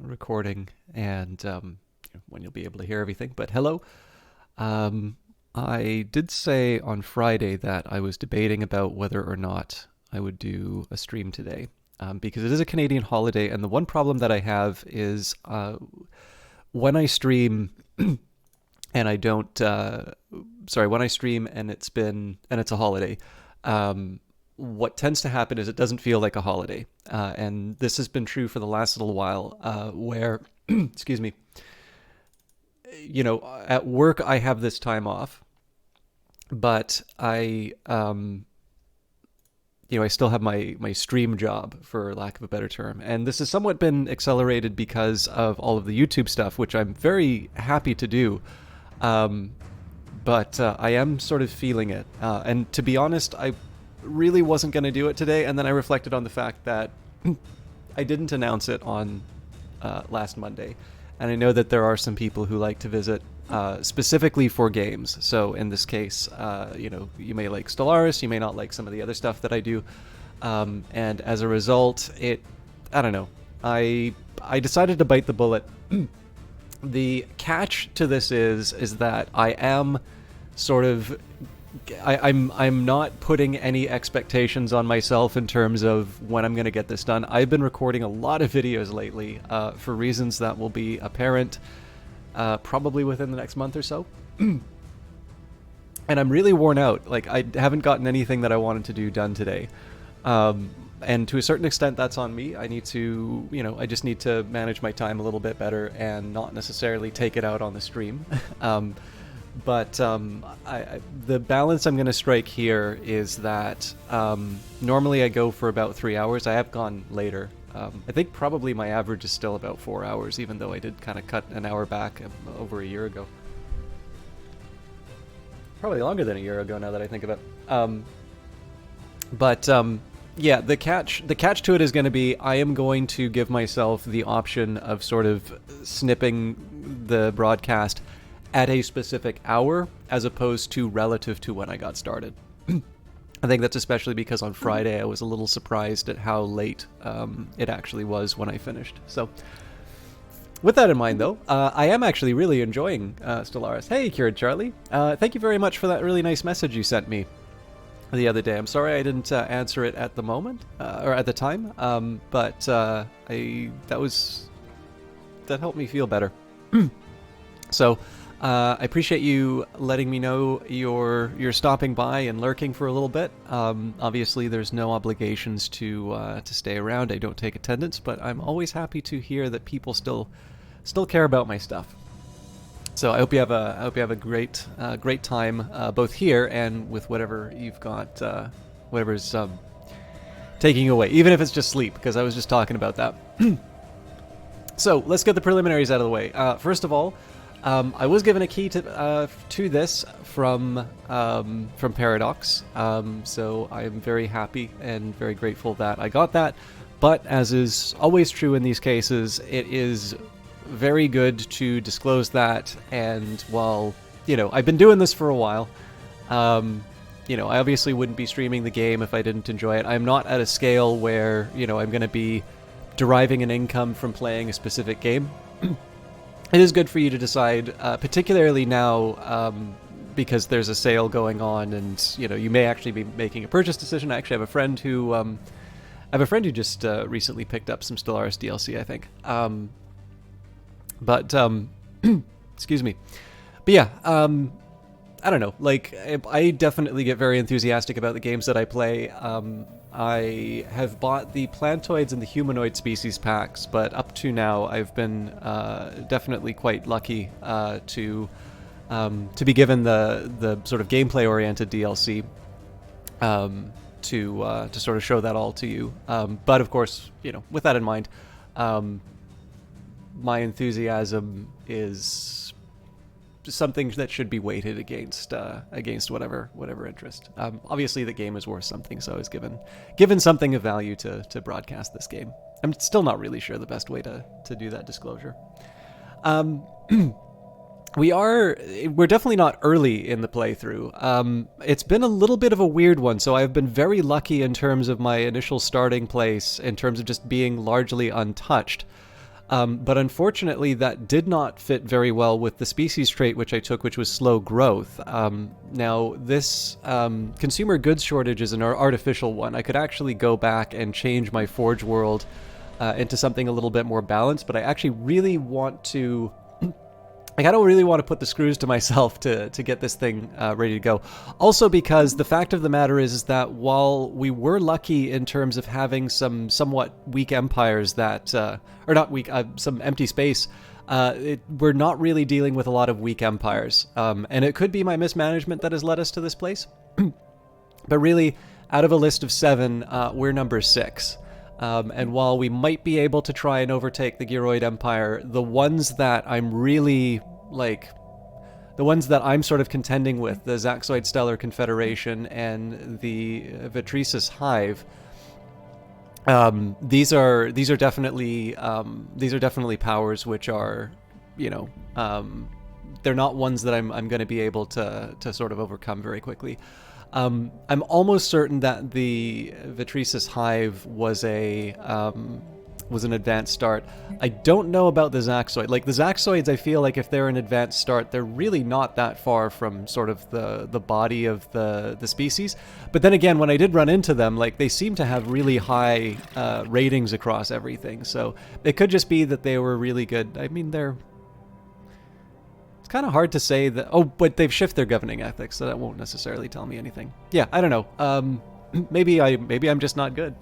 recording and when you'll be able to hear everything. But hello. I did say on Friday that I was debating about whether or not I would do a stream today, because it is a Canadian holiday, and the one problem that I have is when I stream and I don't, when I stream and it's a holiday, what tends to happen is it doesn't feel like a holiday. And this has been true for the last little while, where, excuse me, at work I have this time off, but I still have my stream job, for lack of a better term. And this has somewhat been accelerated because of all of the YouTube stuff, which I'm very happy to do. But I am sort of feeling it. And to be honest, I really wasn't going to do it today. And then I reflected on the fact that I didn't announce it on last Monday. And I know that there are some people who like to visit specifically for games. So in this case, you may like Stellaris, you may not like some of the other stuff that I do. And as a result, I don't know. I decided to bite the bullet. The catch to this is that I am sort of... I'm not putting any expectations on myself in terms of when I'm going to get this done. I've been recording a lot of videos lately for reasons that will be apparent probably within the next month or so. And I'm really worn out. Like, I haven't gotten anything that I wanted to do done today. And to a certain extent, that's on me. I need to, I just need to manage my time a little bit better and not necessarily take it out on the stream. But the balance I'm going to strike here is that normally I go for about 3 hours. I have gone later. I think probably my average is still about 4 hours, even though I did kind of cut an hour back over a year ago. Probably longer than a year ago now that I think of it. Yeah, the catch to it is going to be I am going to give myself the option of sort of snipping the broadcast at a specific hour as opposed to relative to when I got started. I think that's especially because on Friday I was a little surprised at how late it actually was when I finished. So with that in mind, though, I am actually really enjoying Stellaris. Hey, Kieran Charlie. Thank you very much for that really nice message you sent me the other day. I'm sorry I didn't answer it at the moment, or at the time, but that helped me feel better. So I appreciate you letting me know you're stopping by and lurking for a little bit. Obviously, there's no obligations to stay around. I don't take attendance, but I'm always happy to hear that people still care about my stuff. So I hope you have a great time both here and with whatever you've got, whatever's taking you away, even if it's just sleep, because I was just talking about that. So let's get the preliminaries out of the way. First of all, I was given a key to this from Paradox, so I am very happy and very grateful that I got that. But as is always true in these cases, it is very good to disclose that. And while I've been doing this for a while, I obviously wouldn't be streaming the game if I didn't enjoy it. I'm not at a scale where I'm going to be deriving an income from playing a specific game. It is good for you to decide, particularly now, because there's a sale going on, and you may actually be making a purchase decision. I actually have a friend who just recently picked up some Stellaris DLC, I think. Excuse me. But yeah, I don't know. Like, I definitely get very enthusiastic about the games that I play. I have bought the plantoids and the humanoid species packs, but up to now I've been definitely quite lucky to be given the sort of gameplay-oriented DLC to sort of show that all to you. But of course, with that in mind, my enthusiasm is something that should be weighted against whatever interest. Obviously, the game is worth something, so I was given something of value to broadcast this game. I'm still not really sure the best way to do that disclosure. We're definitely not early in the playthrough. It's been a little bit of a weird one, so I've been very lucky in terms of my initial starting place, in terms of just being largely untouched. But unfortunately, that did not fit very well with the species trait which I took, which was slow growth. Now, this consumer goods shortage is an artificial one. I could actually go back and change my Forge world into something a little bit more balanced, but I actually really want to... Like, I don't really want to put the screws to myself to get this thing ready to go. Also because the fact of the matter is that while we were lucky in terms of having some somewhat weak empires that, or not weak, some empty space, we're not really dealing with a lot of weak empires. And it could be my mismanagement that has led us to this place. But really, out of a list of 7, we're number 6. And while we might be able to try and overtake the Giroid Empire, the ones that I'm really, like, the ones that I'm sort of contending with, the Zaxoid Stellar Confederation and the Vitresis Hive, these are definitely powers which are, you know, they're not ones that I'm going to be able to sort of overcome very quickly. I'm almost certain that the Vitresis Hive was an advanced start. I don't know about the Zaxoid. Like, the Zaxoids, I feel like if they're an advanced start, they're really not that far from sort of the body of the species. But then again, when I did run into them, like, they seem to have really high ratings across everything. So it could just be that they were really good. I mean, it's kind of hard to say that... Oh, but they've shifted their governing ethics, so that won't necessarily tell me anything. Yeah, I don't know. Maybe I'm just not good.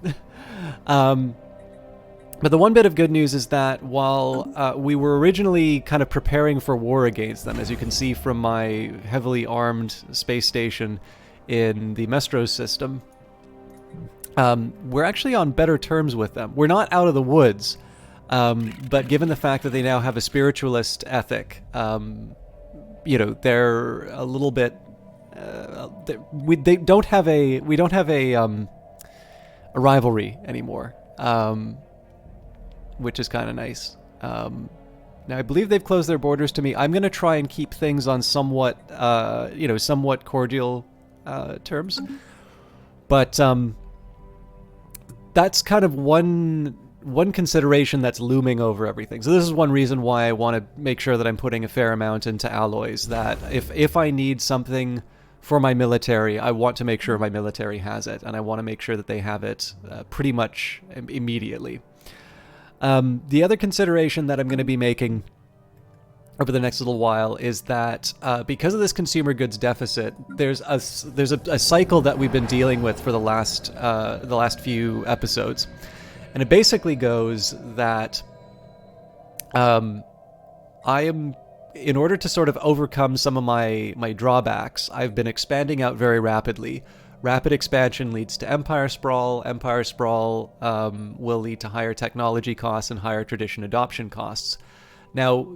But the one bit of good news is that while we were originally kind of preparing for war against them, as you can see from my heavily armed space station in the Mestros system, we're actually on better terms with them. We're not out of the woods, but given the fact that they now have a spiritualist ethic, you know, they're a little bit... we don't have a rivalry anymore. Which is kind of nice. Now, I believe they've closed their borders to me. I'm going to try and keep things on somewhat, somewhat cordial terms. But that's kind of one consideration that's looming over everything. So this is one reason why I want to make sure that I'm putting a fair amount into alloys, that if I need something for my military, I want to make sure my military has it, and I want to make sure that they have it pretty much immediately. The other consideration that I'm going to be making over the next little while is that because of this consumer goods deficit, there's a cycle that we've been dealing with for the last few episodes, and it basically goes that I am, in order to sort of overcome some of my drawbacks, I've been expanding out very rapidly. Rapid expansion leads to empire sprawl. Empire sprawl will lead to higher technology costs and higher tradition adoption costs. Now,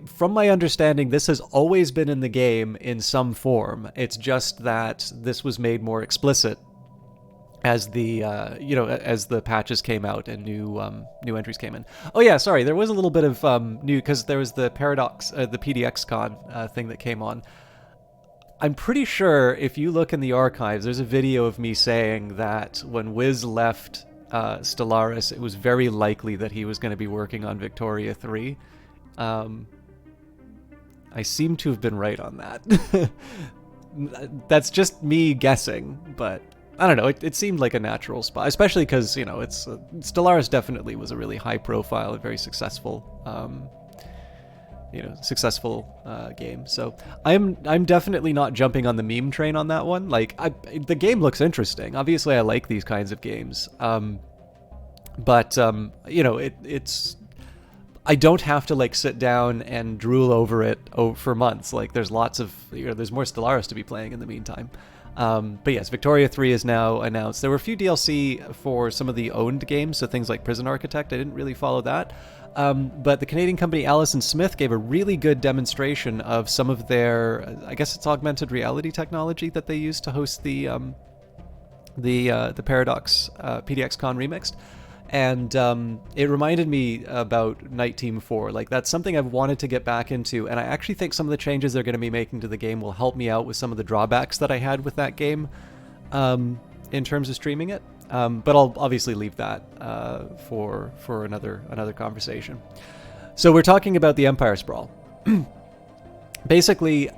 from my understanding, this has always been in the game in some form. It's just that this was made more explicit as the as the patches came out and new entries came in. Oh yeah, sorry, there was a little bit of new, because there was the Paradox, the PDXCon thing that came on. I'm pretty sure if you look in the archives, there's a video of me saying that when Wiz left Stellaris, it was very likely that he was going to be working on Victoria 3. I seem to have been right on that. That's just me guessing, but I don't know. It seemed like a natural spot, especially because, you know, it's Stellaris definitely was a really high profile and very successful game. So I'm definitely not jumping on the meme train on that one. Like, the game looks interesting. Obviously, I like these kinds of games. But it's I don't have to like sit down and drool over it for months. Like, there's lots of there's more Stellaris to be playing in the meantime. But yes, Victoria 3 is now announced. There were a few DLC for some of the owned games, so things like Prison Architect. I didn't really follow that. But the Canadian company Allison Smith gave a really good demonstration of some of their, I guess it's augmented reality technology that they use to host the Paradox PDXCon Remixed. And it reminded me about Night Team 4. Like, that's something I've wanted to get back into, and I actually think some of the changes they're going to be making to the game will help me out with some of the drawbacks that I had with that game in terms of streaming it. But I'll obviously leave that for another conversation. So we're talking about the Empire Sprawl. Basically,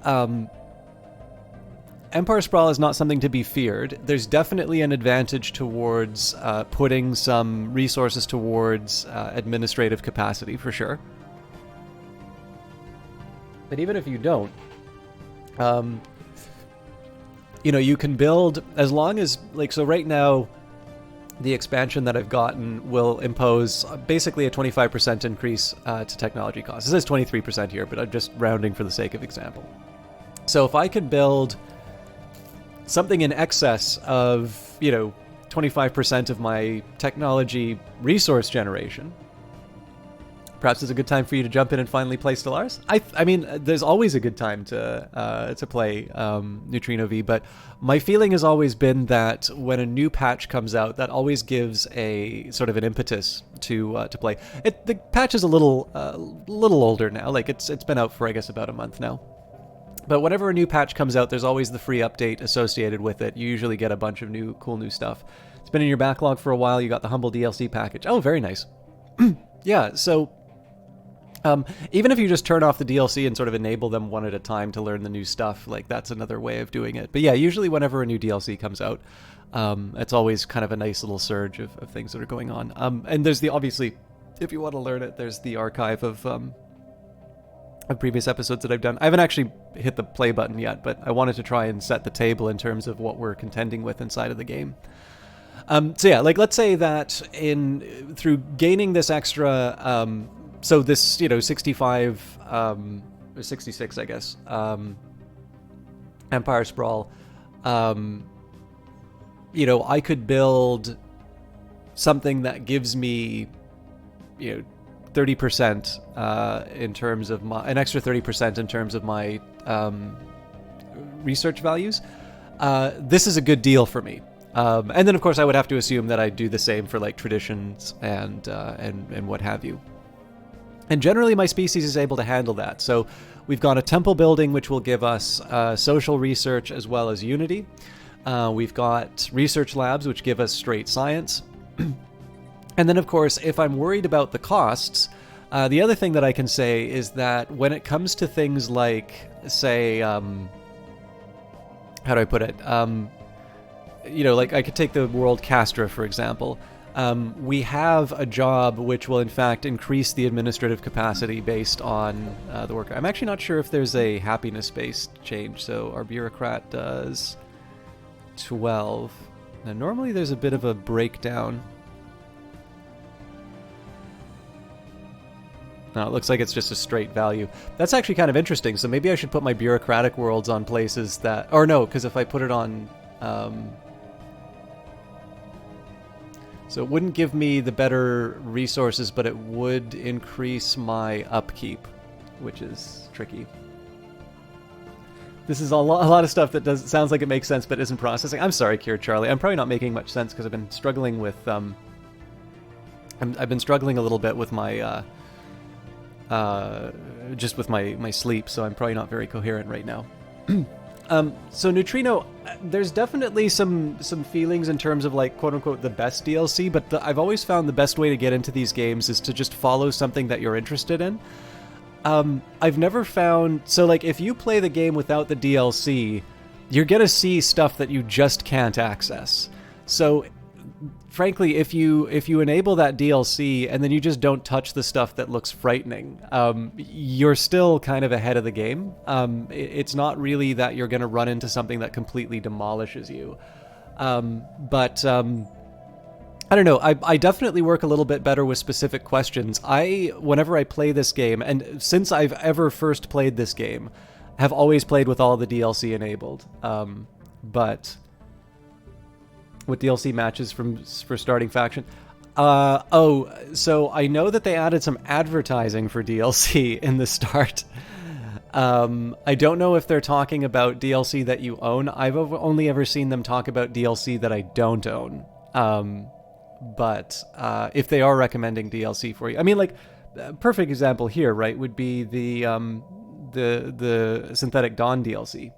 Empire Sprawl is not something to be feared. There's definitely an advantage towards putting some resources towards administrative capacity, for sure. But even if you don't, you can build, as long as, so right now, the expansion that I've gotten will impose basically a 25% increase to technology costs. It says 23% here, but I'm just rounding for the sake of example. So if I could build something in excess of, 25% of my technology resource generation, perhaps it's a good time for you to jump in and finally play Stellaris. I mean, there's always a good time to play Neutrino V, but my feeling has always been that when a new patch comes out, that always gives a sort of an impetus to play. The patch is a little older now. Like it's been out for, I guess, about a month now. But whenever a new patch comes out, there's always the free update associated with it. You usually get a bunch of cool new stuff. It's been in your backlog for a while. You got the Humble DLC package. Oh, very nice. Yeah, so even if you just turn off the DLC and sort of enable them one at a time to learn the new stuff, that's another way of doing it. But yeah, usually whenever a new DLC comes out, it's always kind of a nice little surge of things that are going on. And there's obviously, if you want to learn it, there's the archive of previous episodes that I've done. I haven't actually hit the play button yet, but I wanted to try and set the table in terms of what we're contending with inside of the game. So yeah, let's say that through gaining this extra, so this 65 or 66, I guess, Empire Sprawl, I could build something that gives me 30% in terms of an extra 30% in terms of my research values. This is a good deal for me. And then of course I would have to assume that I do the same for traditions and what have you. And generally my species is able to handle that. So we've got a temple building which will give us social research as well as unity. We've got research labs which give us straight science. And then, of course, if I'm worried about the costs, the other thing that I can say is that when it comes to things like, say, how do I put it? I could take the world Castra, for example. We have a job which will, in fact, increase the administrative capacity based on the worker. I'm actually not sure if there's a happiness-based change, so our bureaucrat does 12. Now, normally there's a bit of a breakdown. No, it looks like it's just a straight value. That's actually kind of interesting, so maybe I should put my bureaucratic worlds on places that... Or no, because if I put it on... So it wouldn't give me the better resources, but it would increase my upkeep, which is tricky. This is a lot of stuff that sounds like it makes sense, but isn't processing. I'm sorry, Kier Charlie. I'm probably not making much sense because I've been struggling with... I've been struggling a little bit with my... just with my sleep, so I'm probably not very coherent right now. So Neutrino, there's definitely some feelings in terms of quote-unquote the best DLC, but I've always found the best way to get into these games is to just follow something that you're interested in. I've never found... So if you play the game without the DLC, you're gonna see stuff that you just can't access. So frankly, if you enable that DLC and then you just don't touch the stuff that looks frightening, you're still kind of ahead of the game. It's not really that you're going to run into something that completely demolishes you. But I don't know. I definitely work a little bit better with specific questions. Whenever I play this game, and since I've ever first played this game, have always played with all the DLC enabled. But... with DLC matches for starting faction. So I know that they added some advertising for DLC in the start. I don't know if they're talking about DLC that you own. I've only ever seen them talk about DLC that I don't own. But if they are recommending DLC for you, I mean, a perfect example here, right, would be the Synthetic Dawn DLC.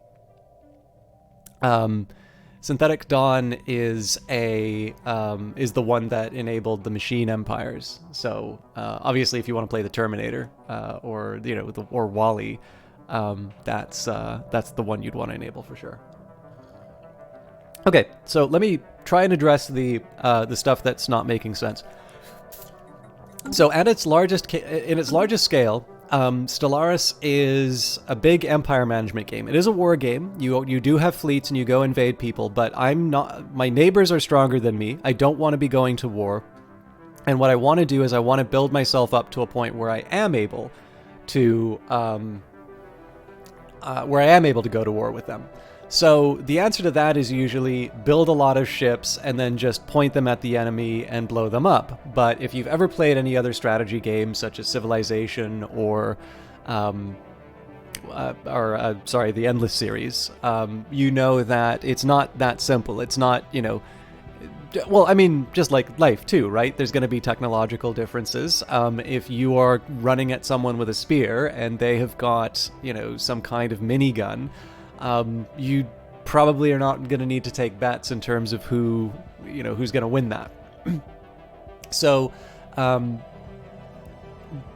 Synthetic Dawn is is the one that enabled the machine empires. So obviously, if you want to play the Terminator or or Wall-E, that's the one you'd want to enable for sure. Okay, so let me try and address the stuff that's not making sense. So in its largest scale, Stellaris is a big empire management game. It is a war game. You do have fleets and you go invade people, but my neighbors are stronger than me. I don't want to be going to war. And what I want to do is I want to build myself up to a point where I am able to go to war with them. So the answer to that is usually build a lot of ships and then just point them at the enemy and blow them up. But if you've ever played any other strategy games such as Civilization or the Endless series, you know that it's not that simple. It's not, well, I mean, just like life too, right? There's going to be technological differences. If you are running at someone with a spear and they have got, some kind of minigun, you probably are not going to need to take bets in terms of who's going to win that. So,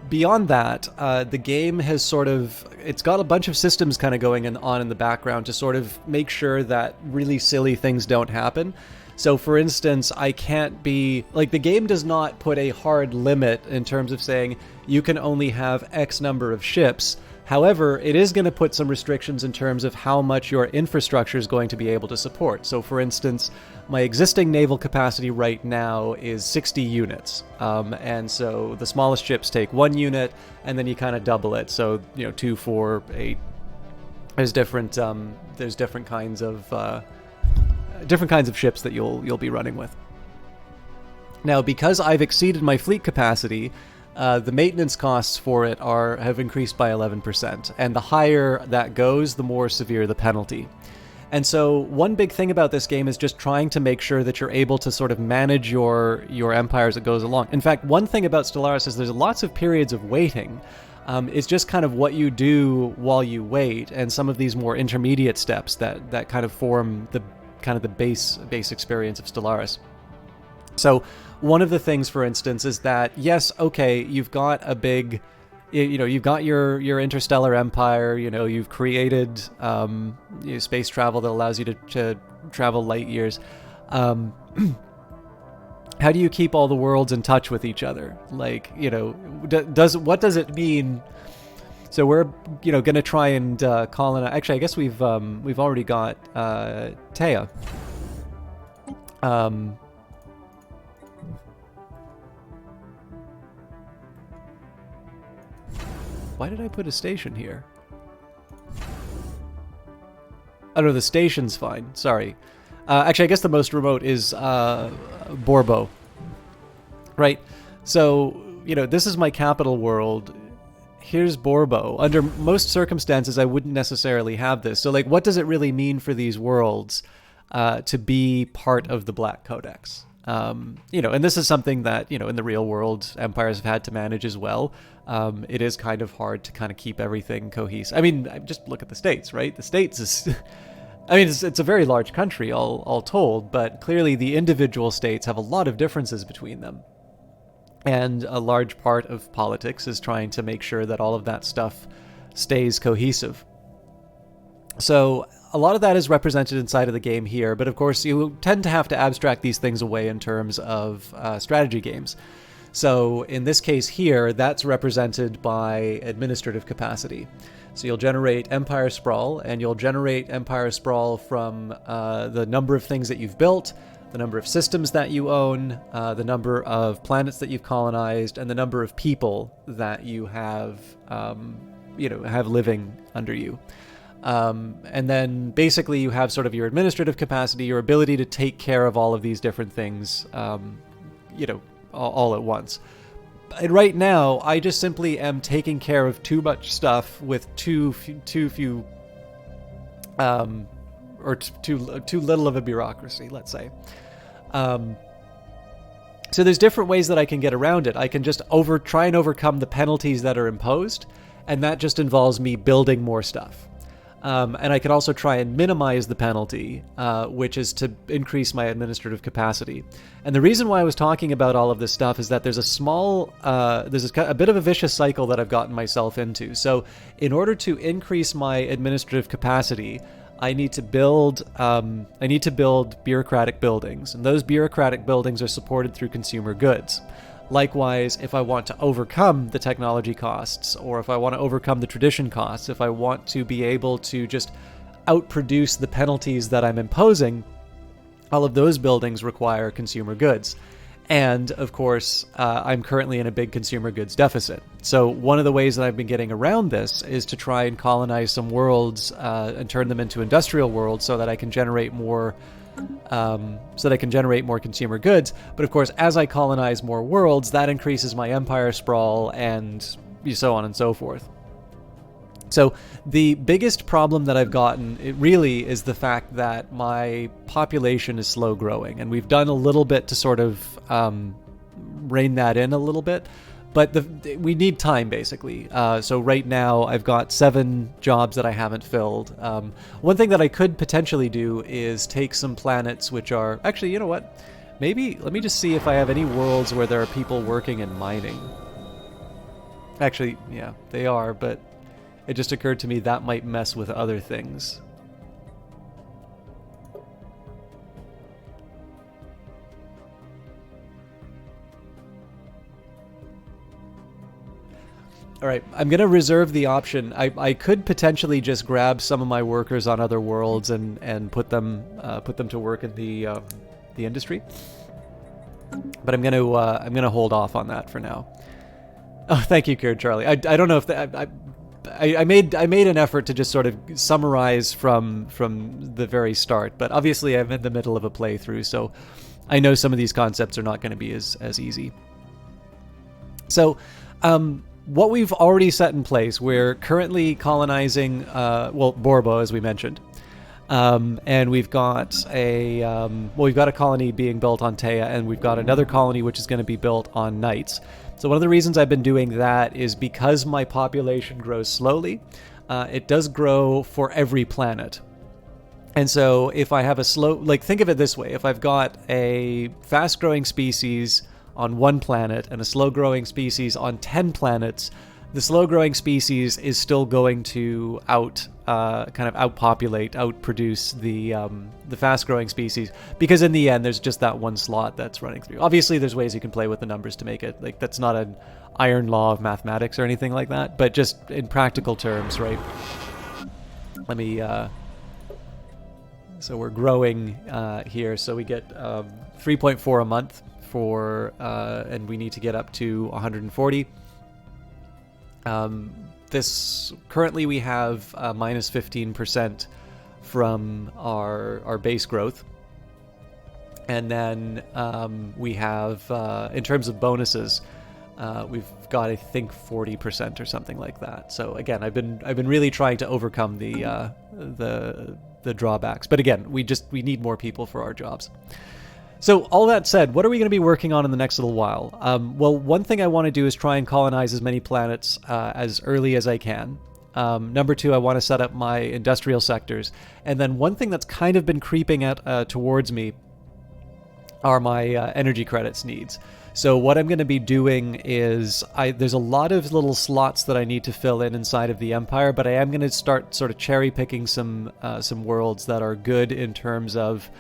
beyond that, the game has it's got a bunch of systems kind of going on in the background to sort of make sure that really silly things don't happen. So, for instance, the game does not put a hard limit in terms of saying you can only have X number of ships. However, it is going to put some restrictions in terms of how much your infrastructure is going to be able to support. So, for instance, my existing naval capacity right now is 60 units. And so the smallest ships take 1 unit, and then you kind of double it. So, 2, 4, 8. There's different kinds of ships that you'll be running with. Now, because I've exceeded my fleet capacity, the maintenance costs for it have increased by 11%, and the higher that goes, the more severe the penalty. And so one big thing about this game is just trying to make sure that you're able to sort of manage your empire as it goes along. In fact, one thing about Stellaris is there's lots of periods of waiting. It's just kind of what you do while you wait, and some of these more intermediate steps that kind of form the base experience of Stellaris. So one of the things, for instance, is that, yes, okay, you've got a big, you've got your interstellar empire, you've created space travel that allows you to travel light years. How do you keep all the worlds in touch with each other? Like, what does it mean? So we're, going to try and colonize. Actually, I guess we've already got Taya. Why did I put a station here? Oh no, the station's fine. Sorry. Actually, I guess the most remote is Borbo. Right? So, this is my capital world. Here's Borbo. Under most circumstances, I wouldn't necessarily have this. So, what does it really mean for these worlds to be part of the Black Codex? And this is something that, in the real world, empires have had to manage as well. It is kind of hard to kind of keep everything cohesive. I mean, just look at the States, right? The States is... it's a very large country, all told, but clearly the individual states have a lot of differences between them. And a large part of politics is trying to make sure that all of that stuff stays cohesive. So a lot of that is represented inside of the game here, but of course you tend to have to abstract these things away in terms of strategy games. So in this case here, that's represented by administrative capacity. So you'll generate Empire Sprawl, and you'll generate Empire Sprawl from the number of things that you've built, the number of systems that you own, the number of planets that you've colonized, and the number of people that you have living under you. And then basically you have sort of your administrative capacity, your ability to take care of all of these different things, all at once. And right now, I just simply am taking care of too much stuff with too few, or too little of a bureaucracy, let's say. So there's different ways that I can get around it. I can just try and overcome the penalties that are imposed, and that just involves me building more stuff. And I can also try and minimize the penalty, which is to increase my administrative capacity. And the reason why I was talking about all of this stuff is that there's a bit of a vicious cycle that I've gotten myself into. So in order to increase my administrative capacity, I need to build bureaucratic buildings, and those bureaucratic buildings are supported through consumer goods. Likewise, if I want to overcome the technology costs, or if I want to overcome the tradition costs, if I want to be able to just outproduce the penalties that I'm imposing, all of those buildings require consumer goods. And of course, I'm currently in a big consumer goods deficit. So one of the ways that I've been getting around this is to try and colonize some worlds and turn them into industrial worlds so that I can generate more consumer goods. But of course, as I colonize more worlds, that increases my empire sprawl and so on and so forth. So the biggest problem that I've gotten, it really is the fact that my population is slow growing, and we've done a little bit to sort of rein that in a little bit, but we need time, basically. So right now I've got 7 jobs that I haven't filled. One thing that I could potentially do is take some planets which are... Actually, you know what? Maybe, let me just see if I have any worlds where there are people working in mining. Actually, yeah, they are, but it just occurred to me that might mess with other things. All right, I'm going to reserve the option. I could potentially just grab some of my workers on other worlds and put them to work in the industry. But I'm going to hold off on that for now. Oh, thank you, Kurt Charlie. I don't know if I made an effort to just sort of summarize from the very start, but obviously I'm in the middle of a playthrough, so I know some of these concepts are not going to be as easy. So, what we've already set in place, we're currently colonizing, Borbo, as we mentioned. And we've got we've got a colony being built on Teia, and we've got another colony which is going to be built on Knights. So one of the reasons I've been doing that is because my population grows slowly. It does grow for every planet. And so if I have a think of it this way, if I've got a fast-growing species on one planet and a slow-growing species on 10 planets, the slow-growing species is still going to outproduce the fast-growing species, because in the end there's just that one slot that's running through. Obviously there's ways you can play with the numbers to make it, like, that's not an iron law of mathematics or anything like that, but just in practical terms, right? Let me so we're growing here, so we get 3.4 a month for and we need to get up to 140. This currently we have minus 15% from our base growth, and then we have in terms of bonuses, we've got, I think, 40% or something like that. So again, I've been really trying to overcome the drawbacks, but again, we need more people for our jobs. So all that said, what are we going to be working on in the next little while? Well, one thing I want to do is try and colonize as many planets as early as I can. Number 2, I want to set up my industrial sectors. And then one thing that's kind of been creeping towards me are my energy credits needs. So what I'm going to be doing is, there's a lot of little slots that I need to fill inside of the Empire, but I am going to start sort of cherry picking some worlds that are good in terms of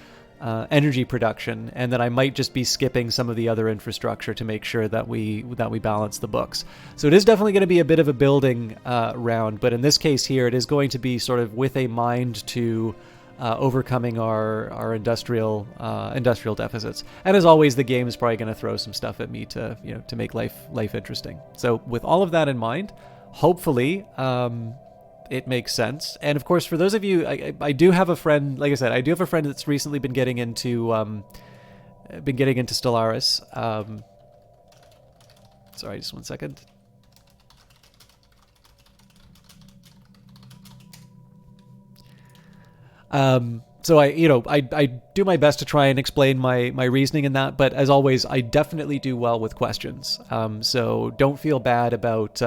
energy production, and then I might just be skipping some of the other infrastructure to make sure that we balance the books. So it is definitely going to be a bit of a building round, but in this case here, it is going to be sort of with a mind to overcoming our industrial deficits. And as always, the game is probably going to throw some stuff at me to make life interesting. So with all of that in mind, hopefully it makes sense. And of course, for those of you, I do have a friend, like I said, I do have a friend that's recently been getting into Stellaris. Sorry, just one second. So I do my best to try and explain my reasoning in that, but as always, I definitely do well with questions. So don't feel bad about,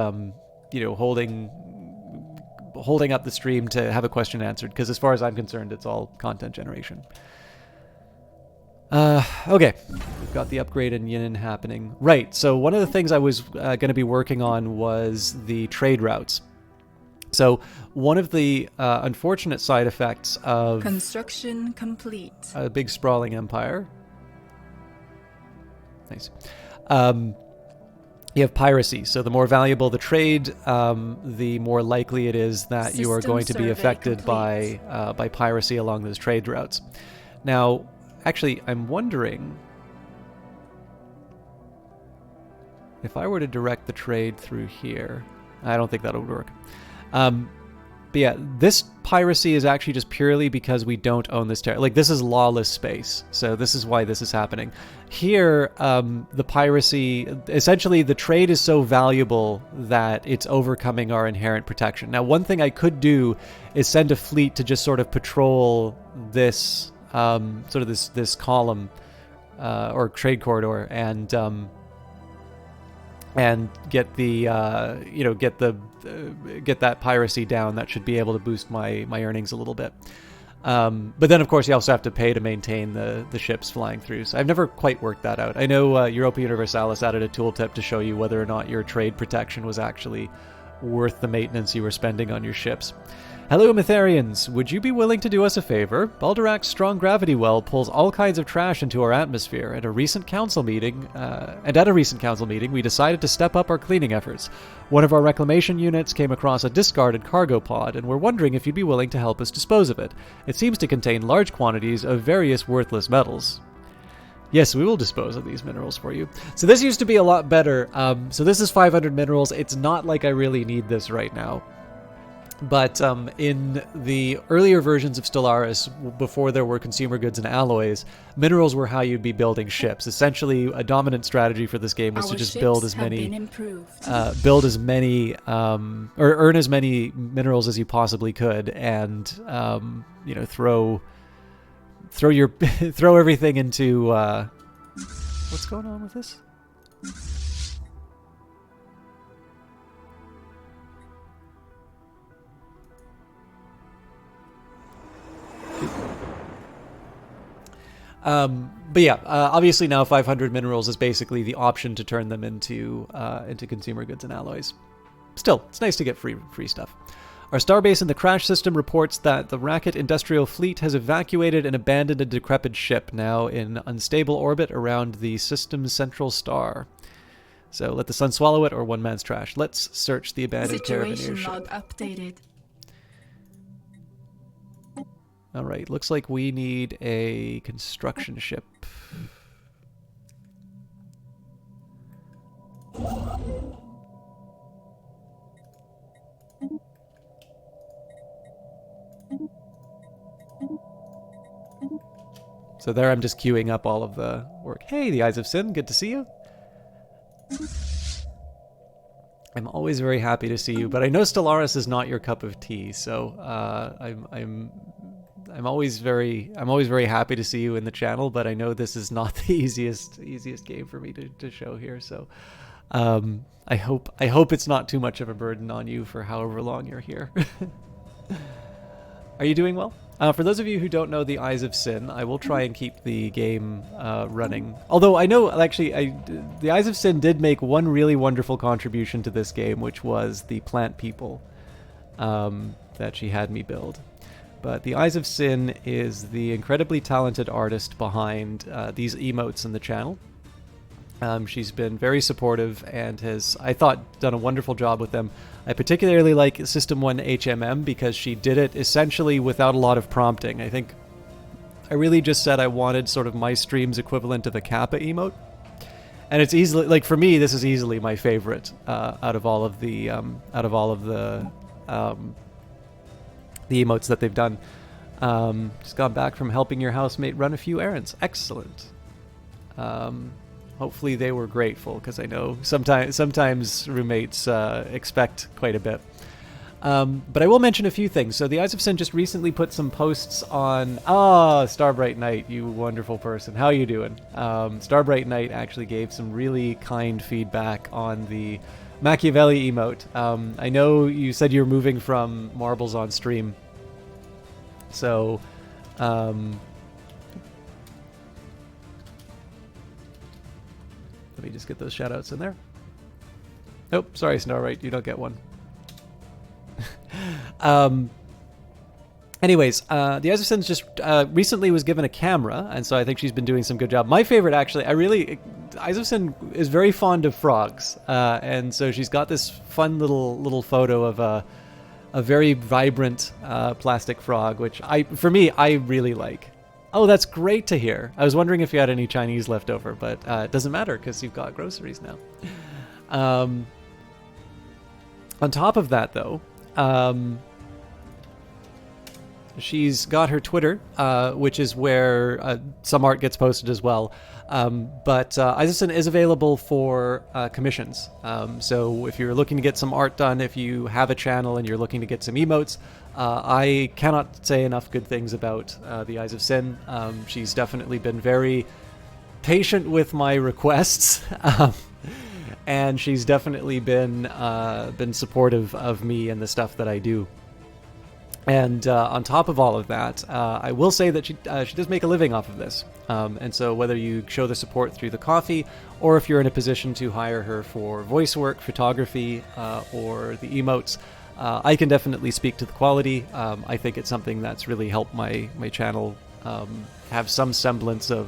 holding up the stream to have a question answered, because as far as I'm concerned, it's all content generation. Okay, we've got the upgrade in Yin happening. Right, so one of the things I was going to be working on was the trade routes. So one of the unfortunate side effects of construction complete, a big sprawling empire. Nice. You have piracy. So the more valuable the trade, the more likely it is that you are going to be affected by piracy along those trade routes. Now, actually, I'm wondering if I were to direct the trade through here. I don't think that would work. But yeah, this piracy is actually just purely because we don't own this territory. Like, this is lawless space, so this is why this is happening. Here, the piracy, essentially the trade is so valuable that it's overcoming our inherent protection. Now, one thing I could do is send a fleet to just sort of patrol this, sort of this column, or trade corridor, and get the, you know, get that piracy down. That should be able to boost my earnings a little bit. But then, of course, you also have to pay to maintain the ships flying through. So I've never quite worked that out. I know Europa Universalis added a tooltip to show you whether or not your trade protection was actually worth the maintenance you were spending on your ships. Hello, Mytharians. Would you be willing to do us a favor? Baldurak's strong gravity well pulls all kinds of trash into our atmosphere. At a recent council meeting, we decided to step up our cleaning efforts. One of our reclamation units came across a discarded cargo pod, and we're wondering if you'd be willing to help us dispose of it. It seems to contain large quantities of various worthless metals. Yes, we will dispose of these minerals for you. So this used to be a lot better. So this is 500 minerals. It's not like I really need this right now. But in the earlier versions of Stellaris, before there were consumer goods and alloys, minerals were how you'd be building ships. Essentially, a dominant strategy for this game was to just build as many, or earn as many minerals as you possibly could, and you know, throw everything into. What's going on with this? But yeah, obviously now 500 minerals is basically the option to turn them into consumer goods and alloys. Still, it's nice to get free stuff. Our starbase in the crash system reports that the Racket industrial fleet has evacuated and abandoned a decrepit ship now in unstable orbit around the system's central star. So let the sun swallow it, or one man's trash. Let's search the abandoned Caravaneer ship. Situation log updated. All right, looks like we need a construction ship. So there I'm just queuing up all of the work. Hey, the Eyes of Sin, good to see you. I'm always very happy to see you, but I know Stellaris is not your cup of tea, so I'm always very happy to see you in the channel, but I know this is not the easiest game for me to show here. So I hope it's not too much of a burden on you for however long you're here. Are you doing well? For those of you who don't know the Eyes of Sin, I will try and keep the game running. Although I know, actually, the Eyes of Sin did make one really wonderful contribution to this game, which was the plant people that she had me build. But the Eyes of Sin is the incredibly talented artist behind these emotes in the channel. She's been very supportive and has, I thought, done a wonderful job with them. I particularly like System 1 HMM because she did it essentially without a lot of prompting. I think I really just said I wanted sort of my stream's equivalent of a Kappa emote. And it's easily, like, for me, this is easily my favorite out of all of the emotes that they've done. Just got back from helping your housemate run a few errands. Excellent. Hopefully they were grateful, because I know sometimes roommates expect quite a bit. But I will mention a few things. So the Eyes of Sin just recently put some posts on... Starbright Knight, you wonderful person. How are you doing? Starbright Knight actually gave some really kind feedback on the Machiavelli emote. I know you said you're moving from marbles on stream. So, let me just get those shoutouts in there. Nope, sorry, Snowright, you don't get one. Anyways, the Eyes of Sin just recently was given a camera, and so I think she's been doing some good job. My favorite, actually, Eyes of Sin is very fond of frogs, and so she's got this fun little photo of a very vibrant plastic frog, which for me, I really like. Oh, that's great to hear. I was wondering if you had any Chinese left over, but it doesn't matter because you've got groceries now. On top of that, though, she's got her Twitter, which is where some art gets posted as well. But Eyes of Sin is available for commissions. So if you're looking to get some art done, if you have a channel and you're looking to get some emotes, I cannot say enough good things about the Eyes of Sin. She's definitely been very patient with my requests. And she's definitely been supportive of me and the stuff that I do. And on top of all of that, I will say that she does make a living off of this. And so whether you show the support through the coffee, or if you're in a position to hire her for voice work, photography, or the emotes, I can definitely speak to the quality. I think it's something that's really helped my channel have some semblance of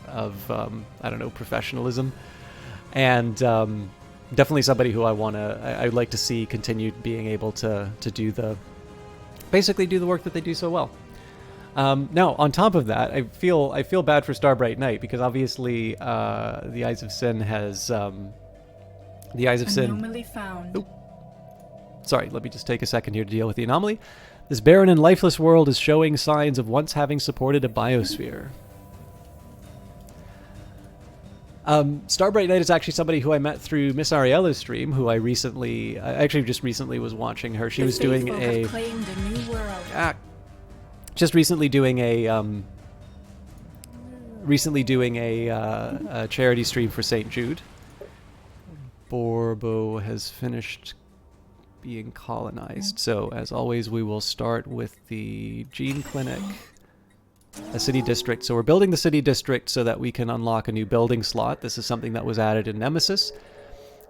I don't know, professionalism. And definitely somebody who I'd like to see continued being able to basically do the work that they do so well. Now, on top of that, I feel bad for Starbright Knight, because obviously the Eyes of Sin has the Eyes of Sin. Anomaly found. Oop. Sorry, let me just take a second here to deal with the anomaly. This barren and lifeless world is showing signs of once having supported a biosphere. Starbright Knight is actually somebody who I met through Miss Ariella's stream, who I actually just recently was watching her. She was doing a new world. Just recently doing a charity stream for St. Jude. Borbo has finished being colonized. So, as always, we will start with the Gene Clinic. A city district. So we're building the city district so that we can unlock a new building slot. This is something that was added in Nemesis.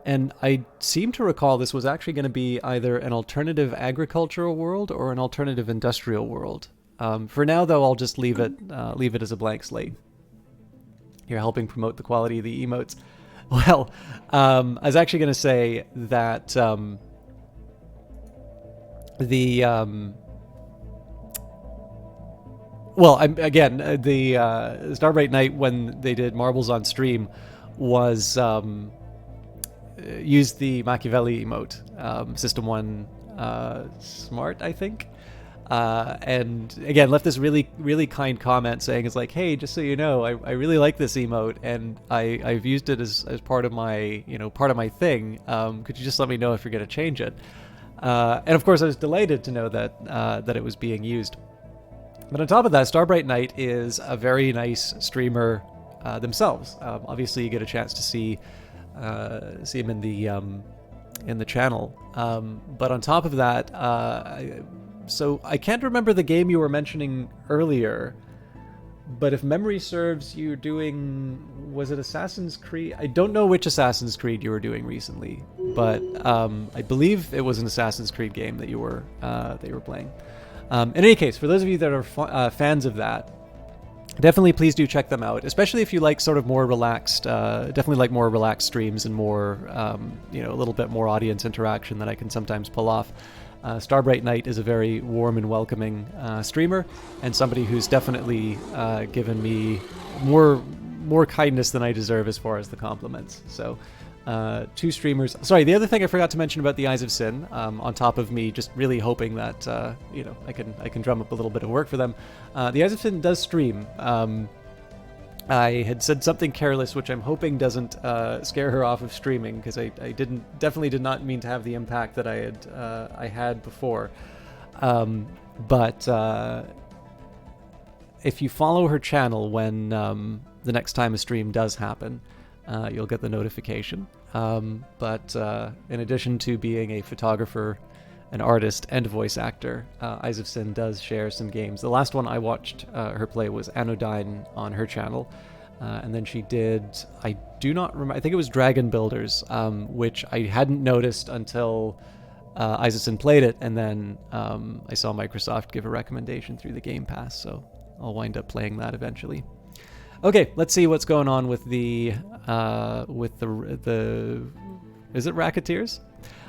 And I seem to recall this was actually going to be either an alternative agricultural world or an alternative industrial world. For now, though, I'll just leave it as a blank slate. You're helping promote the quality of the emotes. Well, I was actually going to say that well, the Starbright Knight, when they did Marbles on stream, was used the Machiavelli emote, System 1 Smart, I think. And again, left this really, really kind comment saying, it's like, hey, just so you know, I really like this emote, and I've used it as part of my, thing. Could you just let me know if you're going to change it? And of course, I was delighted to know that it was being used. But on top of that, Starbright Knight is a very nice streamer themselves. Obviously, you get a chance to see him in the channel. But on top of that, so I can't remember the game you were mentioning earlier. But if memory serves, you're doing, was it Assassin's Creed? I don't know which Assassin's Creed you were doing recently, but I believe it was an Assassin's Creed game that you were playing. In any case, for those of you that are fans of that, definitely please do check them out, especially if you like sort of more relaxed, definitely like more relaxed streams and more, a little bit more audience interaction that I can sometimes pull off. Starbright Knight is a very warm and welcoming streamer, and somebody who's definitely given me more kindness than I deserve as far as the compliments. So, two streamers. Sorry, the other thing I forgot to mention about the Eyes of Sin, on top of me just really hoping that I can drum up a little bit of work for them. The Eyes of Sin does stream. I had said something careless, which I'm hoping doesn't scare her off of streaming, because I definitely did not mean to have the impact that I had before. But if you follow her channel when the next time a stream does happen, you'll get the notification. But in addition to being a photographer, an artist, and voice actor, Eyes of Sin does share some games. The last one I watched her play was Anodyne on her channel. And then she did, I do not remember, I think it was Dragon Builders, which I hadn't noticed until Eyes of Sin played it, and then I saw Microsoft give a recommendation through the Game Pass, so I'll wind up playing that eventually. Okay, let's see what's going on with the is it Racketeers?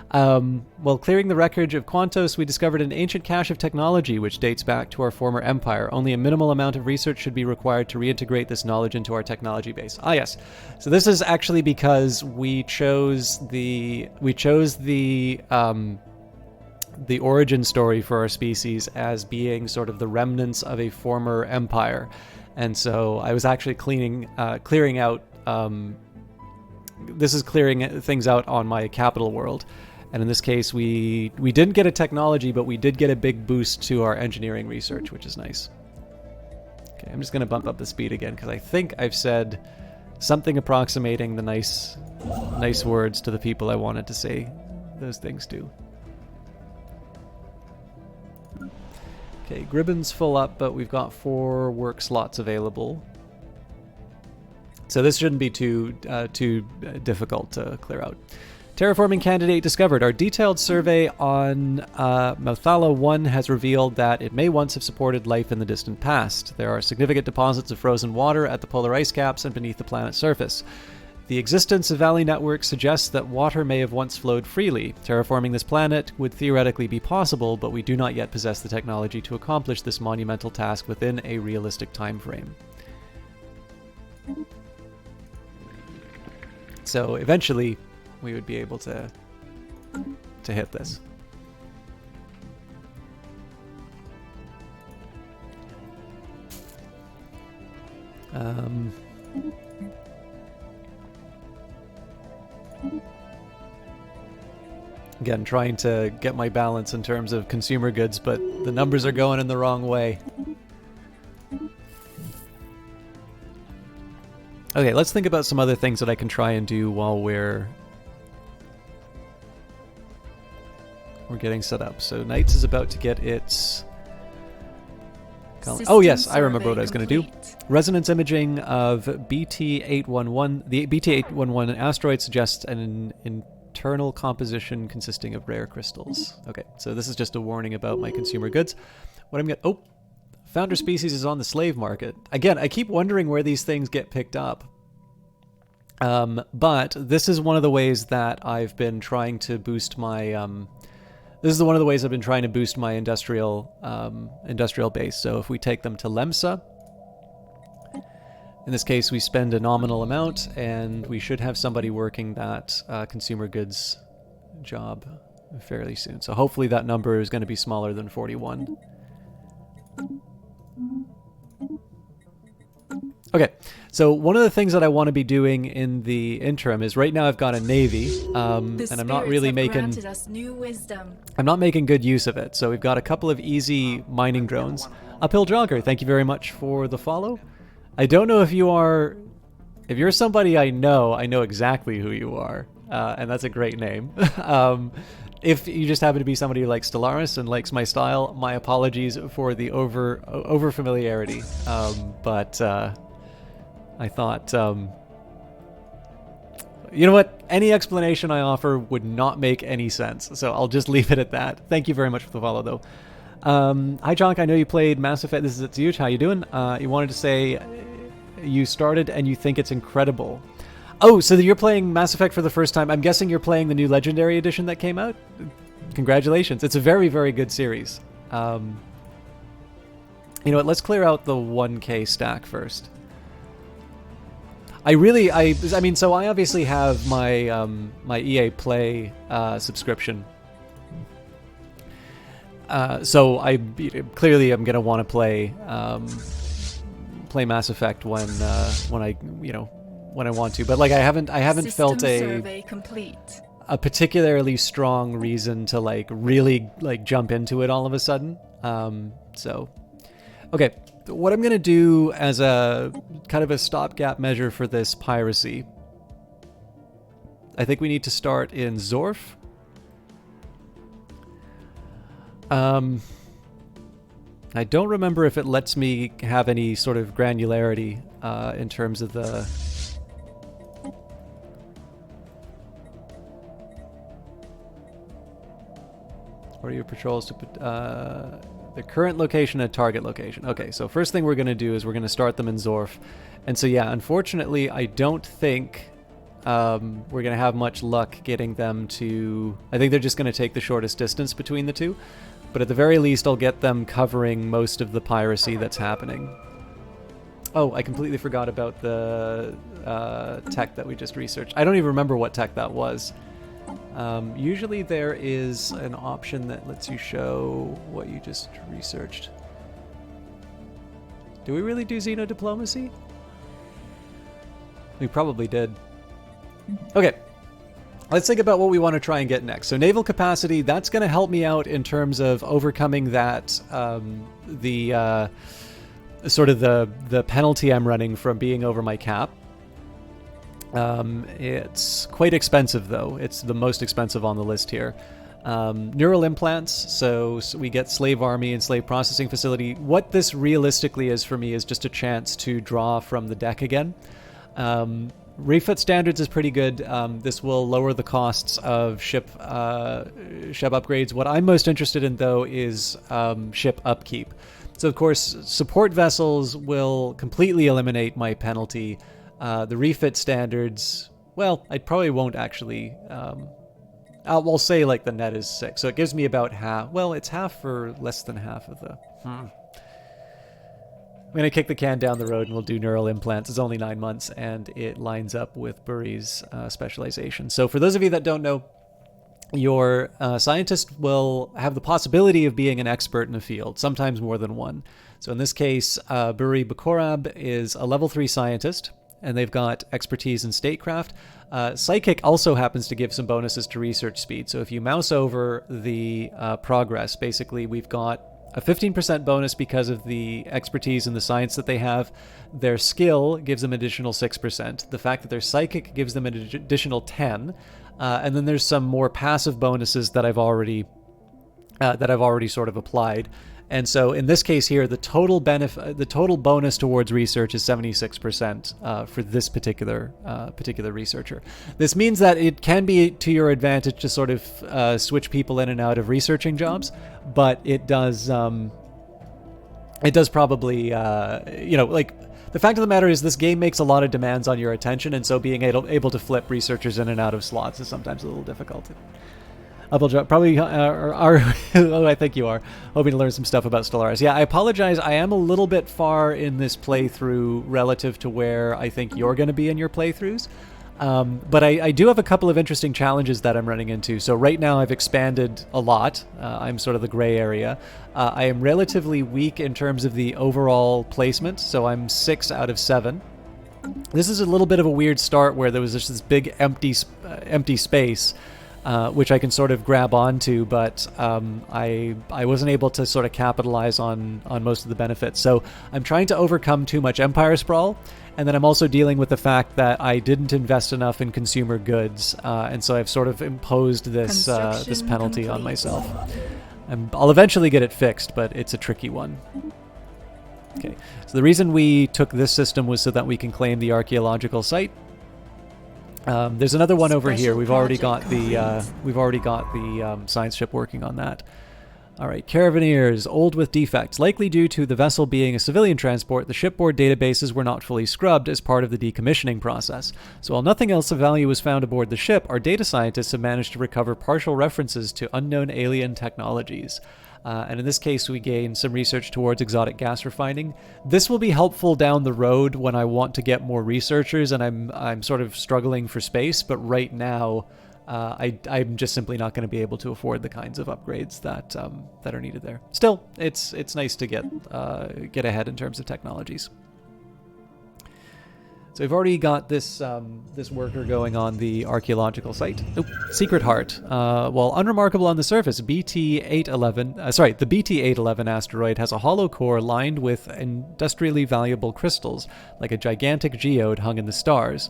While clearing the wreckage of Quantos, we discovered an ancient cache of technology which dates back to our former empire. Only a minimal amount of research should be required to reintegrate this knowledge into our technology base. Ah, yes. So this is actually because we chose the origin story for our species as being sort of the remnants of a former empire, and so I was actually clearing out. This is clearing things out on my capital world. And in this case, we didn't get a technology, but we did get a big boost to our engineering research, which is nice. Okay, I'm just going to bump up the speed again, because I think I've said something approximating the nice words to the people I wanted to say those things to. Okay, Gribbon's full up, but we've got 4 work slots available. So this shouldn't be too difficult to clear out. Terraforming candidate discovered. Our detailed survey on Mauthala 1 has revealed that it may once have supported life in the distant past. There are significant deposits of frozen water at the polar ice caps and beneath the planet's surface. The existence of valley networks suggests that water may have once flowed freely. Terraforming this planet would theoretically be possible, but we do not yet possess the technology to accomplish this monumental task within a realistic time frame. So eventually, we would be able to hit this. Again, trying to get my balance in terms of consumer goods, but the numbers are going in the wrong way. Okay, let's think about some other things that I can try and do while we're getting set up. So Knights is about to get its... Oh yes, I remember what I was going to do. Resonance imaging of BT811. The BT811 asteroid suggests an internal composition consisting of rare crystals. Okay, so this is just a warning about my consumer goods. What I'm going to... Oh! Founder species is on the slave market. Again, I keep wondering where these things get picked up. But this is one of the ways that I've been trying to boost my... This is one of the ways I've been trying to boost my industrial base. So if we take them to Lemsa, in this case we spend a nominal amount, and we should have somebody working that consumer goods job fairly soon. So hopefully that number is going to be smaller than 41. Okay, so one of the things that I want to be doing in the interim is right now I've got a navy, and I'm not really making good use of it. So we've got a couple of easy mining drones. Uphill Jogger, thank you very much for the follow. I don't know if you're somebody I know exactly who you are, and that's a great name. If you just happen to be somebody who likes Stellaris and likes my style, my apologies for the over familiarity. But I thought, you know what? Any explanation I offer would not make any sense, so I'll just leave it at that. Thank you very much for the follow, though. Hi, Jonk. I know you played Mass Effect. This is Atsuch. How you doing? You wanted to say you started and you think it's incredible. Oh, so you're playing Mass Effect for the first time. I'm guessing you're playing the new Legendary Edition that came out? Congratulations. It's a very, very good series. You know what? Let's clear out the 1K stack first. I mean, so I obviously have my my EA Play subscription. So I clearly am gonna want to play Mass Effect when I want to. But like I haven't felt a particularly strong reason to like really like jump into it all of a sudden. So okay. What I'm going to do as a kind of a stopgap measure for this piracy I think we need to start in Zorf. I don't remember if it lets me have any sort of granularity in terms of the... What are your patrols to put... the current location and target location. Okay, so first thing we're going to do is we're going to start them in Zorf. And so yeah, unfortunately, I don't think we're going to have much luck getting them to... I think they're just going to take the shortest distance between the two. But at the very least, I'll get them covering most of the piracy that's happening. Oh, I completely forgot about the tech that we just researched. I don't even remember what tech that was. Usually there is an option that lets you show what you just researched. Do we really do xenodiplomacy? We probably did. Okay. Let's think about what we want to try and get next. So naval capacity, that's going to help me out in terms of overcoming that, sort of the penalty I'm running from being over my cap. It's quite expensive, though. It's the most expensive on the list here. Neural implants, so we get slave army and slave processing facility. What this realistically is for me is just a chance to draw from the deck again. Refit standards is pretty good. This will lower the costs of ship upgrades. What I'm most interested in, though, is ship upkeep. So, of course, support vessels will completely eliminate my penalty. The refit standards, well, I probably won't actually... I'll say, like, the net is 6. So it gives me about half. Well, it's half for less than half of the... I'm going to kick the can down the road and we'll do neural implants. It's only 9 months and it lines up with Buri's specialization. So for those of you that don't know, your scientist will have the possibility of being an expert in a field, sometimes more than one. So in this case, Buri Bakorab is a level 3 scientist and they've got expertise in statecraft. Psychic also happens to give some bonuses to research speed. So if you mouse over the progress, basically we've got a 15% bonus because of the expertise and the science that they have. Their skill gives them additional 6%. The fact that they're psychic gives them an additional 10. And then there's some more passive bonuses that I've already sort of applied. And so in this case here, the total bonus towards research is 76% for this particular researcher. This means that it can be to your advantage to sort of switch people in and out of researching jobs, but it does probably like the fact of the matter is this game makes a lot of demands on your attention, and so being able to flip researchers in and out of slots is sometimes a little difficult. Probably oh, I think you are hoping to learn some stuff about Stellaris. Yeah, I apologize. I am a little bit far in this playthrough relative to where I think you're going to be in your playthroughs. But I do have a couple of interesting challenges that I'm running into. So right now I've expanded a lot. I'm sort of the gray area. I am relatively weak in terms of the overall placement. So I'm 6 out of 7. This is a little bit of a weird start where there was just this big empty space. Which I can sort of grab onto, but I wasn't able to sort of capitalize on most of the benefits. So I'm trying to overcome too much Empire sprawl, and then I'm also dealing with the fact that I didn't invest enough in consumer goods, and so I've sort of imposed this penalty on myself. I'll eventually get it fixed, but it's a tricky one. Okay, so the reason we took this system was so that we can claim the archaeological site. There's another one over here. We've already got the science ship working on that. All right, Caravaneers, old with defects. Likely due to the vessel being a civilian transport, the shipboard databases were not fully scrubbed as part of the decommissioning process. So while nothing else of value was found aboard the ship, our data scientists have managed to recover partial references to unknown alien technologies. And in this case, we gain some research towards exotic gas refining. This will be helpful down the road when I want to get more researchers and I'm sort of struggling for space. But right now, I'm just simply not going to be able to afford the kinds of upgrades that are needed there. Still, it's nice to get ahead in terms of technologies. So we've already got this worker going on the archaeological site. Oh, Secret Heart. While unremarkable on the surface, the BT-811 asteroid has a hollow core lined with industrially valuable crystals, like a gigantic geode hung in the stars.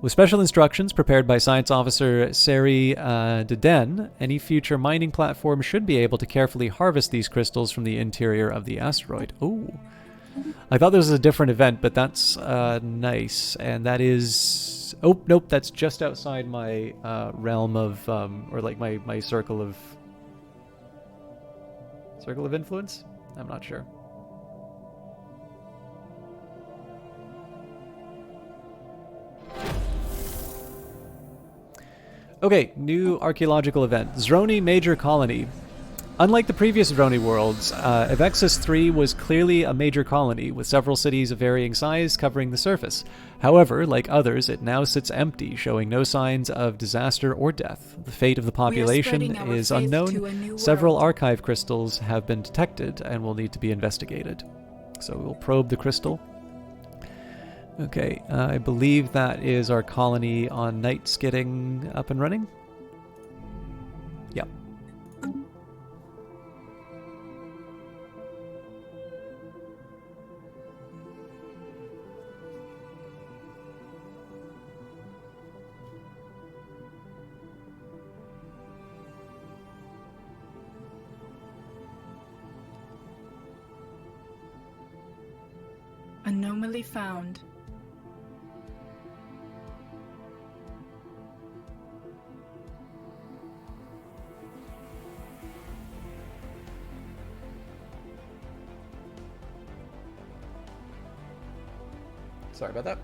With special instructions prepared by Science Officer Sari Deden, any future mining platform should be able to carefully harvest these crystals from the interior of the asteroid. Ooh. I thought this was a different event, but that's nice. And that is... Oh, nope, that's just outside my realm of... or like my circle of... Circle of influence? I'm not sure. Okay, new archaeological event. Zroni Major Colony. Unlike the previous Zroni worlds, Evexis 3 was clearly a major colony, with several cities of varying size covering the surface. However, like others, it now sits empty, showing no signs of disaster or death. The fate of the population is unknown. Several archive crystals have been detected and will need to be investigated. So we'll probe the crystal. Okay, I believe that is our colony on Night Skidding up and running. Yep. Anomaly found. Sorry about that.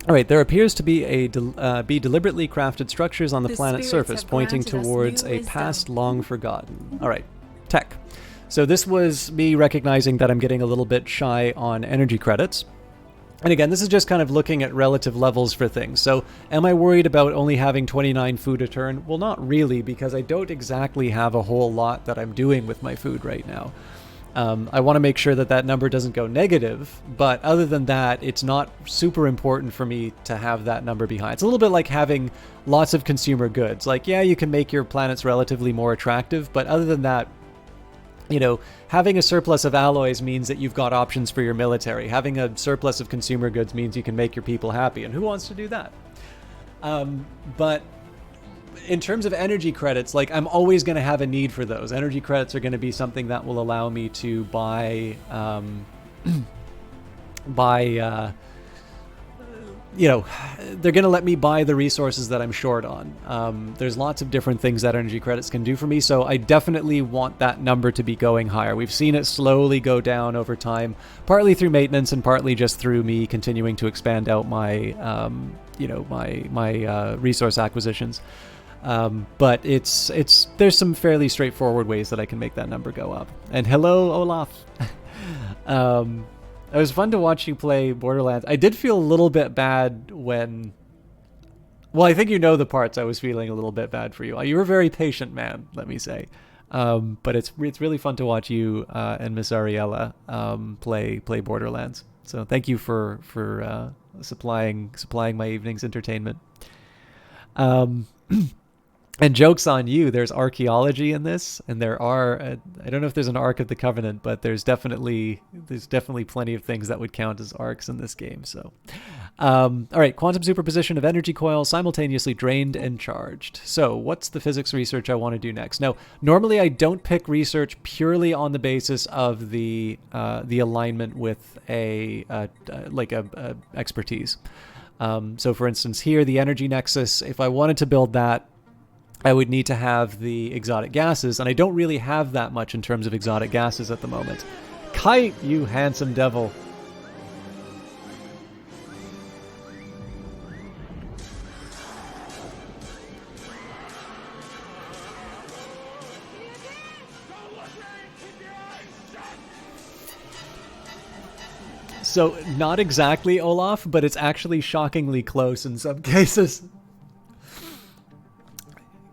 All right, there appears to be be deliberately crafted structures on the planet's surface, pointing towards a past long forgotten. All right, tech. So this was me recognizing that I'm getting a little bit shy on energy credits. And again, this is just kind of looking at relative levels for things. So am I worried about only having 29 food a turn? Well, not really, because I don't exactly have a whole lot that I'm doing with my food right now. I want to make sure that that number doesn't go negative, but other than that, it's not super important for me to have that number behind. It's a little bit like having lots of consumer goods. Like, yeah, you can make your planets relatively more attractive, but other than that, you know, having a surplus of alloys means that you've got options for your military. Having a surplus of consumer goods means you can make your people happy, and who wants to do that? But in terms of energy credits, like, I'm always going to have a need for those. Energy credits are going to be something that will allow me to buy, you know, they're going to let me buy the resources that I'm short on. There's lots of different things that energy credits can do for me, so I definitely want that number to be going higher. We've seen it slowly go down over time, partly through maintenance and partly just through me continuing to expand out my, you know, my resource acquisitions. But there's some fairly straightforward ways that I can make that number go up. And hello, Olaf. It was fun to watch you play Borderlands. I did feel a little bit bad when... Well, I think you know the parts I was feeling a little bit bad for you. You were a very patient man, let me say. But it's really fun to watch you and Miss Ariella play Borderlands. So thank you for supplying my evening's entertainment. And joke's on you, there's archaeology in this, and there are, I don't know if there's an Ark of the Covenant, but there's definitely plenty of things that would count as arcs in this game, so. All right, quantum superposition of energy coils simultaneously drained and charged. So what's the physics research I want to do next? Now, normally I don't pick research purely on the basis of the alignment with a expertise. So for instance, here, the energy nexus, if I wanted to build that, I would need to have the exotic gases, and I don't really have that much in terms of exotic gases at the moment. Kite, you handsome devil. So, not exactly Olaf, but it's actually shockingly close in some cases.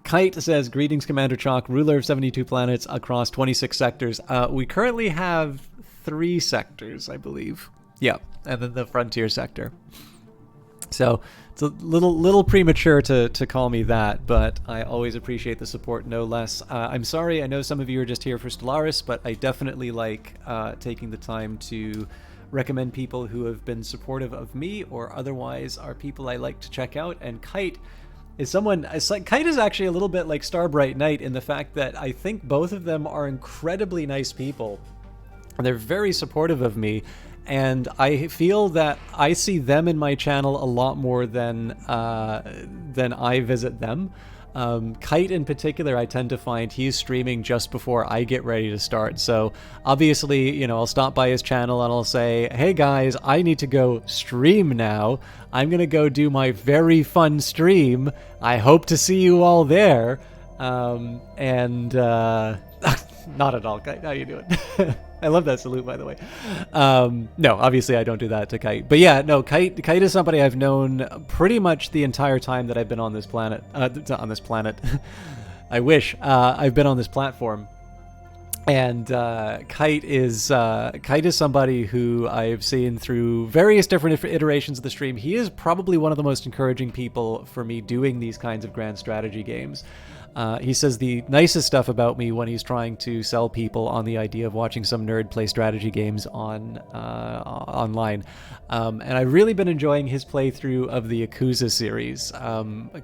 Kite says, greetings, Commander Chalk, ruler of 72 planets across 26 sectors. We currently have 3 sectors, I believe. Yeah, and then the frontier sector. So it's a little premature to call me that, but I always appreciate the support, no less. I'm sorry, I know some of you are just here for Stellaris, but I definitely like taking the time to recommend people who have been supportive of me or otherwise are people I like to check out. And Kite is someone. Kite is actually a little bit like Starbright Knight in the fact that I think both of them are incredibly nice people. They're very supportive of me, and I feel that I see them in my channel a lot more than I visit them. Kite in particular, I tend to find he's streaming just before I get ready to start. So obviously, you know, I'll stop by his channel and I'll say, hey guys, I need to go stream now. I'm going to go do my very fun stream. I hope to see you all there. Not at all, Kite. How you doing? I love that salute, by the way. No, obviously I don't do that to Kite. But yeah, no, Kite is somebody I've known pretty much the entire time that I've been on this planet. I wish. I've been on this platform. And Kite is somebody who I've seen through various different iterations of the stream. He is probably one of the most encouraging people for me doing these kinds of grand strategy games. He says the nicest stuff about me when he's trying to sell people on the idea of watching some nerd play strategy games online. And I've really been enjoying his playthrough of the Yakuza series.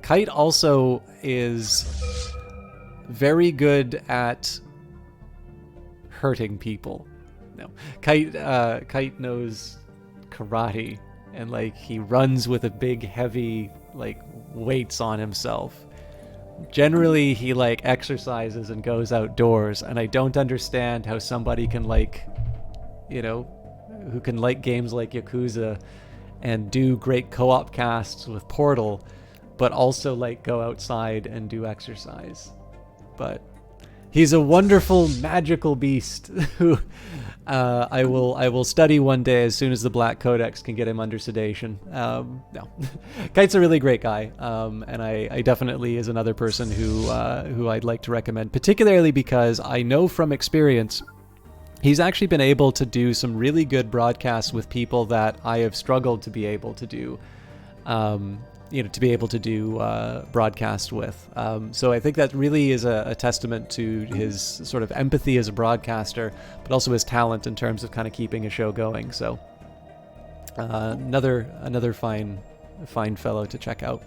Kite also is very good at hurting people. No, Kite knows karate, and like he runs with a big heavy like weights on himself. Generally, he like exercises and goes outdoors, and I don't understand how somebody can like, you know, who can like games like Yakuza and do great co-op casts with Portal, but also like go outside and do exercise. But he's a wonderful magical beast who I will study one day as soon as the Black Codex can get him under sedation. No, Kite's a really great guy, and I definitely is another person who I'd like to recommend, particularly because I know from experience he's actually been able to do some really good broadcasts with people that I have struggled to be able to do. Broadcast with. So I think that really is a testament to his sort of empathy as a broadcaster, but also his talent in terms of kind of keeping a show going. So another fine fellow to check out.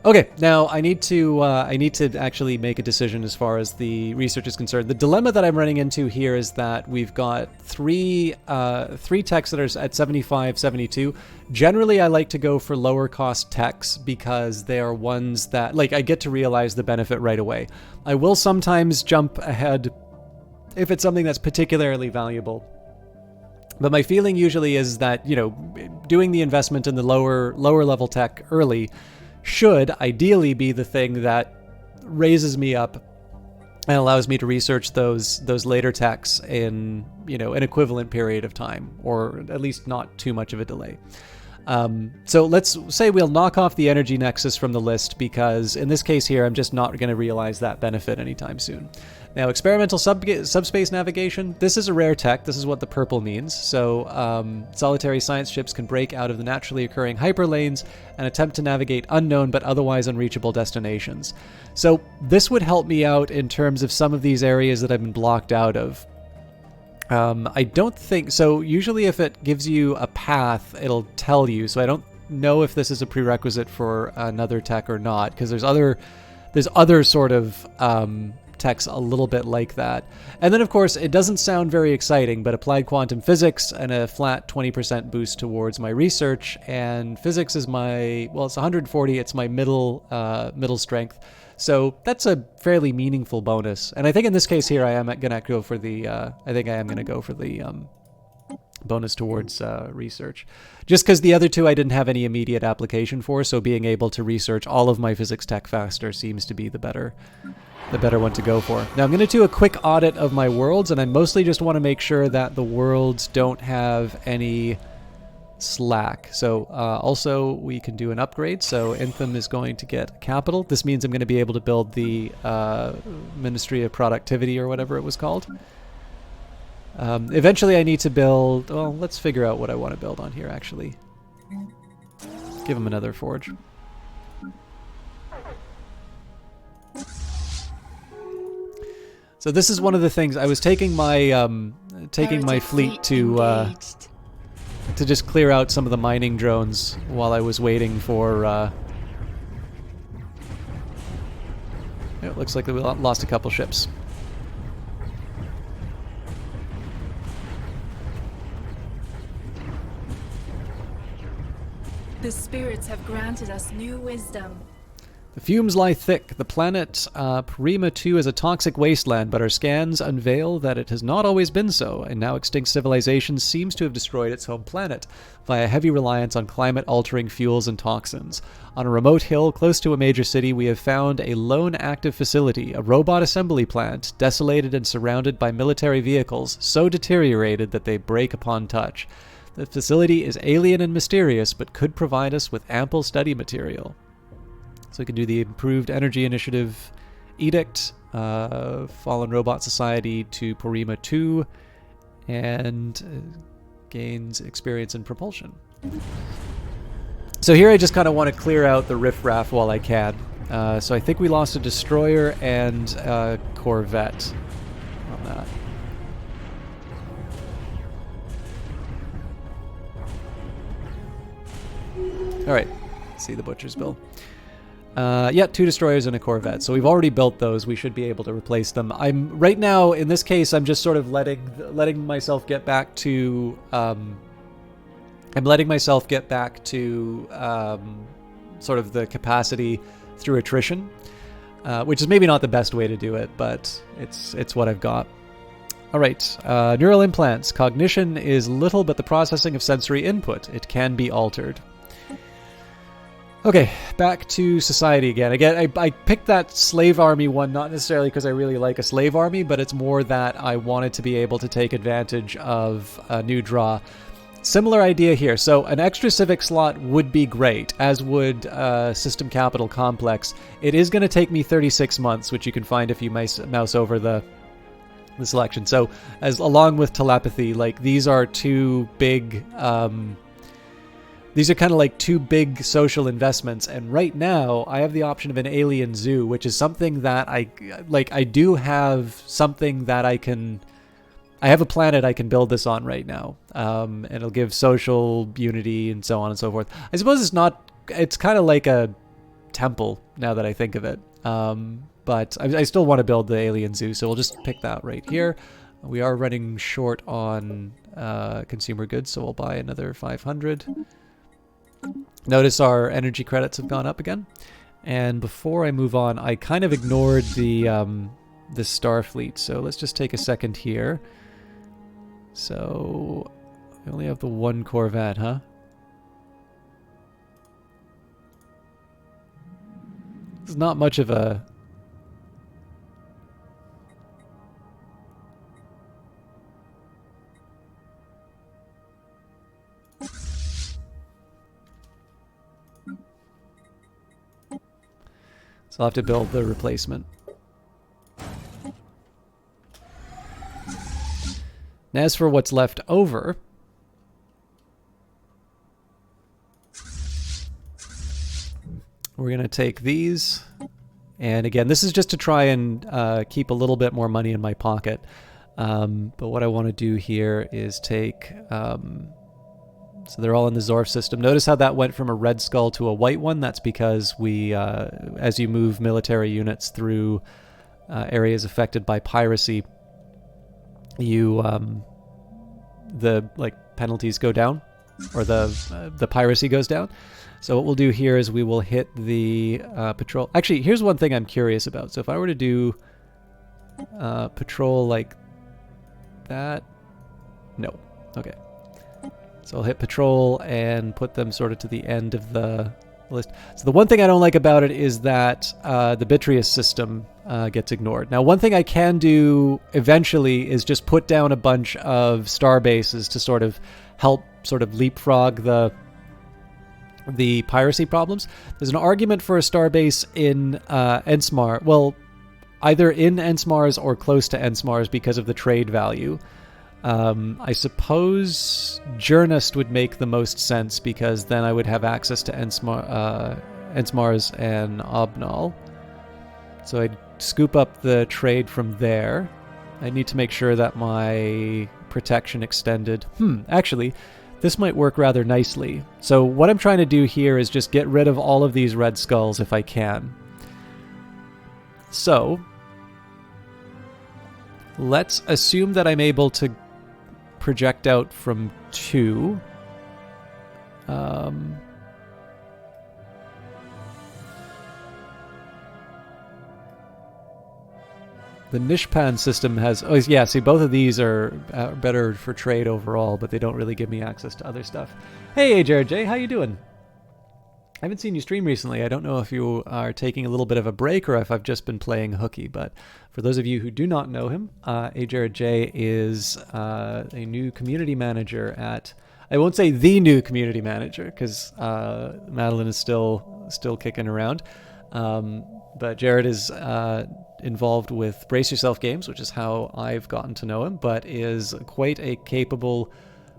Okay, now I need to actually make a decision as far as the research is concerned. The dilemma that I'm running into here is that we've got three techs that are at 75, 72. Generally, I like to go for lower cost techs because they are ones that like I get to realize the benefit right away. I will sometimes jump ahead if it's something that's particularly valuable. But my feeling usually is that, you know, doing the investment in the lower level tech early should ideally be the thing that raises me up and allows me to research those later techs in, you know, an equivalent period of time, or at least not too much of a delay. So let's say we'll knock off the energy nexus from the list because in this case here, I'm just not going to realize that benefit anytime soon. Now, experimental subspace navigation, this is a rare tech. This is what the purple means. So solitary science ships can break out of the naturally occurring hyperlanes and attempt to navigate unknown but otherwise unreachable destinations. So this would help me out in terms of some of these areas that I've been blocked out of. I don't think so. Usually if it gives you a path, it'll tell you. So I don't know if this is a prerequisite for another tech or not, because there's other sort of techs a little bit like that. And then of course it doesn't sound very exciting, but applied quantum physics and a flat 20% boost towards my research, and physics is my, well, it's 140, it's my middle strength. So that's a fairly meaningful bonus. And I think in this case here, I am going to go for the bonus towards research. Just because the other two I didn't have any immediate application for, so being able to research all of my physics tech faster seems to be the better one to go for. Now I'm going to do a quick audit of my worlds, and I mostly just want to make sure that the worlds don't have any slack. So also we can do an upgrade. So Intham is going to get capital. This means I'm going to be able to build the Ministry of Productivity or whatever it was called. Eventually I need to build, well, let's figure out what I want to build on here actually. Give him another forge. So this is one of the things I was taking my fleet to to just clear out some of the mining drones while I was waiting for... It looks like we lost a couple ships. The spirits have granted us new wisdom. The fumes lie thick. The planet Prima 2 is a toxic wasteland, but our scans unveil that it has not always been so, and now extinct civilization seems to have destroyed its home planet via heavy reliance on climate-altering fuels and toxins. On a remote hill close to a major city, we have found a lone active facility, a robot assembly plant, desolated and surrounded by military vehicles, so deteriorated that they break upon touch. The facility is alien and mysterious, but could provide us with ample study material. So we can do the Improved Energy Initiative Edict, Fallen Robot Society to Porima 2, and gains experience in propulsion. So here I just kind of want to clear out the riffraff while I can. So I think we lost a destroyer and a corvette on that. All right, see the butcher's bill. Yeah, 2 destroyers and a corvette. So we've already built those. We should be able to replace them. I'm right now in this case. I'm just sort of letting myself get back to. I'm letting myself get back to sort of the capacity through attrition, which is maybe not the best way to do it, but it's what I've got. All right, neural implants. Cognition is little, but the processing of sensory input. It can be altered. Okay, back to society again. Again, I picked that slave army one, not necessarily because I really like a slave army, but it's more that I wanted to be able to take advantage of a new draw. Similar idea here. So an extra civic slot would be great, as would System Capital Complex. It is going to take me 36 months, which you can find if you mouse over the selection. So along with telepathy, like these are two big... These are kind of like 2 big social investments, and right now I have the option of an alien zoo, which is something that I do have something that I have a planet I can build this on right now, and it'll give social unity and so on and so forth. I suppose it's kind of like a temple now that I think of it, but I still want to build the alien zoo, so we'll just pick that right here. We are running short on consumer goods, so we'll buy another 500. Notice our energy credits have gone up again. And before I move on, I kind of ignored the Starfleet, so let's just take a second here. So we only have the 1 corvette, huh? It's not much of a... So I'll have to build the replacement. And as for what's left over, we're going to take these. And again, this is just to try and keep a little bit more money in my pocket. But what I want to do here is take... so they're all in the Zorf system. Notice how that went from a red skull to a white one. That's because we, as you move military units through areas affected by piracy, you the penalties go down, or the piracy goes down. So what we'll do here is we will hit the patrol. Actually, here's one thing I'm curious about. So if I were to do patrol like that, no, okay. So I'll hit patrol and put them sort of to the end of the list. So the one thing I don't like about it is that the Bitrius system gets ignored. Now, one thing I can do eventually is just put down a bunch of star bases to sort of help sort of leapfrog the piracy problems. There's an argument for a star base in Ensmar. Well, either in Ensmars or close to Ensmars because of the trade value. I suppose Journist would make the most sense because then I would have access to Ensmars and Obnal. So I'd scoop up the trade from there. I need to make sure that my protection extended. Actually, this might work rather nicely. So what I'm trying to do here is just get rid of all of these red skulls if I can. So let's assume that I'm able to project out from 2. The Nishpan system has... Oh, yeah, see, both of these are better for trade overall, but they don't really give me access to other stuff. Hey, Jared J, how you doing? I haven't seen you stream recently. I don't know if you are taking a little bit of a break or if I've just been playing hooky, but for those of you who do not know him, Jared J is a new community manager at... I won't say the new community manager, because Madeline is still kicking around. But Jared is involved with Brace Yourself Games, which is how I've gotten to know him, but is quite a capable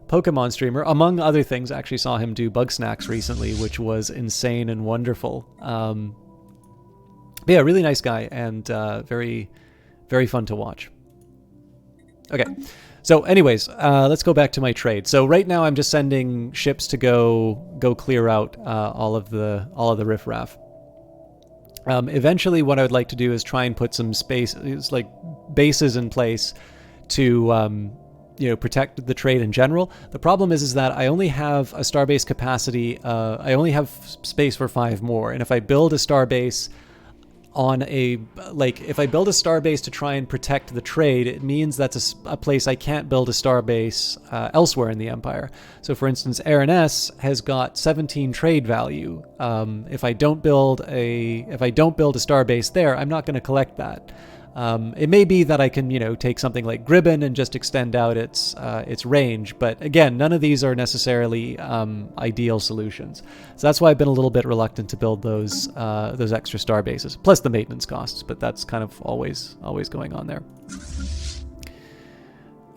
Pokemon streamer. Among other things, I actually saw him do Bug Snacks recently, which was insane and wonderful. Yeah, really nice guy, and very, very fun to watch. Okay, so anyways, let's go back to my trade. So right now I'm just sending ships to go clear out all of the riffraff. Eventually, what I would like to do is try and put some bases in place to protect the trade in general. The problem is that I only have a starbase capacity. I only have space for 5 more, and if I build a starbase if I build a starbase to try and protect the trade, it means that's a place I can't build a starbase elsewhere in the Empire. So, for instance, Araness has got 17 trade value. If I don't build a starbase there, I'm not going to collect that. It may be that I can, take something like Gribbon and just extend out its range, but again, none of these are necessarily ideal solutions. So that's why I've been a little bit reluctant to build those extra star bases, plus the maintenance costs. But that's kind of always going on there.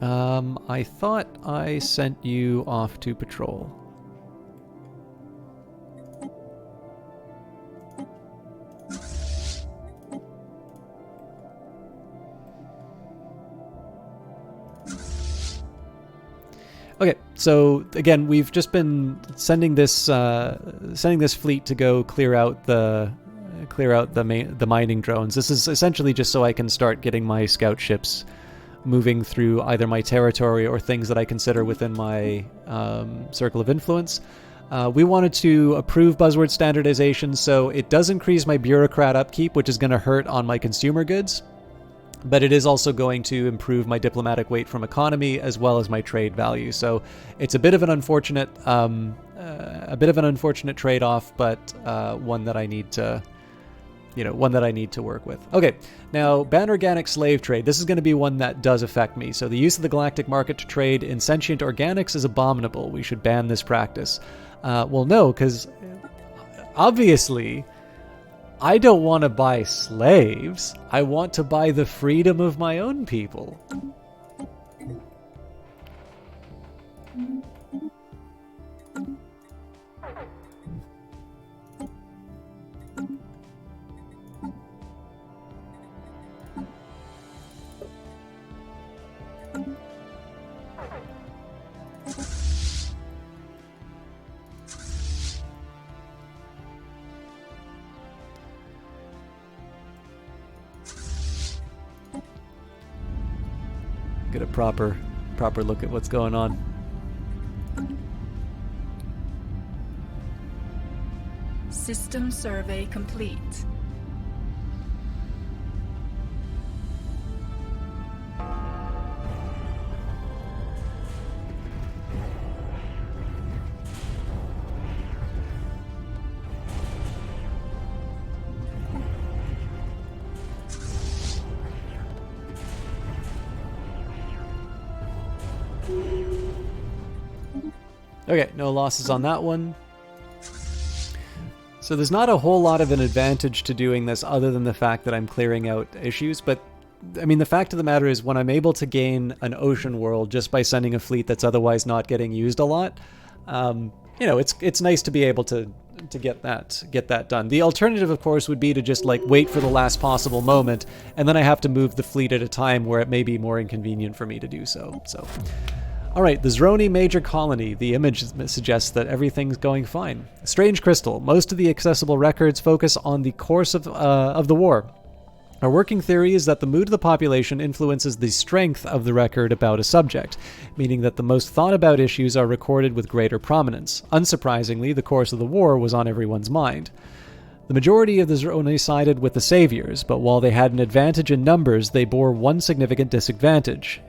I thought I sent you off to patrol. Okay, so again, we've just been sending this fleet to go clear out the mining drones. This is essentially just so I can start getting my scout ships moving through either my territory or things that I consider within my circle of influence. We wanted to approve buzzword standardization, so it does increase my bureaucrat upkeep, which is going to hurt on my consumer goods. But it is also going to improve my diplomatic weight from economy as well as my trade value. So it's a bit of an unfortunate, trade-off, but one that I need to, work with. Okay, now ban organic slave trade. This is going to be one that does affect me. So the use of the galactic market to trade in sentient organics is abominable. We should ban this practice. Well, no, because obviously, I don't want to buy slaves. I want to buy the freedom of my own people. Get a proper look at what's going on. System survey complete. Okay, no losses on that one. So there's not a whole lot of an advantage to doing this other than the fact that I'm clearing out issues, but I mean, the fact of the matter is when I'm able to gain an ocean world just by sending a fleet that's otherwise not getting used a lot, it's nice to be able to get that done. The alternative, of course, would be to just wait for the last possible moment, and then I have to move the fleet at a time where it may be more inconvenient for me to do so. So All right, the Zroni Major Colony. The image suggests that everything's going fine. Strange crystal. Most of the accessible records focus on the course of the war. Our working theory is that the mood of the population influences the strength of the record about a subject, meaning that the most thought-about issues are recorded with greater prominence. Unsurprisingly, the course of the war was on everyone's mind. The majority of the Zroni sided with the Saviors, but while they had an advantage in numbers, they bore one significant disadvantage.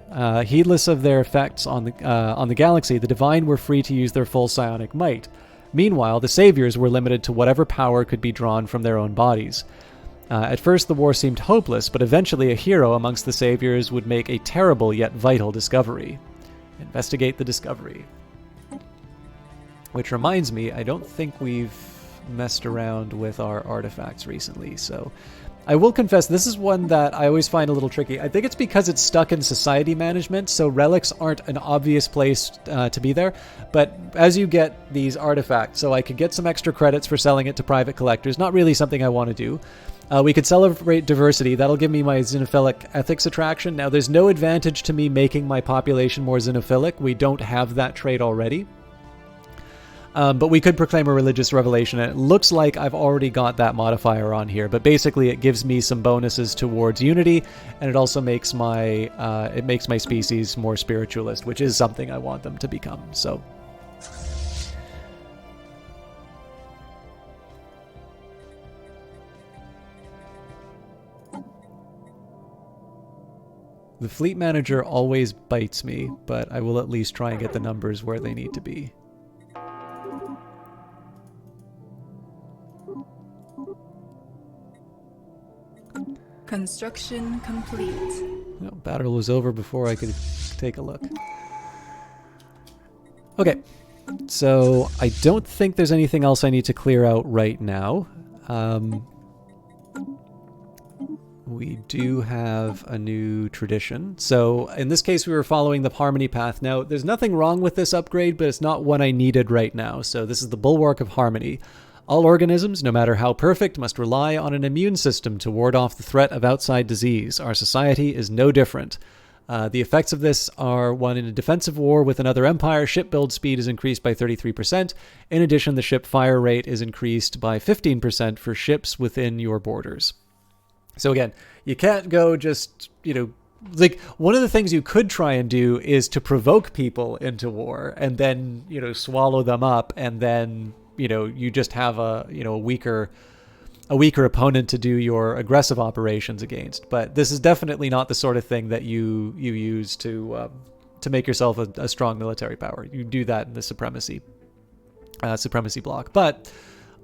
Heedless of their effects on the galaxy, the Divine were free to use their full psionic might. Meanwhile, the Saviors were limited to whatever power could be drawn from their own bodies. At first, the war seemed hopeless, but eventually a hero amongst the Saviors would make a terrible yet vital discovery. Investigate the discovery. Which reminds me, I don't think we've messed around with our artifacts recently, so I will confess this is one that I always find a little tricky. I think it's because it's stuck in society management, so relics aren't an obvious place to be there, but as you get these artifacts, so I could get some extra credits for selling it to private collectors, not really something I want to do. We could celebrate diversity. That'll give me my xenophilic ethics attraction. Now, there's no advantage to me making my population more xenophilic. We don't have that trait already. But we could proclaim a religious revelation, and it looks like I've already got that modifier on here. But basically, it gives me some bonuses towards unity, and it also makes my species more spiritualist, which is something I want them to become. So. The fleet manager always bites me, but I will at least try and get the numbers where they need to be. Construction complete. No, battle was over before I could take a look. Okay, so I don't think there's anything else I need to clear out right now. We do have a new tradition. So in this case, we were following the Harmony path. Now, there's nothing wrong with this upgrade, but it's not one I needed right now. So this is the Bulwark of Harmony. All organisms, no matter how perfect, must rely on an immune system to ward off the threat of outside disease. Our society is no different. The effects of this are: one, in a defensive war with another empire, ship build speed is increased by 33%. In addition, the ship fire rate is increased by 15% for ships within your borders. So again, you can't go just, like, one of the things you could try and do is to provoke people into war and then, swallow them up, and then, you just have a weaker opponent to do your aggressive operations against. But this is definitely not the sort of thing that you use to make yourself a strong military power. You do that in the supremacy block. But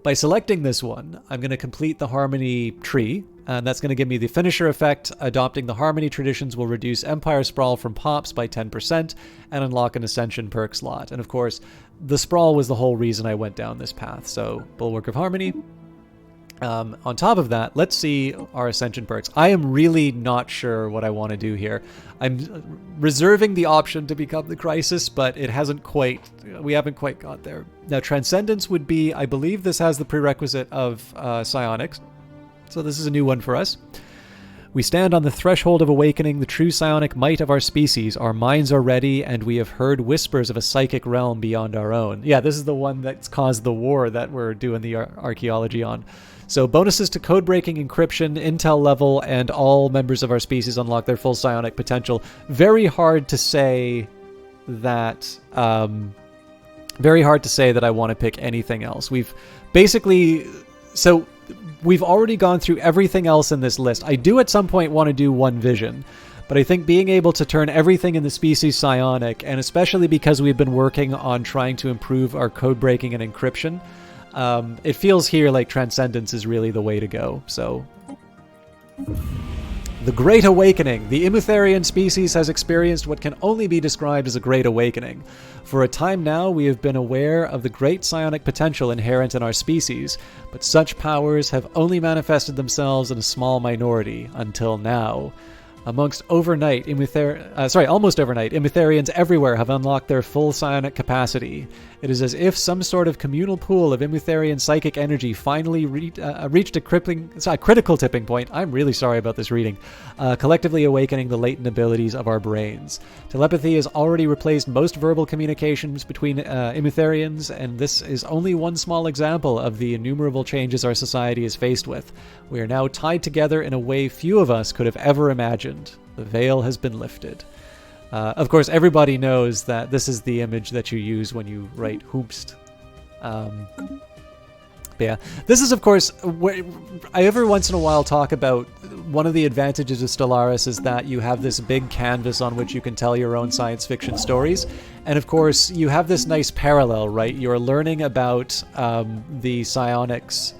by selecting this one, I'm going to complete the Harmony tree, and that's going to give me the finisher effect. Adopting the Harmony traditions will reduce Empire Sprawl from pops by 10% and unlock an Ascension perk slot. And of course, the Sprawl was the whole reason I went down this path. So, Bulwark of Harmony. On top of that, let's see our Ascension perks. I am really not sure what I want to do here. I'm reserving the option to become the Crisis, but we haven't quite got there. Now, Transcendence would be, I believe this has the prerequisite of psionics, so this is a new one for us. We stand on the threshold of awakening the true psionic might of our species. Our minds are ready, and we have heard whispers of a psychic realm beyond our own. Yeah, this is the one that's caused the war that we're doing the archaeology on. So bonuses to code-breaking, encryption, intel level, and all members of our species unlock their full psionic potential. Very hard to say that I want to pick anything else. We've already gone through everything else in this list. I do at some point want to do One Vision, but I think being able to turn everything in the species psionic, and especially because we've been working on trying to improve our code-breaking and encryption, it feels here like Transcendence is really the way to go. So, the Great Awakening. The Imutherian species has experienced what can only be described as a Great Awakening. For a time now, we have been aware of the great psionic potential inherent in our species, but such powers have only manifested themselves in a small minority until now. Almost overnight, Emutherians everywhere have unlocked their full psionic capacity. It is as if some sort of communal pool of Emutherian psychic energy finally reached a critical tipping point. I'm really sorry about this reading. Collectively awakening the latent abilities of our brains. Telepathy has already replaced most verbal communications between Emutherians, and this is only one small example of the innumerable changes our society is faced with. We are now tied together in a way few of us could have ever imagined. The veil has been lifted. Of course, everybody knows that this is the image that you use when you write hoopst. But yeah, this is, of course, I every once in a while talk about one of the advantages of Stellaris is that you have this big canvas on which you can tell your own science fiction stories. And of course, you have this nice parallel, right? You're learning about the psionics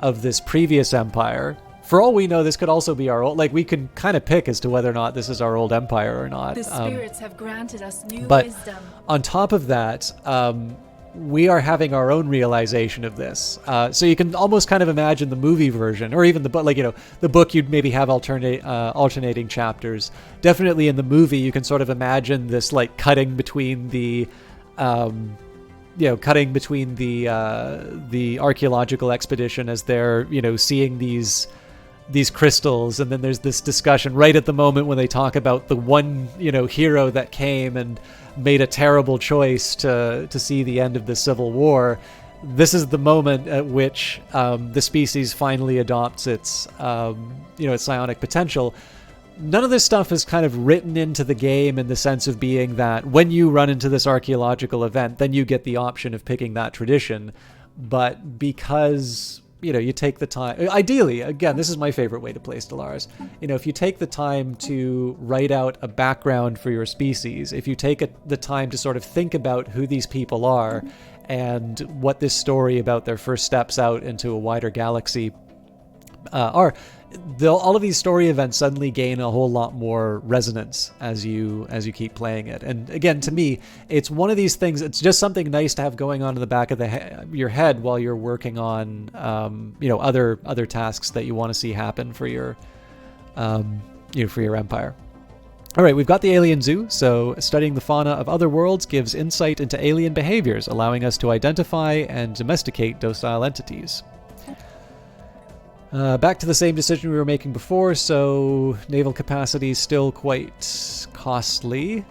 of this previous empire. For all we know, this could also be our old... Like, we could kind of pick as to whether or not this is our old empire or not. The spirits have granted us new but wisdom. On top of that, we are having our own realization of this. So you can almost kind of imagine the movie version, or even the book, like, you know, the book you'd maybe have alternating chapters. Definitely in the movie, you can sort of imagine this, like, cutting between the... cutting between the archaeological expedition as they're, seeing these crystals, and then there's this discussion right at the moment when they talk about the one, hero that came and made a terrible choice to see the end of the Civil War. This is the moment at which the species finally adopts its, its psionic potential. None of this stuff is kind of written into the game in the sense of being that when you run into this archaeological event, then you get the option of picking that tradition. But because, you take the time... Ideally, again, this is my favorite way to play Stellaris. If you take the time to write out a background for your species, if you take the time to sort of think about who these people are and what this story about their first steps out into a wider galaxy are... all of these story events suddenly gain a whole lot more resonance as you keep playing it. And again, to me, it's one of these things. It's just something nice to have going on in the back of your head while you're working on other tasks that you want to see happen for your for your empire. All right, we've got the alien zoo. So studying the fauna of other worlds gives insight into alien behaviors, allowing us to identify and domesticate docile entities. Back to the same decision we were making before, so naval capacity is still quite costly.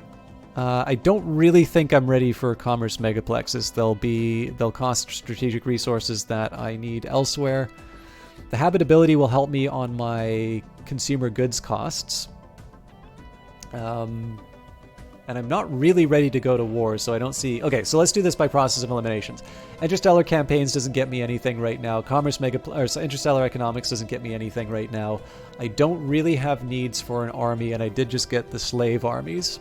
I don't really think I'm ready for commerce megaplexes. They'll cost strategic resources that I need elsewhere. The habitability will help me on my consumer goods costs. And I'm not really ready to go to war, so I don't see... Okay, so let's do this by process of eliminations. Interstellar campaigns doesn't get me anything right now. Interstellar economics doesn't get me anything right now. I don't really have needs for an army, and I did just get the slave armies.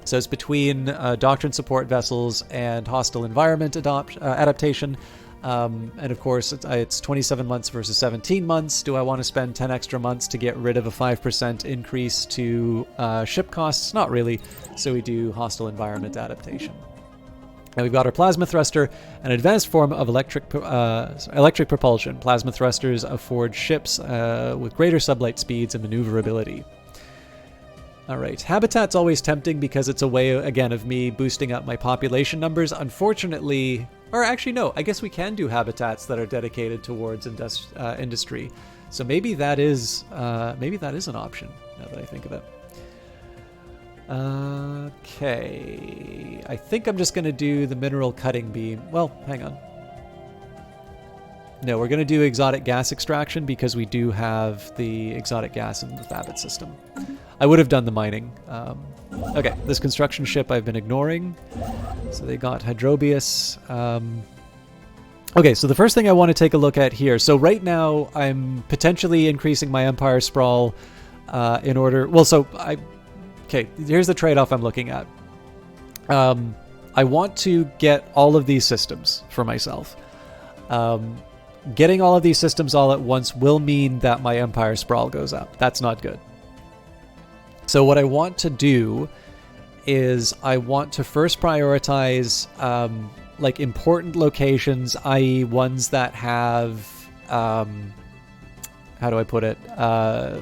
So it's between doctrine support vessels and hostile environment adaptation. And of course, it's 27 months versus 17 months. Do I want to spend 10 extra months to get rid of a 5% increase to ship costs? Not really. So we do hostile environment adaptation. And we've got our plasma thruster, an advanced form of electric propulsion. Plasma thrusters afford ships with greater sublight speeds and maneuverability. All right, habitat's always tempting because it's a way, again, of me boosting up my population numbers. Unfortunately, or actually no, I guess we can do habitats that are dedicated towards industry. So maybe that is an option now that I think of it. Okay, I think I'm just going to do the mineral cutting beam. Well, hang on. No, we're going to do exotic gas extraction because we do have the exotic gas in the Thabit system. I would have done the mining. Okay, this construction ship I've been ignoring. So they got Hydrobius. Okay, so the first thing I want to take a look at here. So right now I'm potentially increasing my Empire sprawl in order... Well, okay, here's the trade-off I'm looking at. I want to get all of these systems for myself. Getting all of these systems all at once will mean that my Empire sprawl goes up. That's not good. So what I want to do is I want to first prioritize like important locations, i.e. ones that have how do I put it?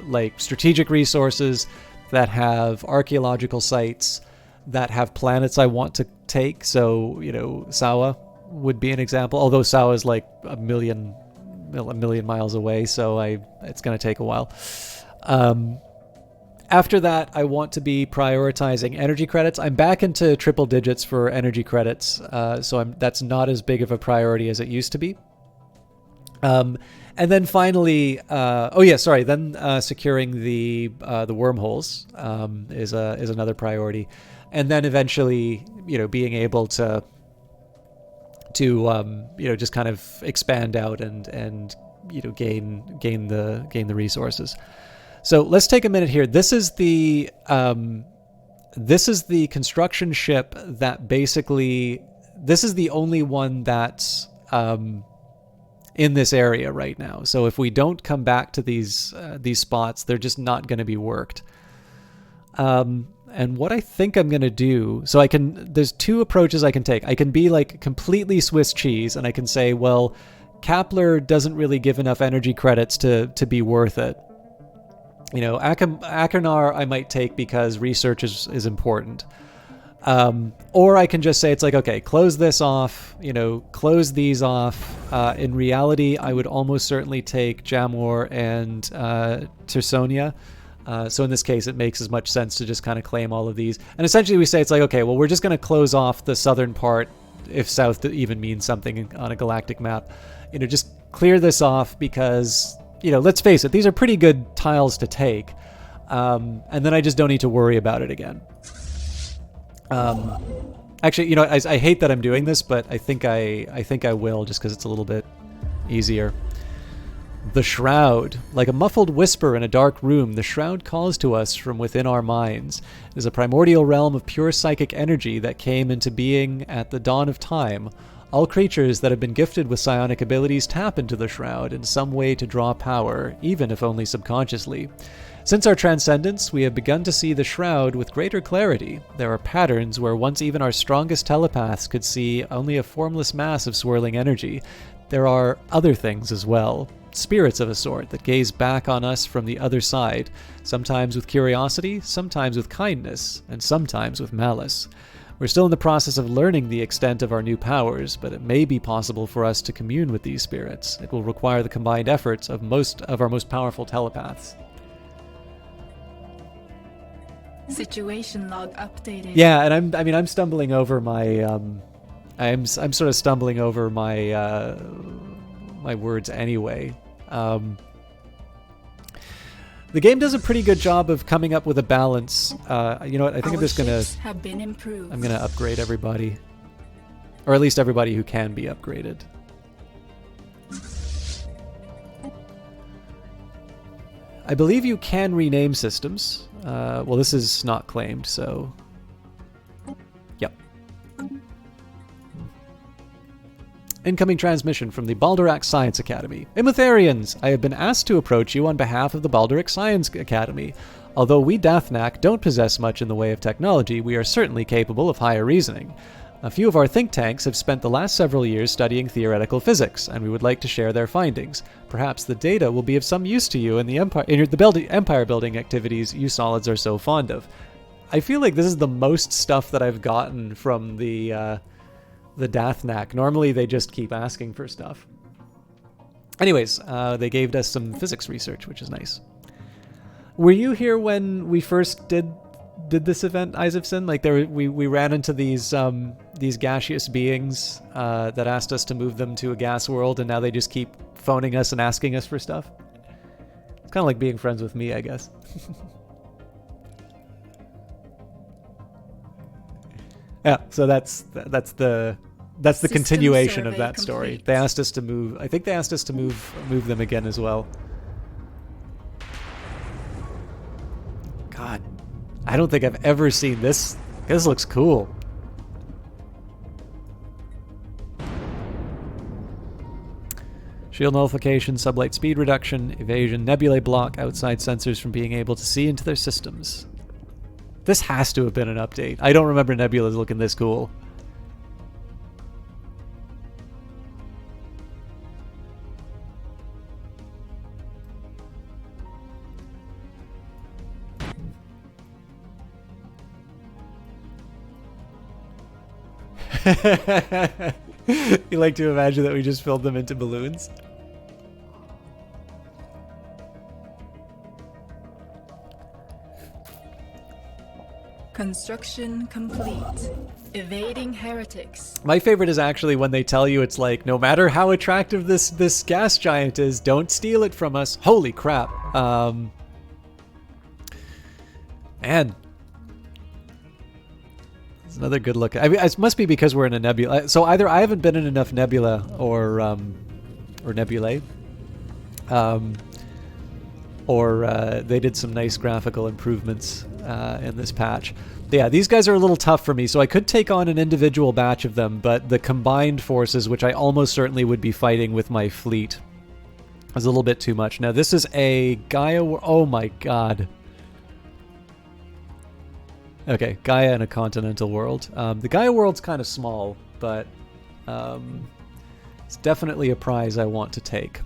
Like strategic resources that have archaeological sites, that have planets I want to take. So, you know, Sawa would be an example, although Sawa is like a million miles away, so it's going to take a while. After that, I want to be prioritizing energy credits. I'm back into triple digits for energy credits, so that's not as big of a priority as it used to be. And then finally, securing the wormholes is another priority, and then eventually, you know, being able to just kind of expand out and you know, gain the resources. So let's take a minute here. This is the construction ship that basically, this is the only one that's in this area right now. So if we don't come back to these spots, they're just not going to be worked. And what I think I'm going to do, so there's two approaches I can take. I can be like completely Swiss cheese, and I can say, well, Kepler doesn't really give enough energy credits to be worth it. You know, Achernar I might take because research is important. Or I can just say, it's like, okay, close this off, you know, close these off. In reality, I would almost certainly take Jamor and Tersonia. So in this case, it makes as much sense to just kind of claim all of these. And essentially we say, it's like, okay, well, we're just going to close off the southern part, if south even means something on a galactic map. You know, just clear this off because, you know, let's face it, these are pretty good tiles to take. And then I just don't need to worry about it again. Actually, you know, I hate that I'm doing this, but I think I will, just because it's a little bit easier. The Shroud. Like a muffled whisper in a dark room, the Shroud calls to us from within our minds. It is a primordial realm of pure psychic energy that came into being at the dawn of time. All creatures that have been gifted with psionic abilities tap into the Shroud in some way to draw power, even if only subconsciously. Since our Transcendence, we have begun to see the Shroud with greater clarity. There are patterns where once even our strongest telepaths could see only a formless mass of swirling energy. There are other things as well. Spirits of a sort that gaze back on us from the other side, sometimes with curiosity, sometimes with kindness, and sometimes with malice. We're still in the process of learning the extent of our new powers, but it may be possible for us to commune with these spirits. It will require the combined efforts of most of our most powerful telepaths. Situation log updated. Yeah, and I'm stumbling over my I'm sort of stumbling over my my words anyway. The game does a pretty good job of coming up with a balance. You know what? I think I'm just gonna upgrade everybody, or at least everybody who can be upgraded. I believe you can rename systems. Well, this is not claimed, so yep. Incoming transmission from the Balderac Science Academy. Imotherians, I have been asked to approach you on behalf of the Balderac Science Academy. Although we Dathnak don't possess much in the way of technology, we are certainly capable of higher reasoning. A few of our think tanks have spent the last several years studying theoretical physics, and we would like to share their findings. Perhaps the data will be of some use to you in the empire building activities you solids are so fond of. I feel like this is the most stuff that I've gotten from the Dathnak. Normally they just keep asking for stuff. Anyways, they gave us some physics research, which is nice. Were you here when we first did this event, Isefson? Like we ran into these gaseous beings that asked us to move them to a gas world, and now they just keep phoning us and asking us for stuff. It's kind of like being friends with me, I guess. Yeah, so that's the continuation of that story. Complete. They asked us to move. I think they asked us to move them again as well. God, I don't think I've ever seen this. This looks cool. Shield nullification, sublight speed reduction, evasion, nebulae block outside sensors from being able to see into their systems. This has to have been an update. I don't remember nebulas looking this cool. You like to imagine that we just filled them into balloons? Construction complete. Evading heretics. My favorite is actually when they tell you it's like, no matter how attractive this gas giant is, don't steal it from us. Holy crap. Man. It's another good look. I mean, it must be because we're in a nebula. So either I haven't been in enough nebula or nebulae. Or they did some nice graphical improvements in this patch. Yeah, these guys are a little tough for me, so I could take on an individual batch of them, but the combined forces, which I almost certainly would be fighting with my fleet, is a little bit too much. Now, this is a Gaia... Oh my god. Okay, Gaia in a continental world. The Gaia world's kind of small, but it's definitely a prize I want to take.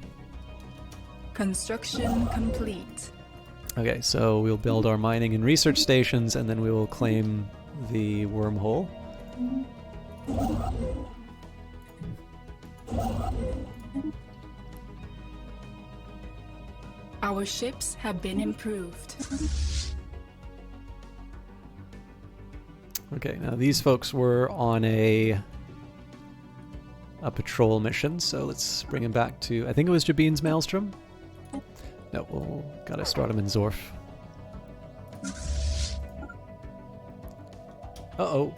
Construction complete. Okay, so we'll build our mining and research stations, and then we will claim the wormhole. Our ships have been improved. Okay, now these folks were on a patrol mission, so let's bring him back to... I think it was Jabin's Maelstrom? No, we'll gotta start him in Zorf. Uh-oh.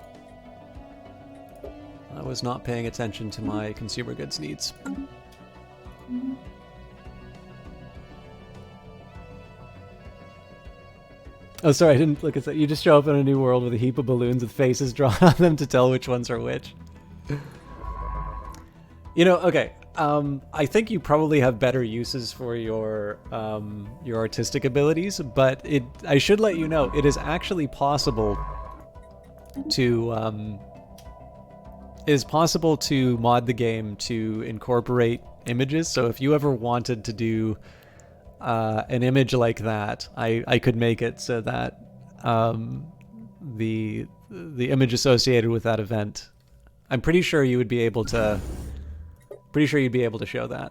I was not paying attention to my consumer goods needs. Oh, sorry, I didn't look at that. You just show up in a new world with a heap of balloons with faces drawn on them to tell which ones are which. You know, okay. I think you probably have better uses for your artistic abilities, but I should let you know it is actually possible to mod the game to incorporate images. So if you ever wanted to do an image like that, I could make it so that the image associated with that event, I'm pretty sure you would be able to. Pretty sure you'd be able to show that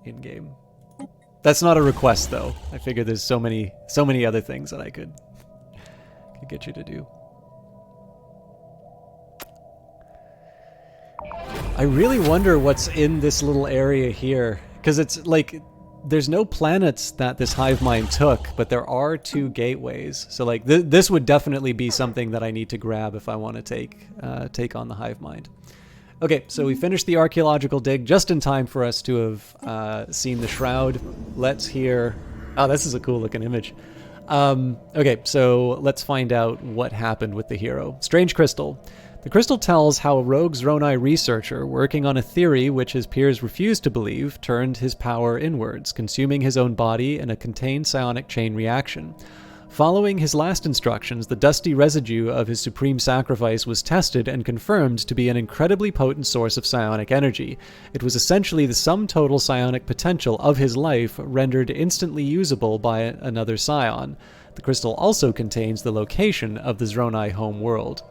in game. That's not a request, though. I figure there's so many other things that I could get you to do. I really wonder what's in this little area here, because it's like there's no planets that this hive mind took, but there are 2 gateways. So like this would definitely be something that I need to grab if I want to take on the hive mind. Okay, so we finished the archaeological dig just in time for us to have seen the shroud. Let's hear... Oh, this is a cool looking image. Okay, so let's find out what happened with the hero. Strange crystal. The crystal tells how a rogue Zronai researcher, working on a theory which his peers refused to believe, turned his power inwards, consuming his own body in a contained psionic chain reaction. Following his last instructions, the dusty residue of his supreme sacrifice was tested and confirmed to be an incredibly potent source of psionic energy. It was essentially the sum total psionic potential of his life, rendered instantly usable by another psion. The crystal also contains the location of the Zronai home world.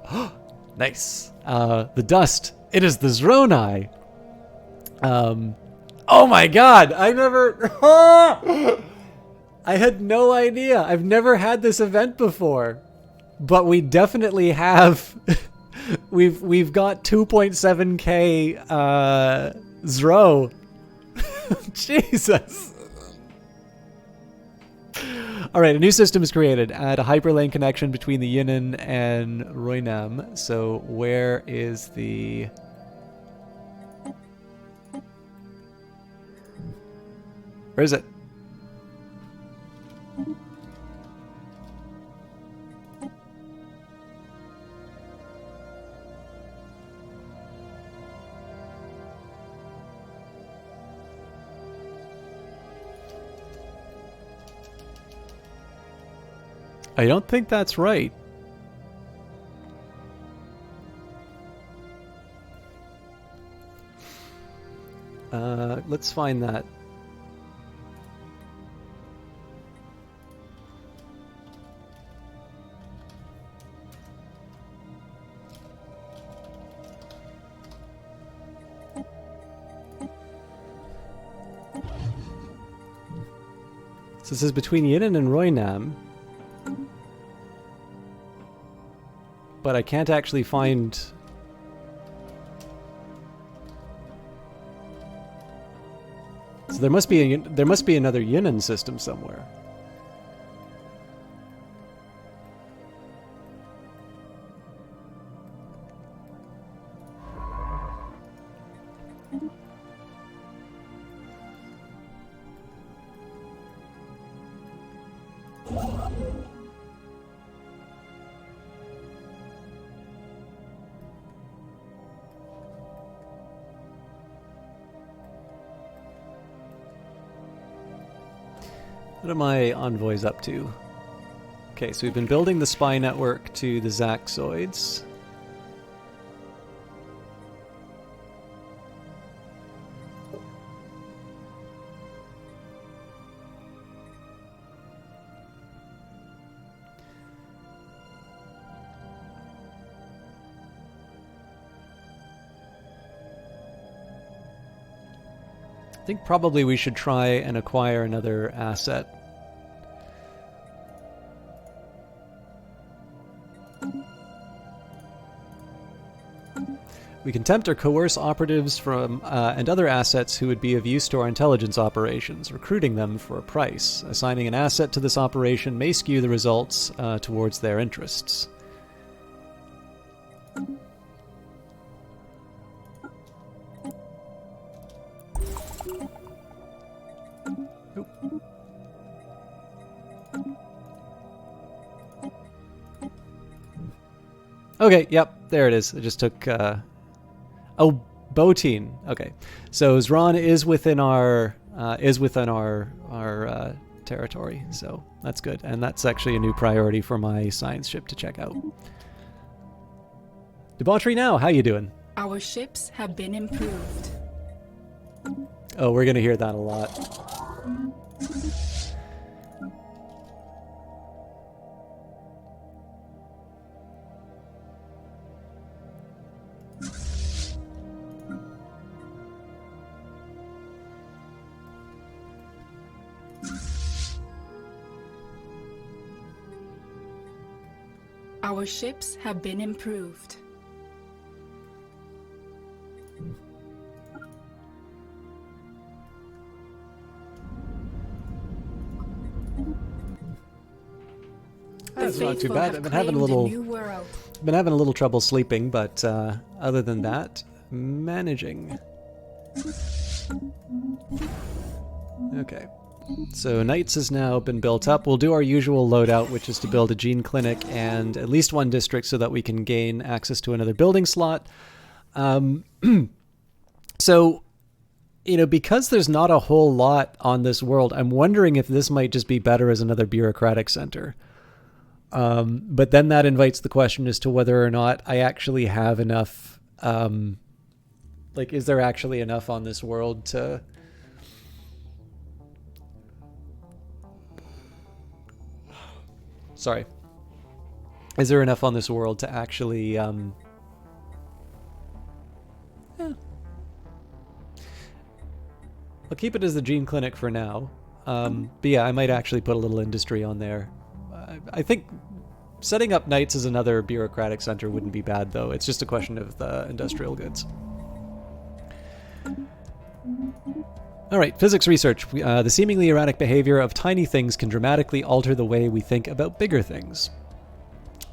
Nice. The dust. It is the Zronai. Oh my god! I never... I had no idea. I've never had this event before, but we definitely have. we've got 2.7k Zro. Jesus. All right, a new system is created. Add a hyperlane connection between the Yinin and Roynam. So where is the... Where is it? I don't think that's right. Let's find that. So this is between Yinan and Roynam. But I can't actually find... So there must be another Yinan system somewhere. What are my envoys up to? Okay, so we've been building the spy network to the Zaxoids. I think probably we should try and acquire another asset. We can tempt or coerce operatives from and other assets who would be of use to our intelligence operations, recruiting them for a price. Assigning an asset to this operation may skew the results towards their interests. Okay, yep, there it is. It just took... Oh, Botine. Okay, so Zron is within our territory, so that's good, and that's actually a new priority for my science ship to check out. Debauchery now, how you doing? Our ships have been improved. Oh, we're gonna hear that a lot. Our ships have been improved. That's not too faithful bad. have I've been having a claimed little new world. trouble sleeping, but other than that, managing. Okay. So Knights has now been built up. We'll do our usual loadout, which is to build a gene clinic and at least one district so that we can gain access to another building slot. So, you know, because there's not a whole lot on this world, I'm wondering if this might just be better as another bureaucratic center. But then that invites the question as to whether or not I actually have enough, is there actually enough on this world to... Sorry. Is there enough on this world to actually, I'll keep it as the gene clinic for now. But yeah, I might actually put a little industry on there. I think setting up Knights as another bureaucratic center wouldn't be bad, though. It's just a question of the industrial goods. All right, physics research. The seemingly erratic behavior of tiny things can dramatically alter the way we think about bigger things.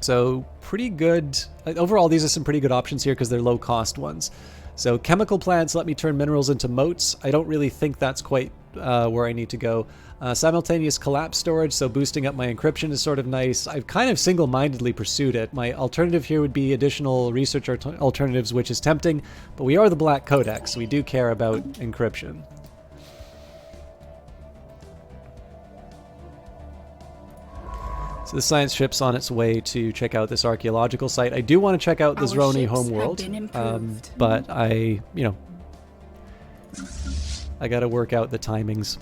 So pretty good. Overall, these are some pretty good options here because they're low-cost ones. So chemical plants let me turn minerals into motes. I don't really think that's quite where I need to go. Simultaneous collapse storage, so boosting up my encryption is sort of nice. I've kind of single-mindedly pursued it. My alternative here would be additional research alternatives, which is tempting, but we are the Black Codex, so we do care about encryption. So the science ship's on its way to check out this archaeological site. I do want to check out the Zroni homeworld, but I got to work out the timings.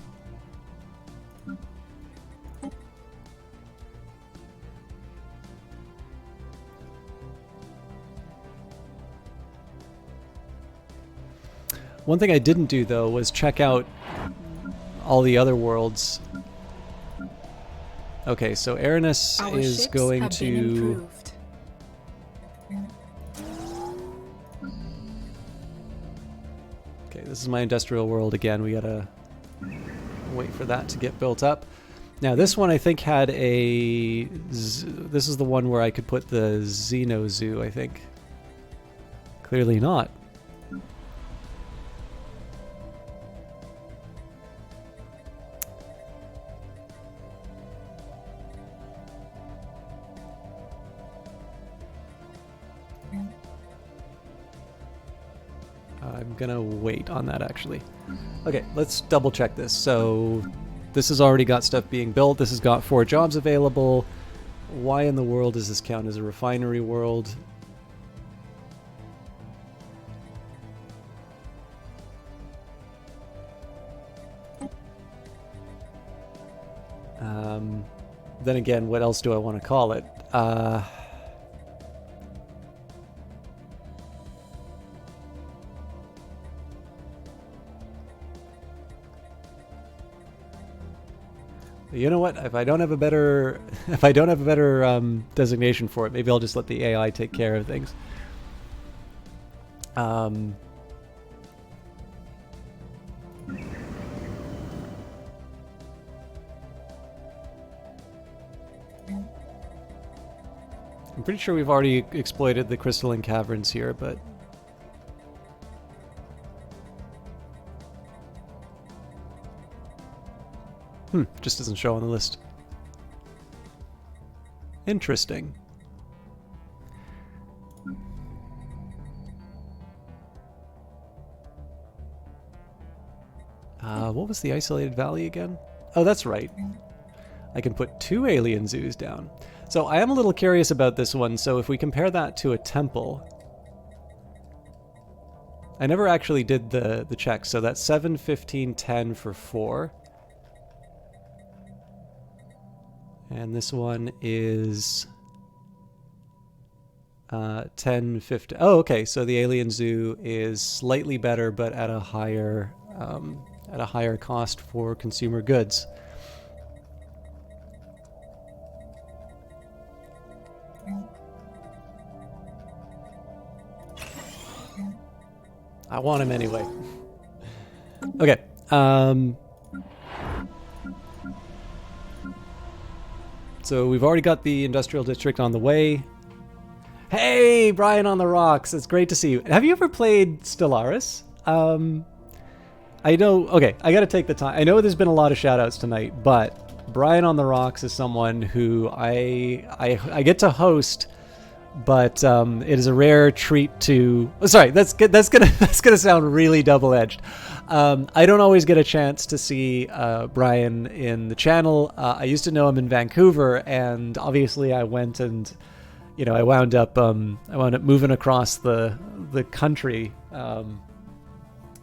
One thing I didn't do, though, was check out all the other worlds. Okay, so Aranis Our is ships going have been to... improved. Okay, this is my industrial world again. We gotta wait for that to get built up. Now this one I think had a... This is the one where I could put the Xeno Zoo, I think. Clearly not. I'm gonna wait on that actually. Okay, let's double check this. So this has already got stuff being built. This has got 4 jobs available. Why in the world does this count as a refinery world? Then again, what else do I want to call it? You know what? If I don't have a better, designation for it, maybe I'll just let the AI take care of things. I'm pretty sure we've already exploited the crystalline caverns here, but... just doesn't show on the list. Interesting. What was the isolated valley again? Oh, that's right. I can put 2 alien zoos down. So I am a little curious about this one. So if we compare that to a temple... I never actually did the check. So that's 7, 15, 10 for 4. And this one is 10, 50. Oh, okay. So the alien zoo is slightly better, but at a higher cost for consumer goods. I want him anyway. Okay. So we've already got the industrial district on the way. Hey, Brian on the rocks. It's great to see you. Have you ever played Stellaris? I know... Okay, I gotta take the time. I know there's been a lot of shout-outs tonight, but Brian on the rocks is someone who I get to host, but it is a rare treat to... Oh, sorry, that's gonna sound really double-edged. I don't always get a chance to see Brian in the channel. I used to know him in Vancouver, and obviously I went and, you know, I wound up moving across the country.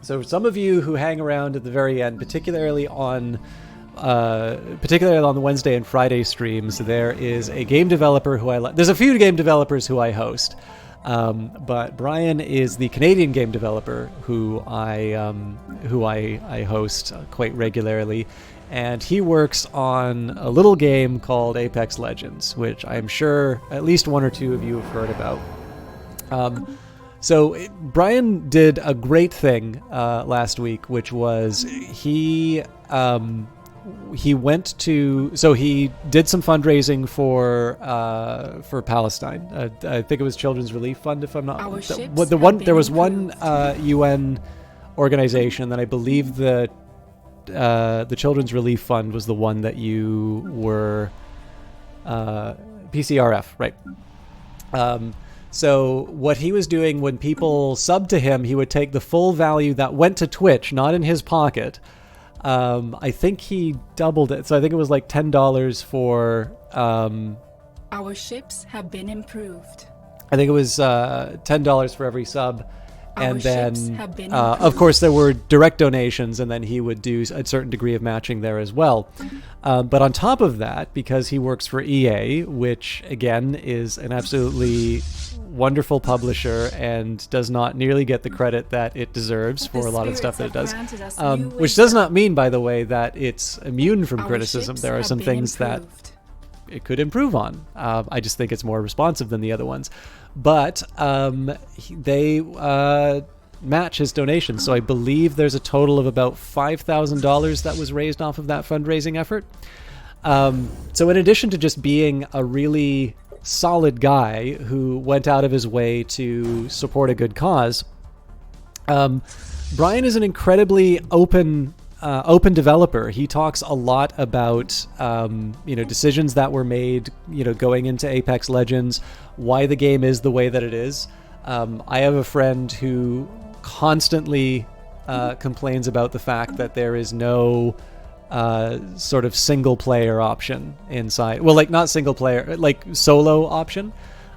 So some of you who hang around at the very end, particularly on the Wednesday and Friday streams, there is a game developer who I like. There's a few game developers who I host. But Brian is the Canadian game developer who I host quite regularly, and he works on a little game called Apex Legends, which I'm sure at least 1 or 2 of you have heard about. Brian did a great thing last week, which was he went to... So he did some fundraising for Palestine. I think it was Children's Relief Fund, if I'm not... There was one UN organization that I believe the Children's Relief Fund was the one that you were... PCRF, right. So what he was doing when people subbed to him, he would take the full value that went to Twitch, not in his pocket. I think he doubled it. So I think it was like $10 for... Our ships have been improved. I think it was $10 for every sub. And then, of course, there were direct donations, and then he would do a certain degree of matching there as well. But on top of that, because he works for EA, which, again, is an absolutely wonderful publisher and does not nearly get the credit that it deserves for a lot of stuff that it does. Which does not mean, by the way, that it's immune from criticism. There are some things that it could improve on. I just think it's more responsive than the other ones. But they match his donation. So I believe there's a total of about $5,000 that was raised off of that fundraising effort. So in addition to just being a really solid guy who went out of his way to support a good cause, Brian is an incredibly open developer. He talks a lot about decisions that were made going into Apex Legends, why the game is the way that it is. I have a friend who constantly complains about the fact that there is no sort of single player option inside. Well, like not single player, like solo option.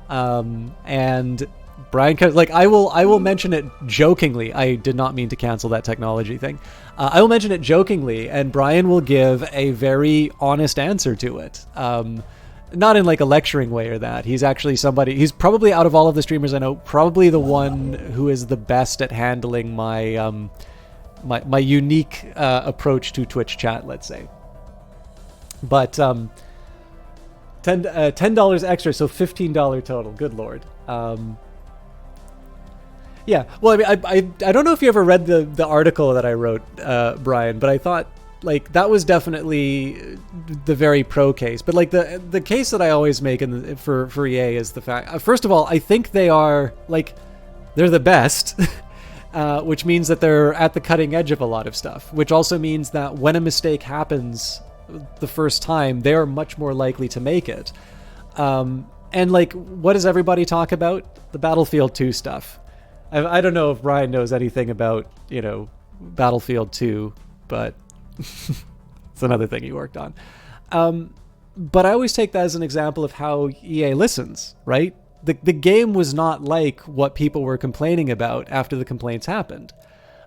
And Brian, like I will mention it jokingly. I did not mean to cancel that technology thing. I will mention it jokingly, and Brian will give a very honest answer to it. Not in like a lecturing way or that. He's actually somebody, he's probably out of all of the streamers I know, probably the one who is the best at handling my my unique approach to Twitch chat, let's say. But $10 extra, so $15 total. Good Lord. Yeah, well, I mean, I don't know if you ever read the article that I wrote, Brian, but I thought like that was definitely the very pro case. But like the case that I always make for EA is the fact, first of all, I think they are like they're the best, which means that they're at the cutting edge of a lot of stuff. Which also means that when a mistake happens the first time, they are much more likely to make it. And like, what does everybody talk about? The Battlefield 2 stuff. I don't know if Brian knows anything about, Battlefield 2, but it's another thing he worked on. But I always take that as an example of how EA listens, right? The game was not like what people were complaining about after the complaints happened.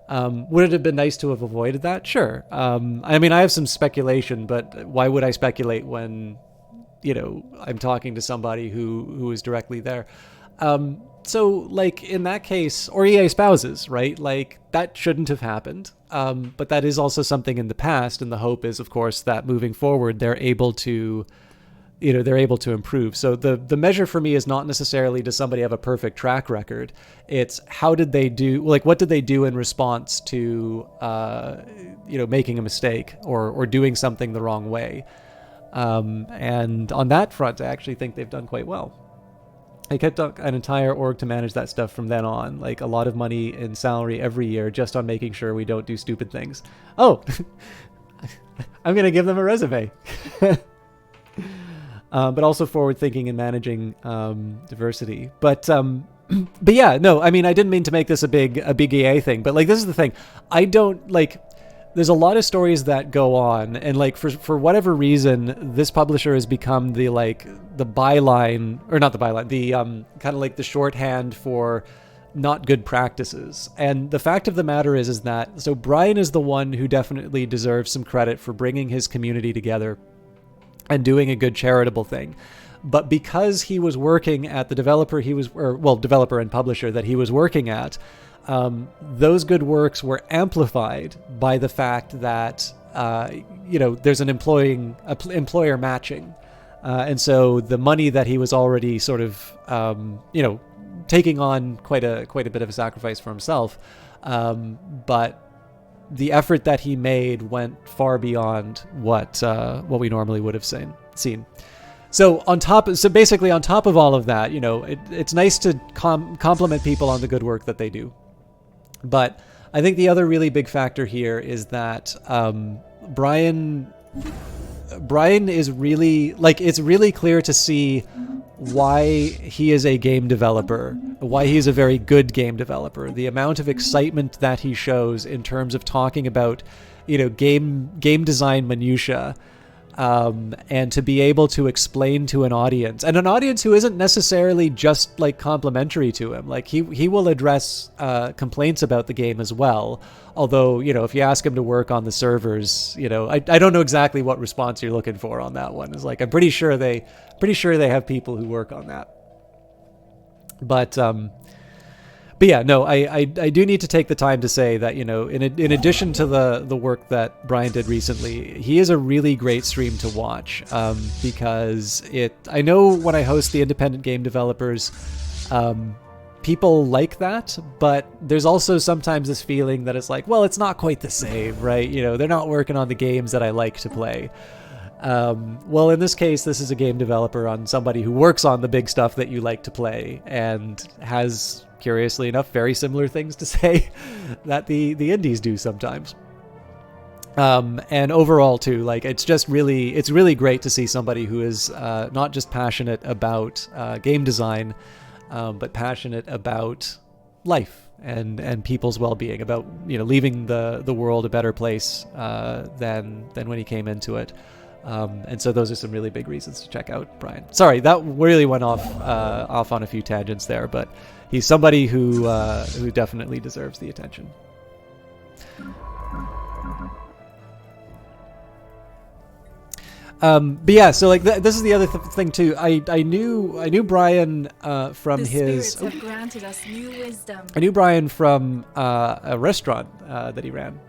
Would it have been nice to have avoided that? Sure. I mean, I have some speculation, but why would I speculate when, I'm talking to somebody who is directly there? So, like, in that case, or EA spouses, right? Like, that shouldn't have happened. But that is also something in the past, and the hope is, of course, that moving forward, they're able to improve. So the measure for me is not necessarily does somebody have a perfect track record. It's how did they do, like, what did they do in response to, making a mistake or doing something the wrong way. And on that front, I actually think they've done quite well. I kept an entire org to manage that stuff from then on, like a lot of money in salary every year just on making sure we don't do stupid things. Oh, I'm going to give them a resume. But also forward thinking and managing diversity. But yeah, no, I mean, I didn't mean to make this a big EA thing, but like, this is the thing. I don't like, there's a lot of stories that go on, and like for whatever reason, this publisher has become the byline, or not the byline, the kind of like the shorthand for not good practices. And the fact of the matter is that, so Brian is the one who definitely deserves some credit for bringing his community together and doing a good charitable thing. But because he was working at the developer developer and publisher that he was working at, those good works were amplified by the fact that there's an employer matching, and so the money that he was already sort of taking on quite a bit of a sacrifice for himself, but the effort that he made went far beyond what we normally would have seen. So basically on top of all of that, it's nice to compliment people on the good work that they do. But I think the other really big factor here is that Brian is really, like, it's really clear to see why he is a game developer, why he's a very good game developer. The amount of excitement that he shows in terms of talking about, game design minutia, and to be able to explain to an audience, and an audience who isn't necessarily just like complimentary to him. Like he will address complaints about the game as well. Although, if you ask him to work on the servers, I don't know exactly what response you're looking for on that one. It's like, I'm pretty sure they have people who work on that. But But yeah, no, I do need to take the time to say that, you know, in addition to the work that Brian did recently, he is a really great stream to watch, because I know when I host the independent game developers, people like that, but there's also sometimes this feeling that it's like, well, it's not quite the same, right? You know, they're not working on the games that I like to play. Well, in this case, this is a game developer on somebody who works on the big stuff that you like to play and has, curiously enough, very similar things to say that the indies do sometimes. And overall too, like, it's really great to see somebody who is not just passionate about game design, but passionate about life and people's well-being, about, you know, leaving the world a better place than when he came into it. And so those are some really big reasons to check out Brian. Sorry, that really went off on a few tangents there, but he's somebody who definitely deserves the attention. But yeah, so like this is the other thing too. I knew Brian from The his. spirits have granted us new wisdom. I knew Brian from a restaurant that he ran,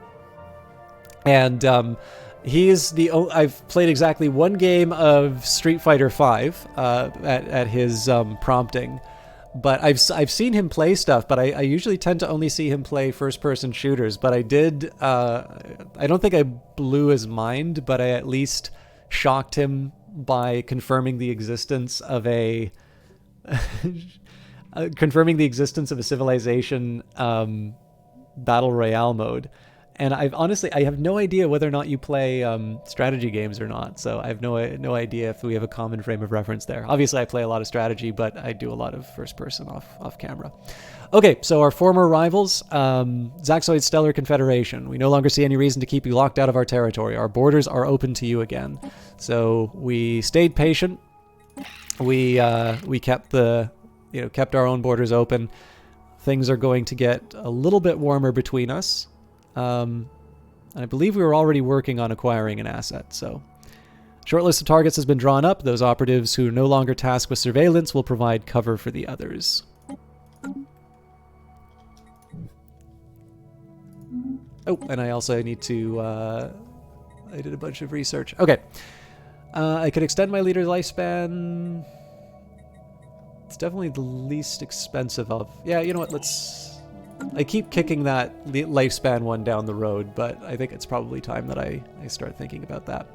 and he's I've played exactly one game of Street Fighter V at his prompting, but I've seen him play stuff. But I usually tend to only see him play first-person shooters. But I did. I don't think I blew his mind, but I at least shocked him by confirming the existence of a Civilization battle royale mode. And I have no idea whether or not you play strategy games or not. So I have no idea if we have a common frame of reference there. Obviously, I play a lot of strategy, but I do a lot of first person off camera. Okay, so our former rivals, Zaxoid Stellar Confederation. We no longer see any reason to keep you locked out of our territory. Our borders are open to you again. So we stayed patient. We kept kept our own borders open. Things are going to get a little bit warmer between us. I believe we were already working on acquiring an asset, so short list of targets has been drawn up. Those operatives who are no longer tasked with surveillance will provide cover for the others. Oh, and I also need to, I did a bunch of research. Okay. I could extend my leader's lifespan. It's definitely the least expensive of... Yeah, you know what, I keep kicking that lifespan one down the road, but I think it's probably time that I start thinking about that.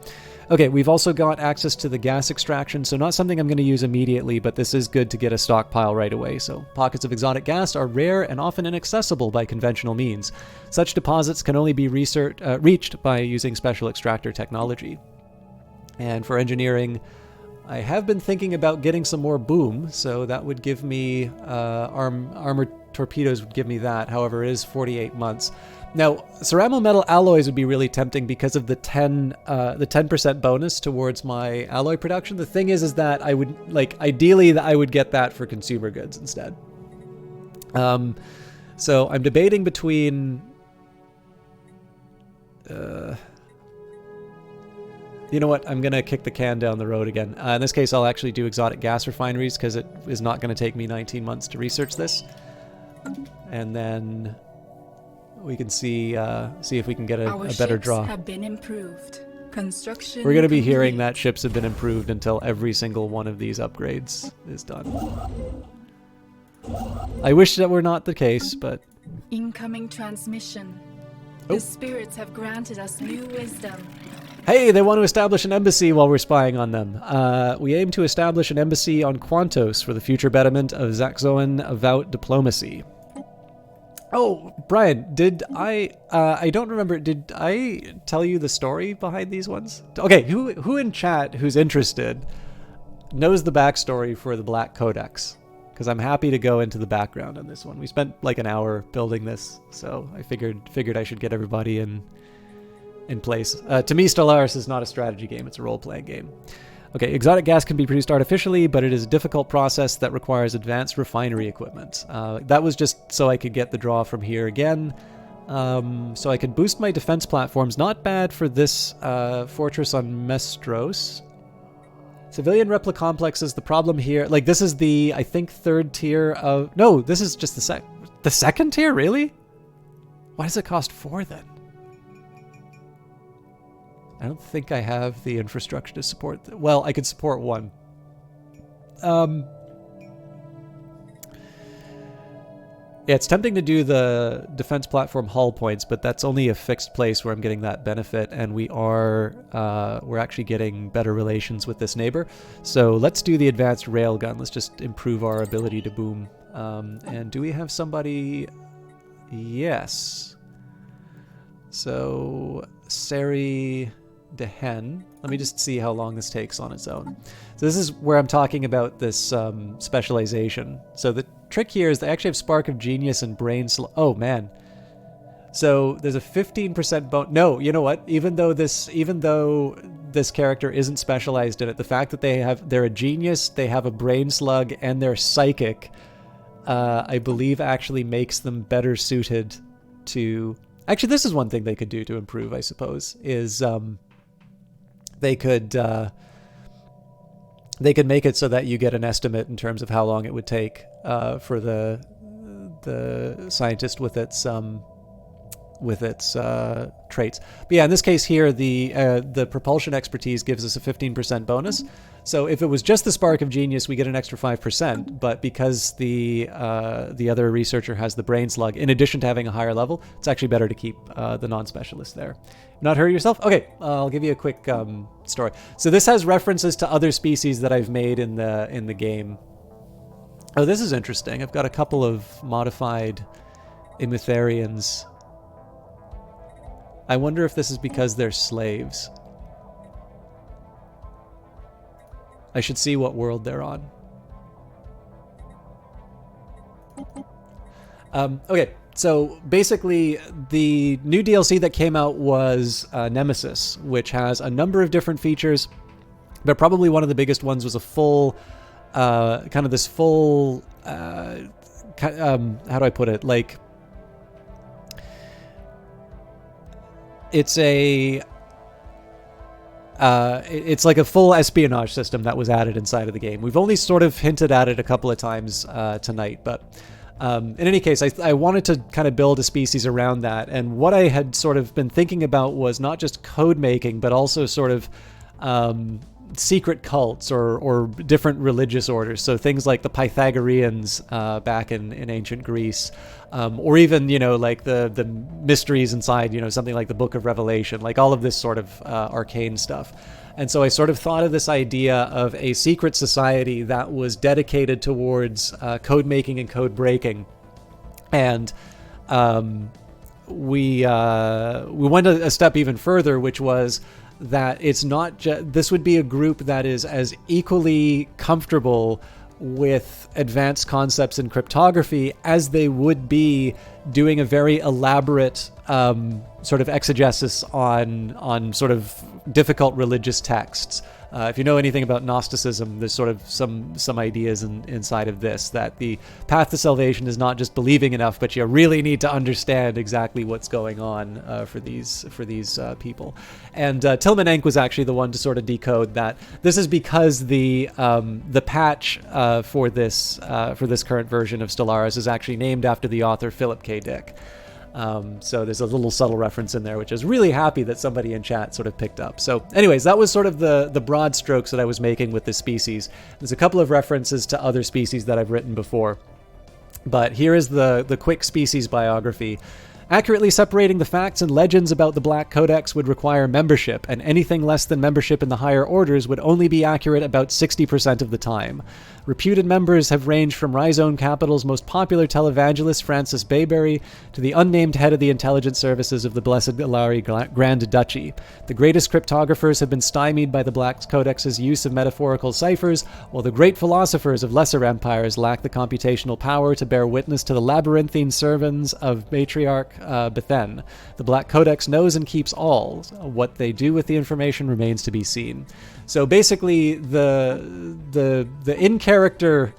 Okay, we've also got access to the gas extraction, so not something I'm going to use immediately, but this is good to get a stockpile right away. So pockets of exotic gas are rare and often inaccessible by conventional means. Such deposits can only be reached by using special extractor technology. And for engineering, I have been thinking about getting some more boom, so that would give me armored torpedoes would give me that. However, it is 48 months. Now, ceramo metal alloys would be really tempting because of the 10% bonus towards my alloy production. The thing is that I would ideally I would get that for consumer goods instead. So I'm debating between. You know what? I'm going to kick the can down the road again. In this case, I'll actually do exotic gas refineries because it is not going to take me 19 months to research this. And then we can see if we can get a better draw. Our ships have been improved. Construction We're going to be complete. hearing that ships have been improved until every single one of these upgrades is done. I wish that were not the case, but... Incoming transmission. Oh. The spirits have granted us new wisdom. Hey, they want to establish an embassy while we're spying on them. We aim to establish an embassy on Quantos for the future betterment of Zaxoan avowed diplomacy. Oh, Brian, did I don't remember, did I tell you the story behind these ones? Okay, who in chat who's interested knows the backstory for the Black Codex? Because I'm happy to go into the background on this one. We spent like an hour building this, so I figured I should get everybody in place. To me, Stellaris is not a strategy game, it's a role-playing game. Okay, exotic gas can be produced artificially, but it is a difficult process that requires advanced refinery equipment. That was just so I could get the draw from here again. So I could boost my defense platforms. Not bad for this fortress on Mestros. Civilian replica complexes, the problem here... Like, this is the, I think, third tier of... No, this is just the The second tier, really? Why does it cost 4 then? I don't think I have the infrastructure to support... well, I could support 1. Yeah, it's tempting to do the defense platform hull points, but that's only a fixed place where I'm getting that benefit, and we're actually getting better relations with this neighbor. So let's do the advanced railgun. Let's just improve our ability to boom. And do we have somebody? Yes. So Sari Dehen. Let me just see how long this takes on its own. So this is where I'm talking about this specialization. So the trick here is they actually have Spark of Genius and Brain oh man. So there's a 15% bonus. No, you know what? Even though this character isn't specialized in it, the fact that they're a genius, they have a brain slug, and they're psychic, I believe actually makes them better suited to... Actually, this is one thing they could do to improve, I suppose, is they could make it so that you get an estimate in terms of how long it would take for the scientist with its traits. But yeah, in this case here, the propulsion expertise gives us a 15% bonus. So if it was just the Spark of Genius, we get an extra 5%. But because the other researcher has the brain slug, in addition to having a higher level, it's actually better to keep the non-specialist there. Not hurt yourself? Okay, I'll give you a quick story. So this has references to other species that I've made in the game. Oh, this is interesting. I've got a couple of modified Imitharians. I wonder if this is because they're slaves. I should see what world they're on. Okay, so basically the new DLC that came out was Nemesis, which has a number of different features, but probably one of the biggest ones was a full, how do I put it? Like, it's like a full espionage system that was added inside of the game. We've only sort of hinted at it a couple of times tonight, but in any case, I wanted to kind of build a species around that. And what I had sort of been thinking about was not just code making, but also sort of secret cults or different religious orders. So things like the Pythagoreans back in ancient Greece, or even, like the mysteries inside, something like the Book of Revelation, like all of this sort of arcane stuff. And so I sort of thought of this idea of a secret society that was dedicated towards code making and code breaking. And we went a step even further, which was that it's not just... This would be a group that is as equally comfortable with advanced concepts in cryptography as they would be doing a very elaborate sort of exegesis on sort of difficult religious texts. If you know anything about Gnosticism, there's sort of some ideas inside of this, that the path to salvation is not just believing enough, but you really need to understand exactly what's going on for these people. And Tillman Enk was actually the one to sort of decode that. This is because the patch for this current version of Stellaris is actually named after the author Philip K. Dick. So there's a little subtle reference in there, which I was really happy that somebody in chat sort of picked up. So anyways, that was sort of the broad strokes that I was making with this species. There's a couple of references to other species that I've written before, but here is the quick species biography. Accurately separating the facts and legends about the Black Codex would require membership, and anything less than membership in the higher orders would only be accurate about 60% of the time. Reputed members have ranged from Rhizome Capital's most popular televangelist Francis Bayberry to the unnamed head of the intelligence services of the Blessed Ilari Grand Duchy. The greatest cryptographers have been stymied by the Black Codex's use of metaphorical ciphers, while the great philosophers of lesser empires lack the computational power to bear witness to the labyrinthine sermons of Matriarch Bethen. The Black Codex knows and keeps all. What they do with the information remains to be seen. So basically, the in-character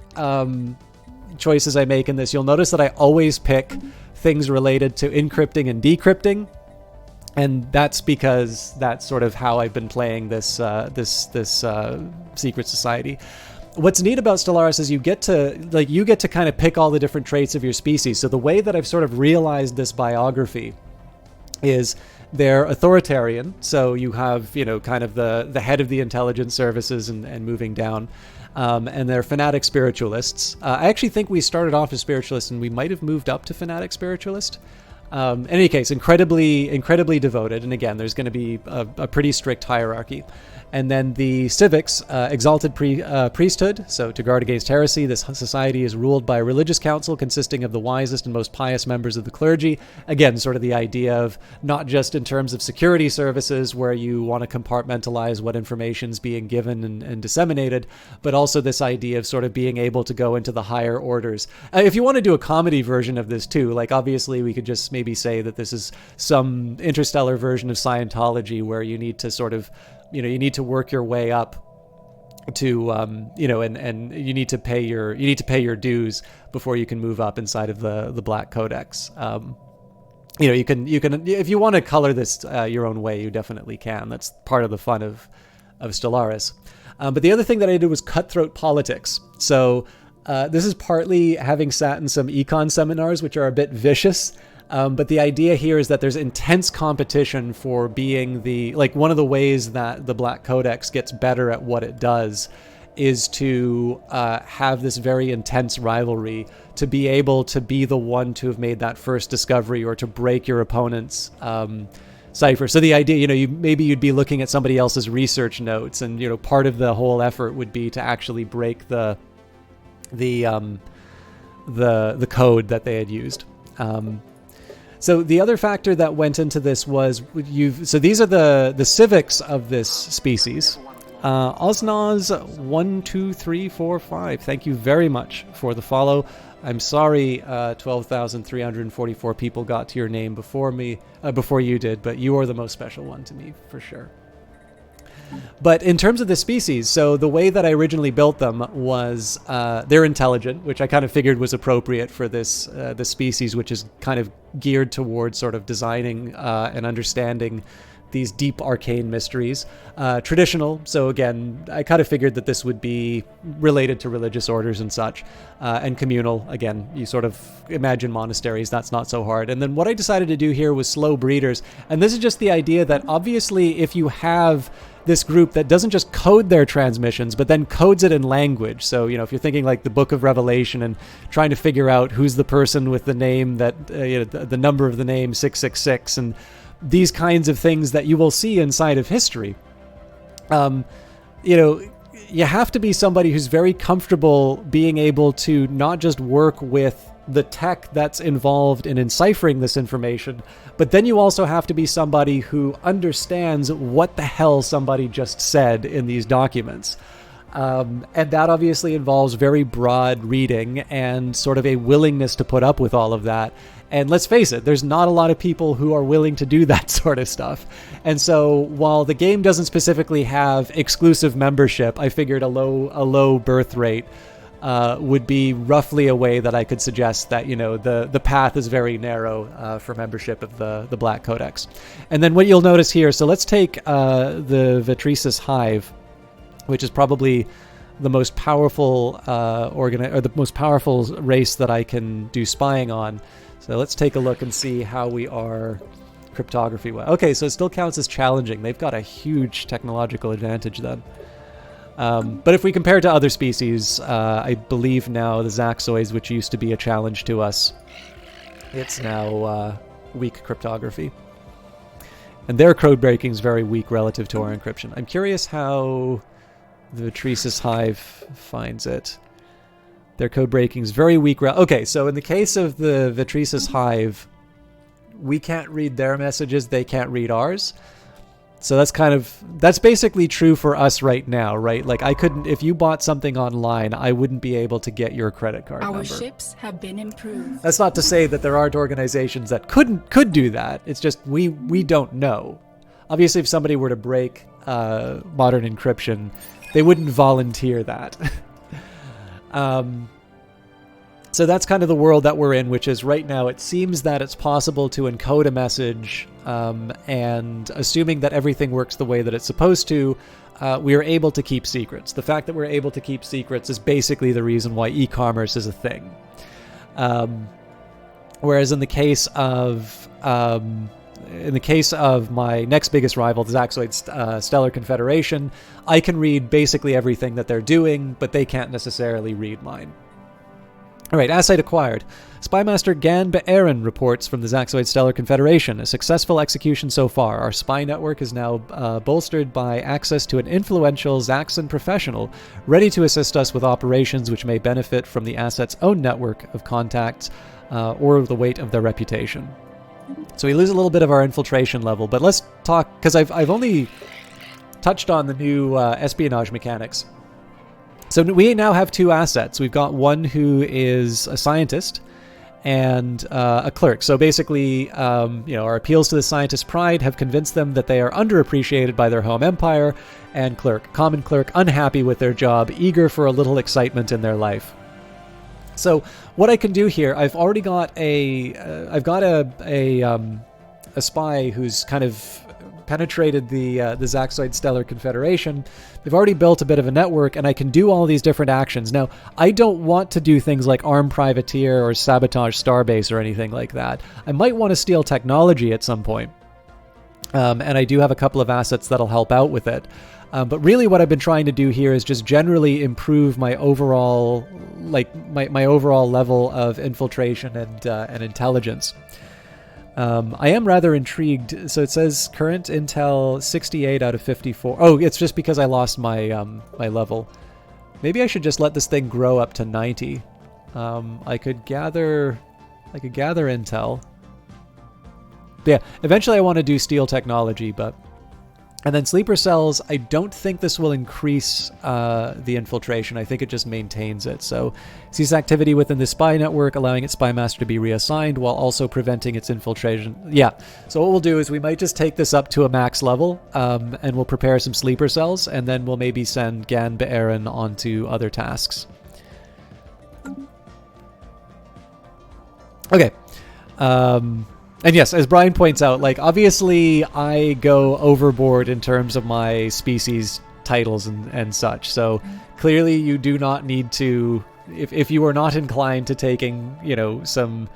choices I make in this, you'll notice that I always pick things related to encrypting and decrypting, and that's because that's sort of how I've been playing this secret society. what's neat about Stellaris is you get to kind of pick all the different traits of your species. So the way that I've sort of realized this biography is they're authoritarian. So you have, kind of the head of the intelligence services and moving down. And they're fanatic spiritualists. I actually think we started off as spiritualists and we might have moved up to fanatic spiritualist. In any case, incredibly devoted. And again, there's going to be a pretty strict hierarchy. And then the civics, exalted priesthood. So to guard against heresy, this society is ruled by a religious council consisting of the wisest and most pious members of the clergy. Again, sort of the idea of not just in terms of security services where you want to compartmentalize what information is being given and disseminated, but also this idea of sort of being able to go into the higher orders. If you want to do a comedy version of this too, like obviously we could just maybe say that this is some interstellar version of Scientology where you need to sort of you need to work your way up to, and you need to pay your dues before you can move up inside of the Black Codex. You can, if you want to color this your own way, you definitely can. That's part of the fun of Stellaris. But the other thing that I did was Cutthroat Politics. So this is partly having sat in some econ seminars, which are a bit vicious. But the idea here is that there's intense competition for being one of the ways that the Black Codex gets better at what it does is to have this very intense rivalry to be able to be the one to have made that first discovery or to break your opponent's cipher. So the idea, maybe you'd be looking at somebody else's research notes and, part of the whole effort would be to actually break the code that they had used. So the other factor that went into this was so these are the civics of this species. Osnaz12345, thank you very much for the follow. I'm sorry 12,344 people got to your name before you did, but you are the most special one to me for sure. But in terms of the species, so the way that I originally built them was they're intelligent, which I kind of figured was appropriate for this species, which is kind of geared towards sort of designing and understanding these deep arcane mysteries. Traditional, so again, I kind of figured that this would be related to religious orders and such. And communal, again, you sort of imagine monasteries, that's not so hard. And then what I decided to do here was slow breeders. And this is just the idea that obviously if you have this group that doesn't just code their transmissions, but then codes it in language. So, if you're thinking like the Book of Revelation and trying to figure out who's the person with the name that, the number of the name 666 and these kinds of things that you will see inside of history. You have to be somebody who's very comfortable being able to not just work with the tech that's involved in enciphering this information, but then you also have to be somebody who understands what the hell somebody just said in these documents. And that obviously involves very broad reading and sort of a willingness to put up with all of that. And let's face it, there's not a lot of people who are willing to do that sort of stuff. And so while the game doesn't specifically have exclusive membership, I figured a low birth rate would be roughly a way that I could suggest that, the path is very narrow for membership of the Black Codex. And then what you'll notice here, so let's take the Vitresis Hive, which is probably the most powerful the most powerful race that I can do spying on. So let's take a look and see how we are cryptography. Okay, so it still counts as challenging. They've got a huge technological advantage then. But if we compare to other species, I believe now the Zaxoids, which used to be a challenge to us, it's now weak cryptography. And their code breaking is very weak relative to our encryption. I'm curious how the Vitresis Hive finds it. Their code breaking is very weak. Okay, so in the case of the Vitresis Hive, we can't read their messages, they can't read ours. So that's basically true for us right now, right? Like if you bought something online, I wouldn't be able to get your credit card number. Our ships have been improved. That's not to say that there aren't organizations that could do that. It's just we don't know. Obviously, if somebody were to break modern encryption, they wouldn't volunteer that. So that's kind of the world that we're in, which is right now it seems that it's possible to encode a message and assuming that everything works the way that it's supposed to, we are able to keep secrets. The fact that we're able to keep secrets is basically the reason why e-commerce is a thing. Whereas in the case of my next biggest rival, the Zaxxoid Stellar Confederation, I can read basically everything that they're doing, but they can't necessarily read mine. All right, asset acquired. Spymaster Gan Be'erin reports from the Zaxxoid Stellar Confederation. A successful execution so far. Our spy network is now bolstered by access to an influential Zaxxon professional, ready to assist us with operations which may benefit from the asset's own network of contacts or the weight of their reputation. So we lose a little bit of our infiltration level, but let's talk, because I've only touched on the new espionage mechanics. So we now have two assets. We've got one who is a scientist and a clerk. So basically, our appeals to the scientist's pride have convinced them that they are underappreciated by their home empire, and common clerk, unhappy with their job, eager for a little excitement in their life. So what I can do here, I've already got a spy who's kind of penetrated the Zaxxoid Stellar Confederation. They've already built a bit of a network, and I can do all these different actions. Now, I don't want to do things like arm privateer or sabotage Starbase or anything like that. I might want to steal technology at some point, and I do have a couple of assets that'll help out with it. But really what I've been trying to do here is just generally improve my overall, my overall level of infiltration and intelligence. I am rather intrigued. So it says current intel 68 out of 54. Oh, it's just because I lost my my level. Maybe I should just let this thing grow up to 90. I could gather intel. But yeah, eventually I want to do steel technology, but. And then sleeper cells, I don't think this will increase the infiltration. I think it just maintains it. So sees activity within the spy network, allowing its spy master to be reassigned while also preventing its infiltration. Yeah, so what we'll do is we might just take this up to a max level, and we'll prepare some sleeper cells, and then we'll maybe send Gan Be'erin onto other tasks. Okay. And yes, as Brian points out, obviously I go overboard in terms of my species titles and such. So clearly you do not need to, if you are not inclined to taking, some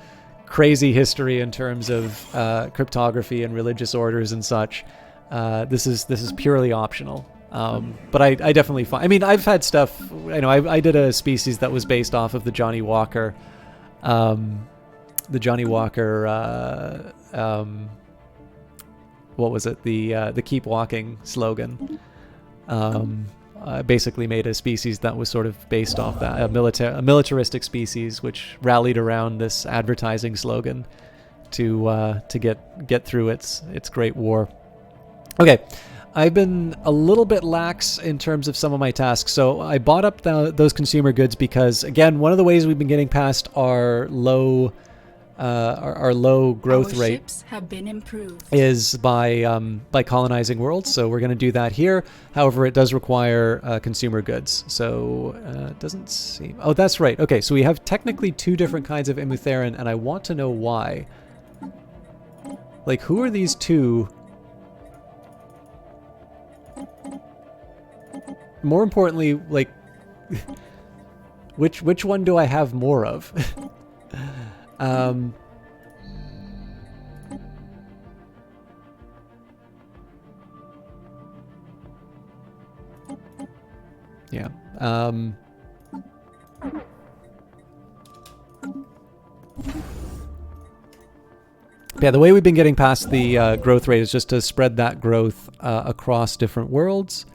crazy history in terms of cryptography and religious orders and such, this is purely optional. But I definitely find, I mean, I've had stuff, I did a species that was based off of the Johnny Walker, what was it? The Keep Walking slogan. I basically made a species that was sort of based off that, a militaristic species, which rallied around this advertising slogan to get through its great war. Okay. I've been a little bit lax in terms of some of my tasks. So I bought up those consumer goods because, again, one of the ways we've been getting past our low growth Our rate ships have been improved. is by colonizing worlds. So we're going to do that here. However, it does require consumer goods. So it doesn't seem... Oh, that's right. Okay, so we have technically two different kinds of Imutherin, and I want to know why. Who are these two? More importantly, which one do I have more of? Yeah. Yeah, the way we've been getting past the growth rate is just to spread that growth across different worlds.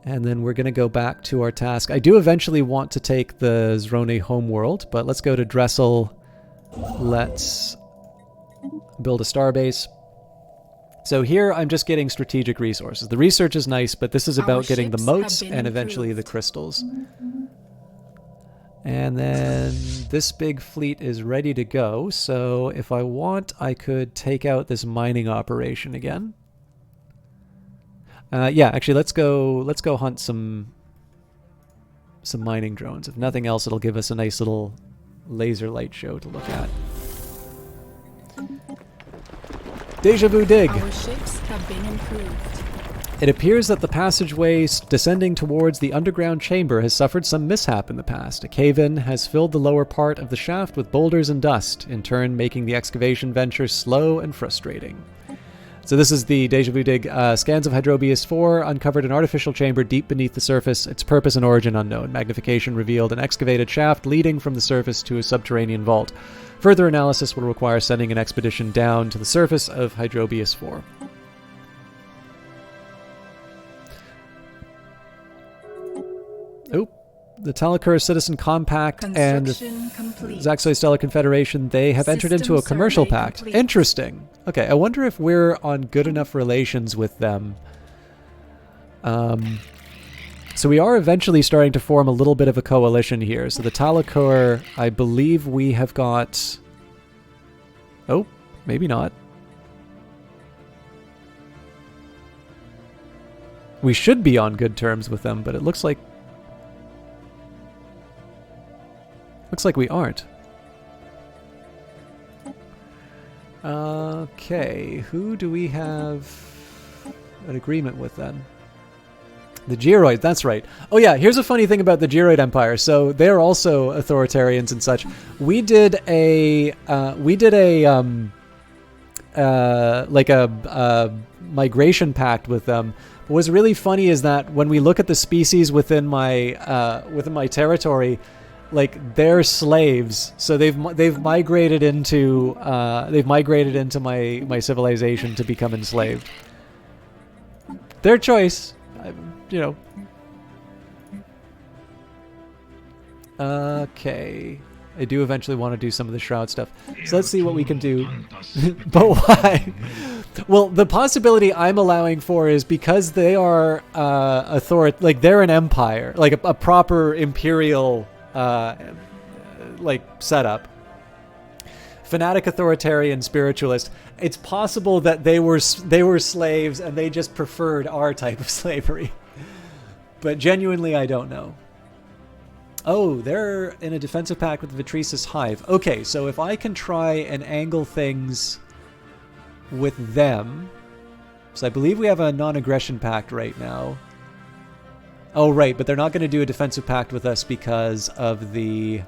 And then we're going to go back to our task. I do eventually want to take the Zrone homeworld, but let's go to Dressel. Let's build a starbase. So here I'm just getting strategic resources. The research is nice, but this is about getting the moats and eventually the crystals. And then this big fleet is ready to go. So if I want, I could take out this mining operation again. Yeah, actually, let's go hunt some mining drones. If nothing else, it'll give us a nice little laser light show to look at. Deja vu dig. Our ships have been improved. It appears that the passageway descending towards the underground chamber has suffered some mishap in the past. A cave-in has filled the lower part of the shaft with boulders and dust, in turn making the excavation venture slow and frustrating. So this is the Deja Vu Dig. Scans of Hydrobius 4 uncovered an artificial chamber deep beneath the surface, its purpose and origin unknown. Magnification revealed an excavated shaft leading from the surface to a subterranean vault. Further analysis will require sending an expedition down to the surface of Hydrobius 4. Oh, the Talakura Citizen Compact and the Zaxxoi Stellar Confederation, they have entered into a commercial pact. Complete. Interesting. Okay, I wonder if we're on good enough relations with them. So we are eventually starting to form a little bit of a coalition here. So the Talakura, I believe we have got... Oh, maybe not. We should be on good terms with them, but it looks like we aren't. Okay, who do we have an agreement with then? The Georoid, that's right. Oh yeah, here's a funny thing about the Georoid Empire. So they're also authoritarians and such. We did a migration pact with them. But what's really funny is that when we look at the species within my territory, like they're slaves, so they've migrated into my civilization to become enslaved. Their choice, you know. Okay, I do eventually want to do some of the Shroud stuff, so let's see what we can do. But why? Well, the possibility I'm allowing for is because they are like they're an empire, like a proper imperial. Like setup, fanatic authoritarian spiritualist. It's possible that they were slaves and they just preferred our type of slavery, but genuinely I don't know. Oh, they're in a defensive pact with the Vitresis Hive. Okay, so if I can try and angle things with them, so I believe we have a non-aggression pact right now. Oh, right, but they're not going to do a defensive pact with us because of the...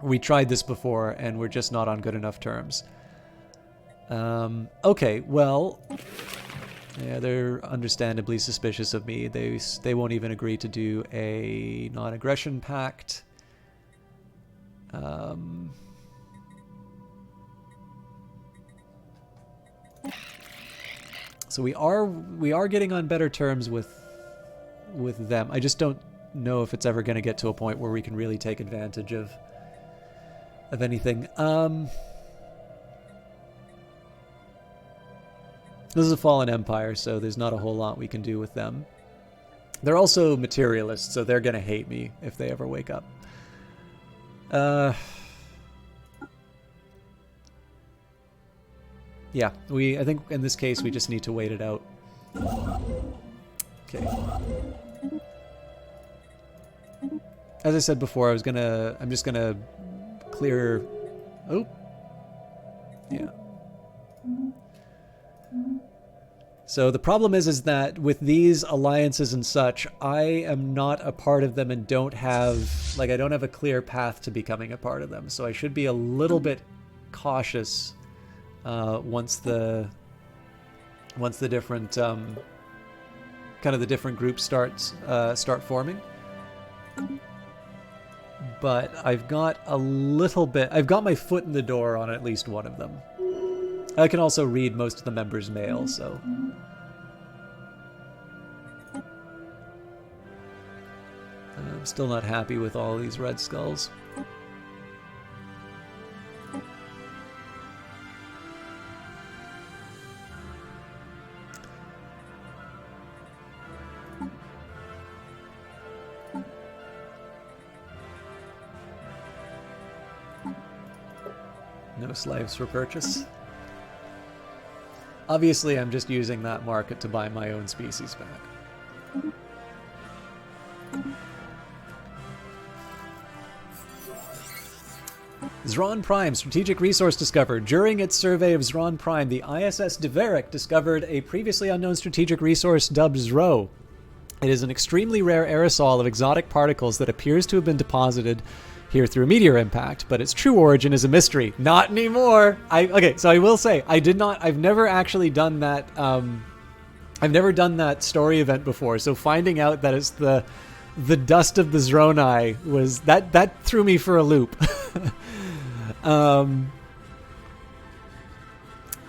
we tried this before, and we're just not on good enough terms. Okay, well... Yeah, they're understandably suspicious of me. They won't even agree to do a non-aggression pact. So we are getting on better terms with them. I just don't know if it's ever going to get to a point where we can really take advantage of anything. This is a fallen empire, so there's not a whole lot we can do with them. They're also materialists, so they're going to hate me if they ever wake up. Yeah, I think in this case we just need to wait it out. Okay. As I said before, I'm just gonna clear... Oh! Yeah. So the problem is that with these alliances and such, I am not a part of them and don't have... Like, I don't have a clear path to becoming a part of them, so I should be a little bit cautious once the different kind of the different groups start forming. But I've got my foot in the door on at least one of them. I can also read most of the members' mail, so I'm still not happy with all these Red Skulls. No slaves for purchase. Obviously, I'm just using that market to buy my own species back. Zron Prime, strategic resource discovered. During its survey of Zron Prime, the ISS Deverick discovered a previously unknown strategic resource dubbed Zro. It is an extremely rare aerosol of exotic particles that appears to have been deposited here through a meteor impact, but its true origin is a mystery. Not anymore. Okay, so I will say, I've never actually done that, I've never done that story event before, so finding out that it's the dust of the Zronai that threw me for a loop.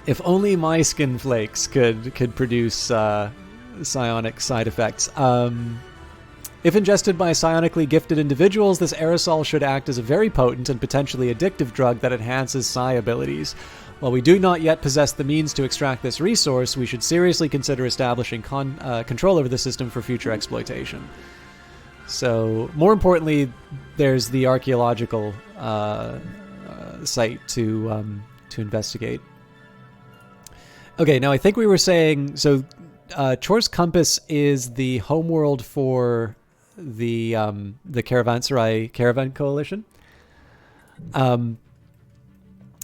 If only my skin flakes could produce psionic side effects. If ingested by psionically gifted individuals, this aerosol should act as a very potent and potentially addictive drug that enhances psi abilities. While we do not yet possess the means to extract this resource, we should seriously consider establishing control over the system for future exploitation. So, more importantly, there's the archaeological site to investigate. Okay, now I think we were saying, so Chor's Compass is the homeworld for the Caravanserai Caravan Coalition.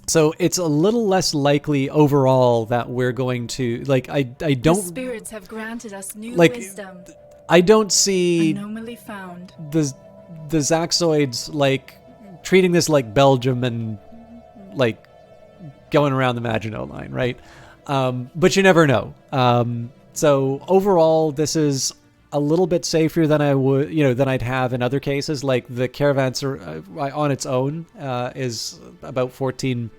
So it's a little less likely overall that we're going to, like, I don't... The spirits have granted us new wisdom. I don't see anomaly found. the Zaxoids, like, treating this like Belgium and, like, going around the Maginot Line, right? But you never know. So overall, this is a little bit safer than than I'd have in other cases. Like the Caravanserai on its own is about 14k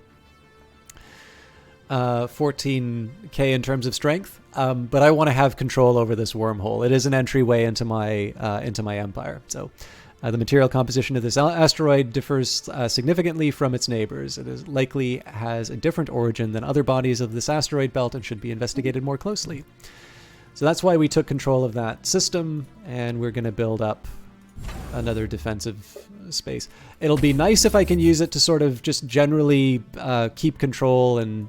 in terms of strength. But I want to have control over this wormhole. It is an entryway into my empire. So the material composition of this asteroid differs significantly from its neighbors. It is likely has a different origin than other bodies of this asteroid belt and should be investigated more closely. So that's why we took control of that system, and we're going to build up another defensive space. It'll be nice if I can use it to sort of just generally keep control and,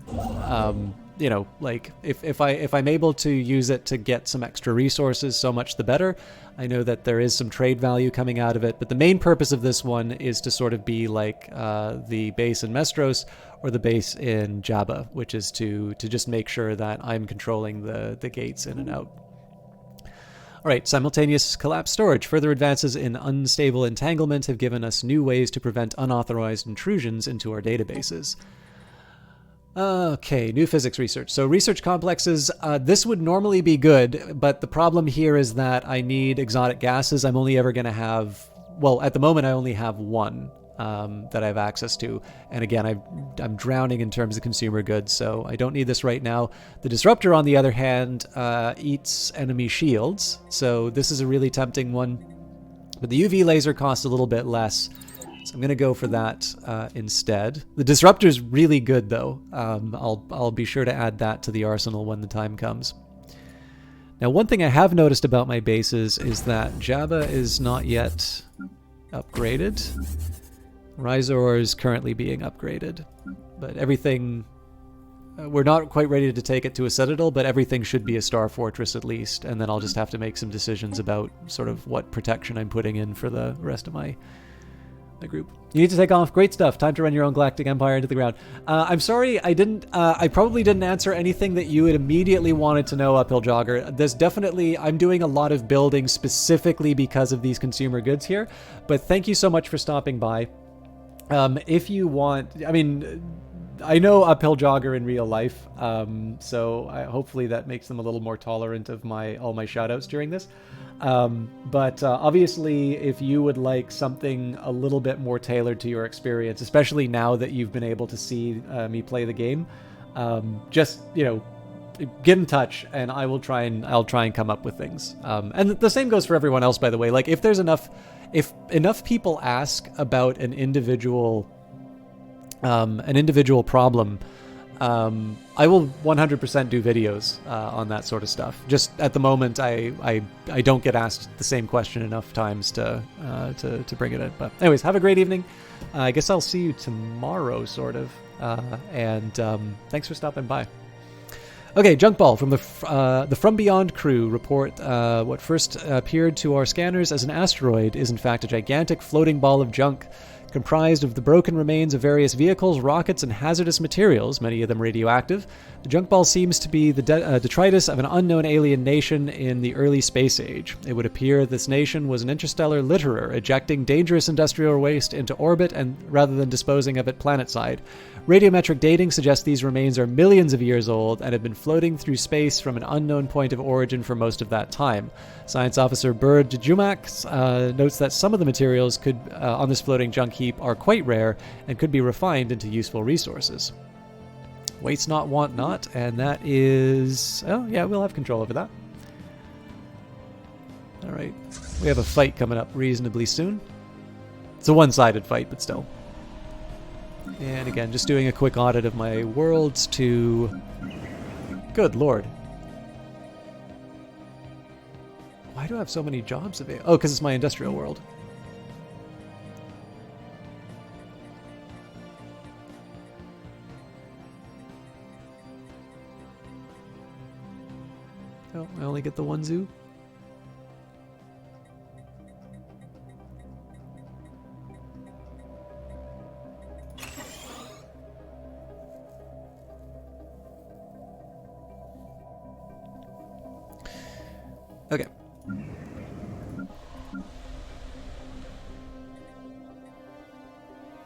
like if I'm able to use it to get some extra resources, so much the better. I know that there is some trade value coming out of it, but the main purpose of this one is to sort of be like the base in Mestros or the base in Jabba, which is to just make sure that I'm controlling the gates in and out. All right, simultaneous collapse storage. Further advances in unstable entanglement have given us new ways to prevent unauthorized intrusions into our databases. Okay, new physics research. So research complexes, this would normally be good, but the problem here is that I need exotic gases. I'm only ever going to have, well, at the moment I only have one that I have access to. And again, I'm drowning in terms of consumer goods, so I don't need this right now. The disruptor, on the other hand, eats enemy shields, so this is a really tempting one. But the UV laser costs a little bit less. So I'm going to go for that instead. The disruptor's really good, though. I'll be sure to add that to the arsenal when the time comes. Now, one thing I have noticed about my bases is that Jabba is not yet upgraded. Rhizor is currently being upgraded. But everything... we're not quite ready to take it to a Citadel, but everything should be a Star Fortress at least. And then I'll just have to make some decisions about sort of what protection I'm putting in for the rest of my group. You need to take off. Great stuff. Time to run your own galactic empire into the ground. I'm sorry, I probably didn't answer anything that you had immediately wanted to know, Uphill Jogger. There's definitely, I'm doing a lot of building specifically because of these consumer goods here, but thank you so much for stopping by. If you want, I mean, I know Uphill Jogger in real life, so hopefully that makes them a little more tolerant of all my shoutouts during this. But obviously, if you would like something a little bit more tailored to your experience, especially now that you've been able to see me play the game, just get in touch, and I'll try and come up with things. And the same goes for everyone else, by the way. Like if enough people ask about an individual problem, I will 100% do videos on that sort of stuff. Just at the moment, I don't get asked the same question enough times to bring it in. But anyways, have a great evening. I guess I'll see you tomorrow, sort of. And thanks for stopping by. Okay, Junkball from the From Beyond crew report what first appeared to our scanners as an asteroid is in fact a gigantic floating ball of junk Comprised of the broken remains of various vehicles, rockets, and hazardous materials, many of them radioactive, the junk ball seems to be the detritus of an unknown alien nation in the early space age. It would appear this nation was an interstellar litterer, ejecting dangerous industrial waste into orbit and rather than disposing of it planetside. Radiometric dating suggests these remains are millions of years old and have been floating through space from an unknown point of origin for most of that time. Science Officer Bird Jumax notes that some of the materials on this floating junk heap are quite rare and could be refined into useful resources. Waste not, want not, and that is... Oh, yeah, we'll have control over that. All right. We have a fight coming up reasonably soon. It's a one-sided fight, but still. And again, just doing a quick audit of my worlds to... Good lord. Why do I have so many jobs available? Oh, because it's my industrial world. Oh, I only get the one zoo? Okay.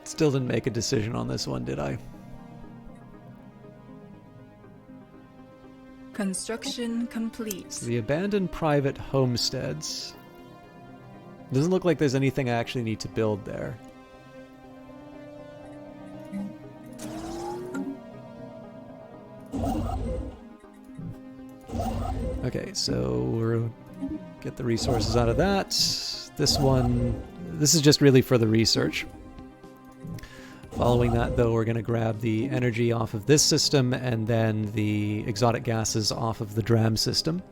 Still didn't make a decision on this one, did I? Construction complete. So the abandoned private homesteads. Doesn't look like there's anything I actually need to build there. Okay, so we'll get the resources out of that. This one, this is just really for the research. Following that, though, we're going to grab the energy off of this system and then the exotic gases off of the DRAM system.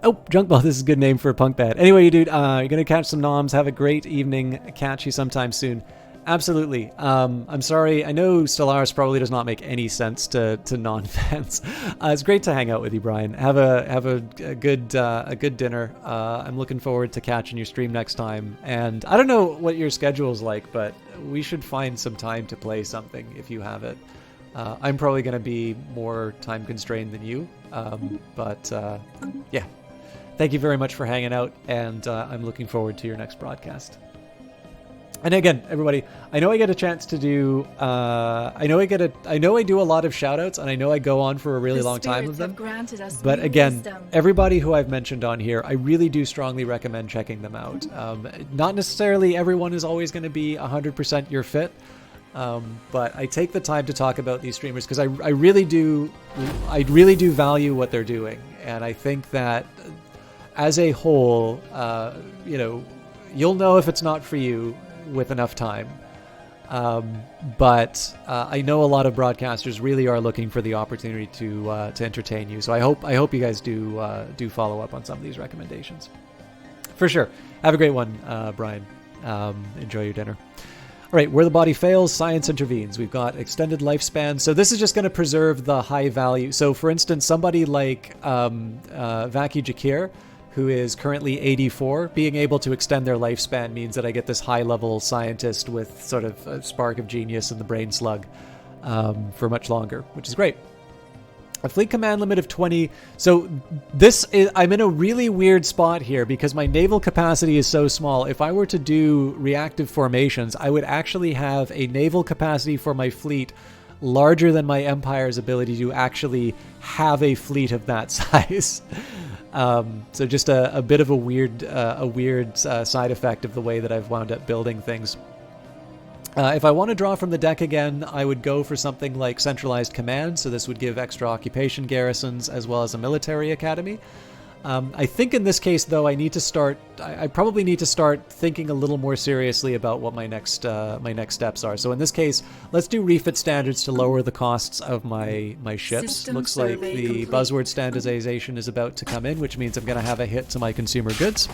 Oh, Junk Ball, this is a good name for a punk band. Anyway, you dude, you're going to catch some noms. Have a great evening. Catch you sometime soon. Absolutely. I'm sorry. I know Stellaris probably does not make any sense to non-fans. It's great to hang out with you, Brian. Have a good dinner. I'm looking forward to catching your stream next time. And I don't know what your schedule's like, but we should find some time to play something if you have it. I'm probably going to be more time constrained than you. But yeah. Thank you very much for hanging out, and I'm looking forward to your next broadcast. And again, everybody, I know I get a chance to do, I know I do a lot of shout-outs, and I know I go on for a really long time with them. But again, everybody who I've mentioned on here, I really do strongly recommend checking them out. Not necessarily everyone is always going to be 100% your fit, but I take the time to talk about these streamers because I really do value what they're doing, and I think that as a whole, you'll know if it's not for you with enough time. But I know a lot of broadcasters really are looking for the opportunity to entertain you. So I hope you guys do follow up on some of these recommendations. For sure. Have a great one, Brian. Enjoy your dinner. All right, where the body fails, science intervenes. We've got extended lifespan. So this is just going to preserve the high value. So for instance, somebody like Vaki Jakir, who is currently 84, being able to extend their lifespan means that I get this high-level scientist with sort of a spark of genius in the brain slug for much longer, which is great. A fleet command limit of 20. So I'm in a really weird spot here because my naval capacity is so small. If I were to do reactive formations, I would actually have a naval capacity for my fleet larger than my Empire's ability to actually have a fleet of that size. So just a bit of a weird side effect of the way that I've wound up building things. If I want to draw from the deck again, I would go for something like centralized command. So this would give extra occupation garrisons as well as a military academy. I think in this case, though, I probably need to start thinking a little more seriously about what my next steps are. So in this case, let's do refit standards to lower the costs of my ships. System Looks like the complete. buzzword standardization is about to come in, which means I'm going to have a hit to my consumer goods.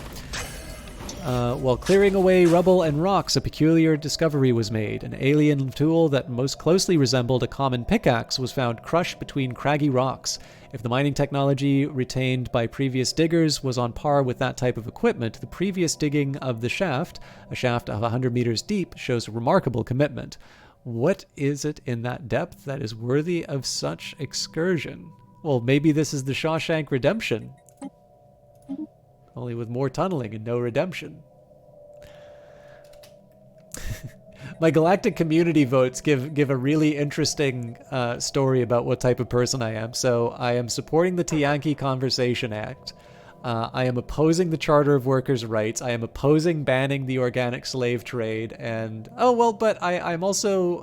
While clearing away rubble and rocks, a peculiar discovery was made. An alien tool that most closely resembled a common pickaxe was found crushed between craggy rocks. If the mining technology retained by previous diggers was on par with that type of equipment, the previous digging of the shaft, a shaft of 100 meters deep, shows remarkable commitment. What is it in that depth that is worthy of such excursion? Well, maybe this is the Shawshank Redemption. Only with more tunneling and no redemption. My galactic community votes give a really interesting story about what type of person I am. So I am supporting the Tiyanki Conversation Act. I am opposing the Charter of Workers' Rights. I am opposing banning the organic slave trade. And, but I'm also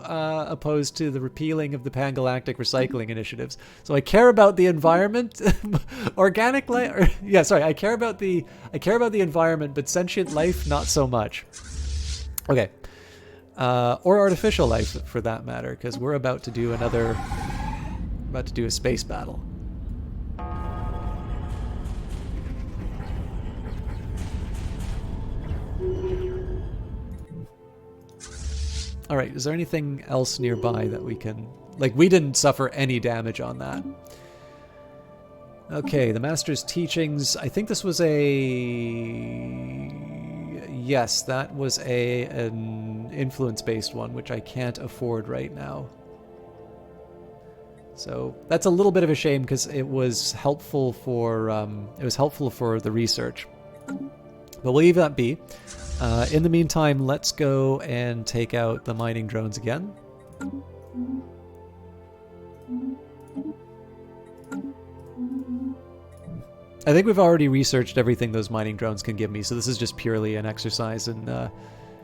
opposed to the repealing of the Pangalactic recycling initiatives. So I care about the environment. I care about the environment, but sentient life, not so much. Okay. Or artificial life, for that matter, because we're about to do a space battle. All right, is there anything else nearby that we can... Like, we didn't suffer any damage on that. Okay, the Master's Teachings. I think this was Yes, that was an influence-based one, which I can't afford right now. So that's a little bit of a shame because it was helpful for the research. But we'll leave that be. In the meantime, let's go and take out the mining drones again. I think we've already researched everything those mining drones can give me, so this is just purely an exercise in...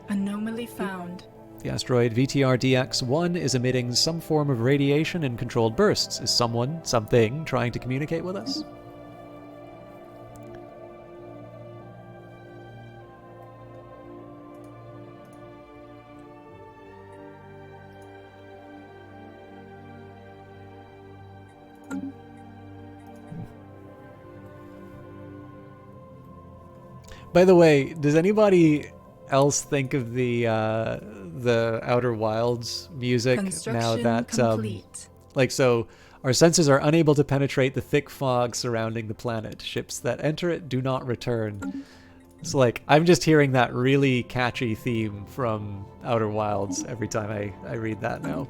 Anomaly found. The asteroid VTR-DX-1 is emitting some form of radiation in controlled bursts. Is something trying to communicate with us? By the way, does anybody else think of the Outer Wilds music now that so our sensors are unable to penetrate the thick fog surrounding the planet. Ships that enter it do not return. It's like I'm just hearing that really catchy theme from Outer Wilds every time I read that now.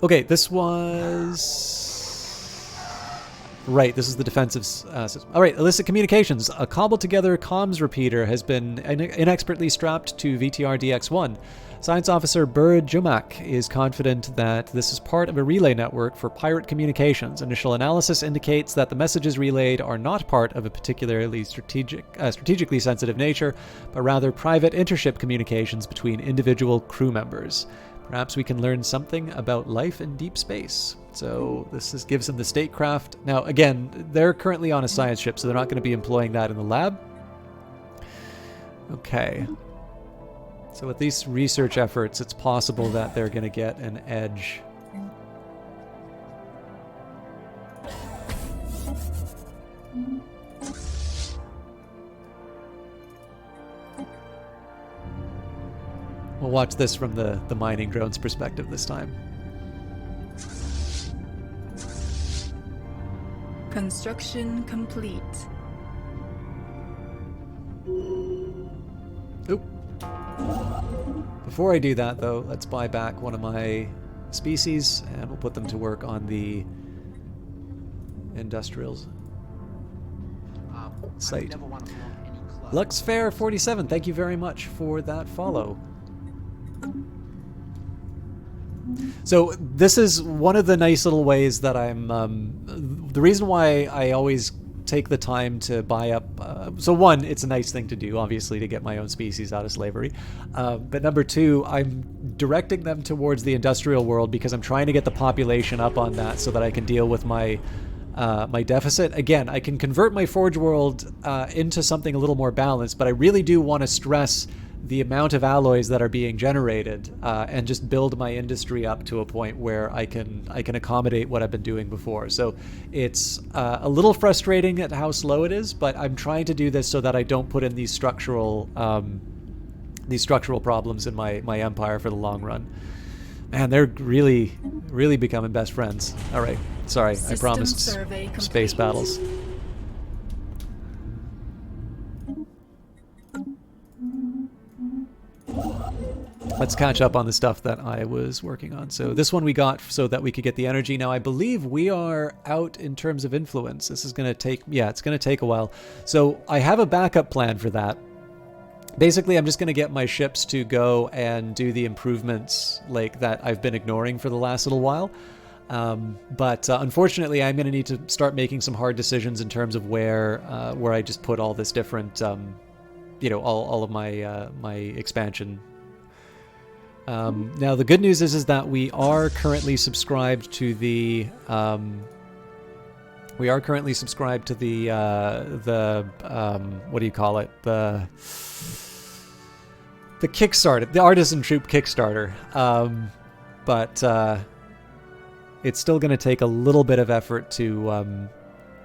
Okay, this was... Right, this is the defensive system. All right, illicit communications. A cobbled-together comms repeater has been inexpertly strapped to VTR-DX-1. Science Officer Burd Jumak is confident that this is part of a relay network for pirate communications. Initial analysis indicates that the messages relayed are not part of a particularly strategically sensitive nature, but rather private intership communications between individual crew members. Perhaps we can learn something about life in deep space. So this gives them the statecraft. Now, again, they're currently on a science ship, so they're not going to be employing that in the lab. Okay. So with these research efforts, it's possible that they're going to get an edge. We'll watch this from the mining drone's perspective this time. Construction complete. Oop. Before I do that, though, let's buy back one of my species, and we'll put them to work on the industrials site. LuxFair47, thank you very much for that follow. So this is one of the nice little ways that I'm... the reason why I always take the time to buy up... so one, it's a nice thing to do, obviously, to get my own species out of slavery. But number two, I'm directing them towards the industrial world because I'm trying to get the population up on that so that I can deal with my deficit. Again, I can convert my Forge world into something a little more balanced, but I really do want to stress the amount of alloys that are being generated and just build my industry up to a point where I can accommodate what I've been doing before. So it's a little frustrating at how slow it is, but I'm trying to do this so that I don't put in these structural problems in my empire for the long run. Man, they're really, really becoming best friends. All right. Sorry, I promised space battles. Let's catch up on the stuff that I was working on. So this one we got so that we could get the energy. Now I believe we are out in terms of influence. This is going to take, yeah, it's going to take a while. So I have a backup plan for that. Basically, I'm just going to get my ships to go and do the improvements like that I've been ignoring for the last little while. But unfortunately, I'm going to need to start making some hard decisions in terms of where I just put all this different, you know, all of my my expansion. Now the good news is that we are currently subscribed to the what do you call it, the Kickstarter, the Artisan Troop Kickstarter, but it's still going to take a little bit of effort to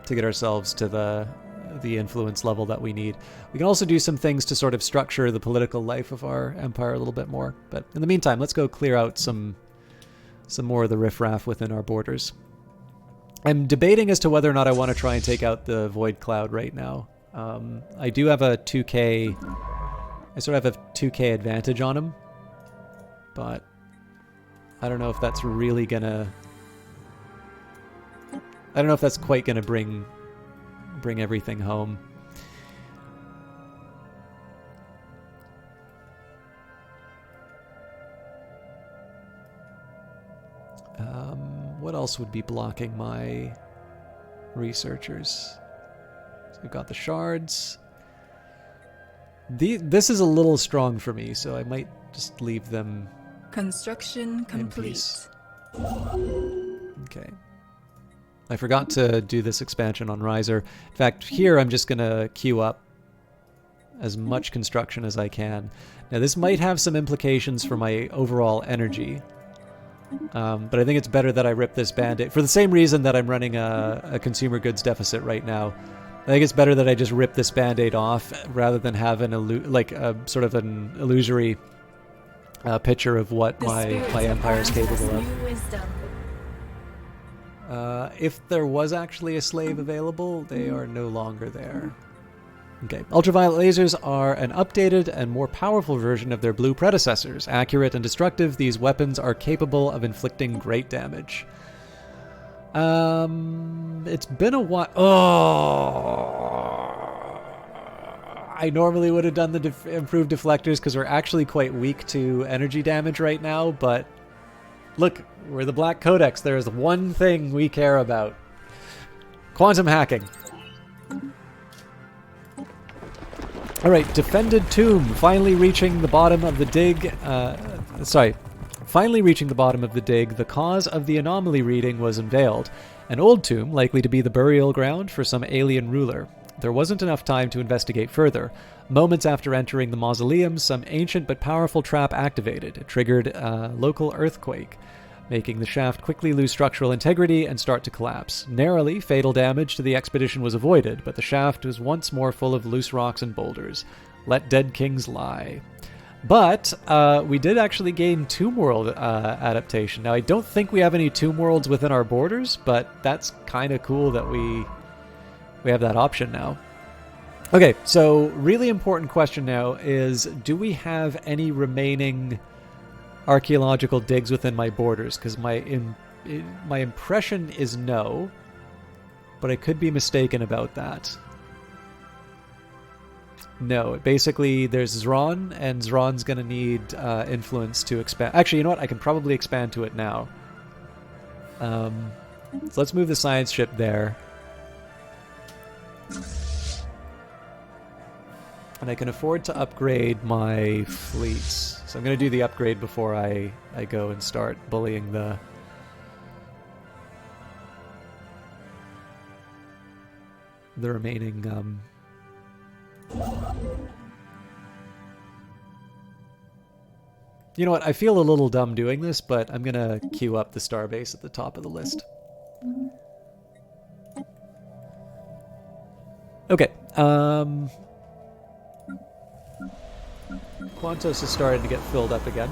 get ourselves to the influence level that we need. We can also do some things to sort of structure the political life of our empire a little bit more. But in the meantime, let's go clear out some more of the riffraff within our borders. I'm debating as to whether or not I want to try and take out the Void Cloud right now. I do have a 2k... I sort of have a 2k advantage on him, but I don't know if that's really gonna... I don't know if that's quite gonna bring everything home. What else would be blocking my researchers? So we've got the shards. This is a little strong for me, so I might just leave them. Construction complete. Okay. I forgot to do this expansion on Riser. In fact, here I'm just going to queue up as much construction as I can. Now, this might have some implications for my overall energy, but I think it's better that I rip this Band-Aid. For the same reason that I'm running a consumer goods deficit right now, I think it's better that I just rip this Band-Aid off rather than have an sort of an illusory picture of what my empire is capable of. If there was actually a slave available, they are no longer there. Okay. Ultraviolet lasers are an updated and more powerful version of their blue predecessors. Accurate and destructive, these weapons are capable of inflicting great damage. It's been a while. Oh, I normally would have done the improved deflectors because we're actually quite weak to energy damage right now, but look, we're the Black Codex. There is one thing we care about. Quantum hacking. Alright, Defended Tomb. Finally reaching the bottom of the dig. Finally reaching the bottom of the dig, the cause of the anomaly reading was unveiled. An old tomb, likely to be the burial ground for some alien ruler. There wasn't enough time to investigate further. Moments after entering the mausoleum, some ancient but powerful trap activated. It triggered a local earthquake, making the shaft quickly lose structural integrity and start to collapse. Narrowly, fatal damage to the expedition was avoided, but the shaft was once more full of loose rocks and boulders. Let dead kings lie. But we did actually gain Tomb World adaptation. Now, I don't think we have any Tomb Worlds within our borders, but that's kind of cool that we have that option now. Okay, so really important question now is, do we have any remaining archaeological digs within my borders? Because my impression is no, but I could be mistaken about that. No, basically there's Zron, and Zron's going to need influence to expand. Actually, you know what? I can probably expand to it now. So let's move the science ship there. And I can afford to upgrade my fleets. So I'm going to do the upgrade before I go and start bullying the remaining... You know what? I feel a little dumb doing this, but I'm going to queue up the starbase at the top of the list. Okay. Quantos is starting to get filled up again.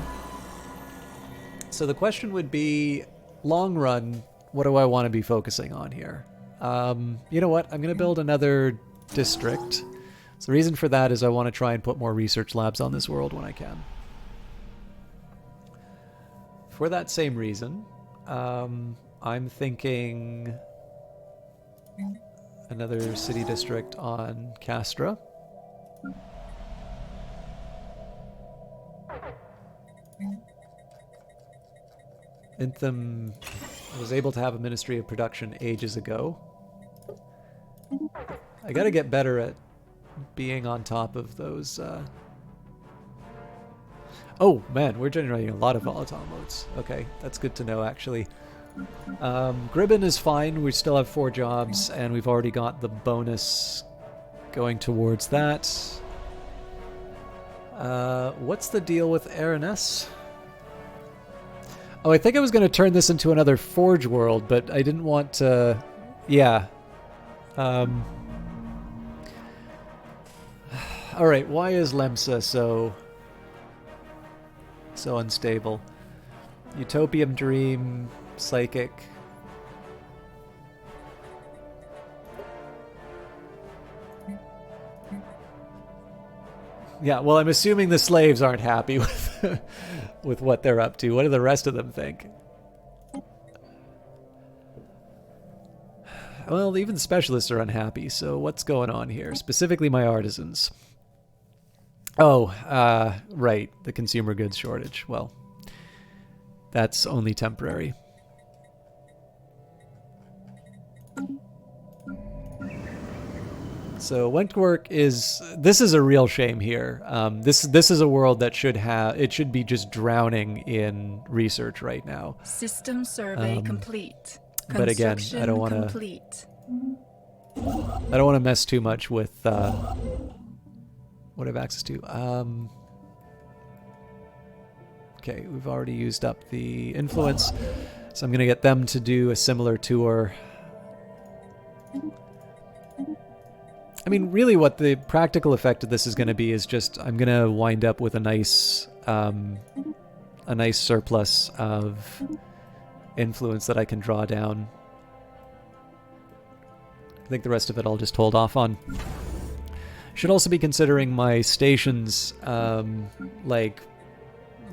So the question would be, long run, what do I want to be focusing on here? You know what? I'm going to build another district. So the reason for that is I want to try and put more research labs on this world when I can. For that same reason, I'm thinking another city district on Castra. Intham was able to have a Ministry of Production ages ago. I gotta get better at being on top of those. Oh man, we're generating a lot of volatile modes. Okay, that's good to know actually. Gribben is fine, we still have 4 jobs, and we've already got the bonus going towards that. What's the deal with Araness? Oh, I think I was going to turn this into another Forge world, but I didn't want to... Yeah. Alright, why is Lemsa so unstable? Utopium Dream, Psychic... Yeah, well, I'm assuming the slaves aren't happy with with what they're up to. What do the rest of them think? Well, even the specialists are unhappy, so what's going on here? Specifically my artisans. Oh, right, the consumer goods shortage. Well, that's only temporary. So Wentwork is... This is a real shame here. This is a world that should be just drowning in research right now. System survey complete. But again, I don't want to mess too much with what I have access to. Okay, we've already used up the influence, so I'm going to get them to do a similar tour. I mean, really what the practical effect of this is going to be is just I'm going to wind up with a nice surplus of influence that I can draw down. I think the rest of it I'll just hold off on. Should also be considering my stations, like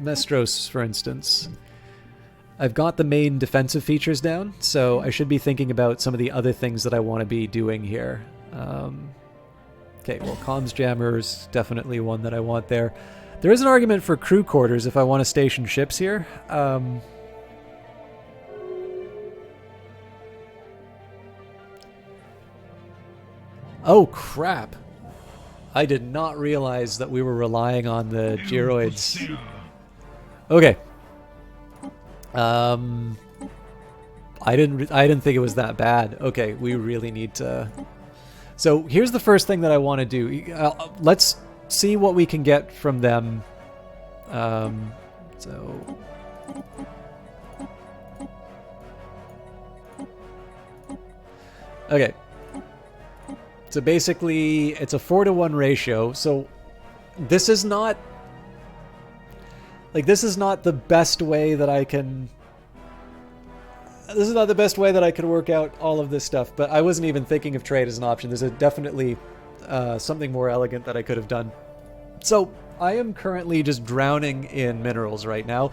Mestros, for instance. I've got the main defensive features down, so I should be thinking about some of the other things that I want to be doing here. Okay, well, comms jammer's definitely one that I want there. There is an argument for crew quarters if I want to station ships here. Oh, crap. I did not realize that we were relying on the Geroids. Okay. I didn't think it was that bad. Okay, we really need to... So here's the first thing that I want to do. Let's see what we can get from them. So... Okay. So basically, it's a 4-to-1 ratio. So this is not... Like, this is not the best way that I can... This is not the best way that I could work out all of this stuff, but I wasn't even thinking of trade as an option. There's definitely something more elegant that I could have done. So I am currently just drowning in minerals right now.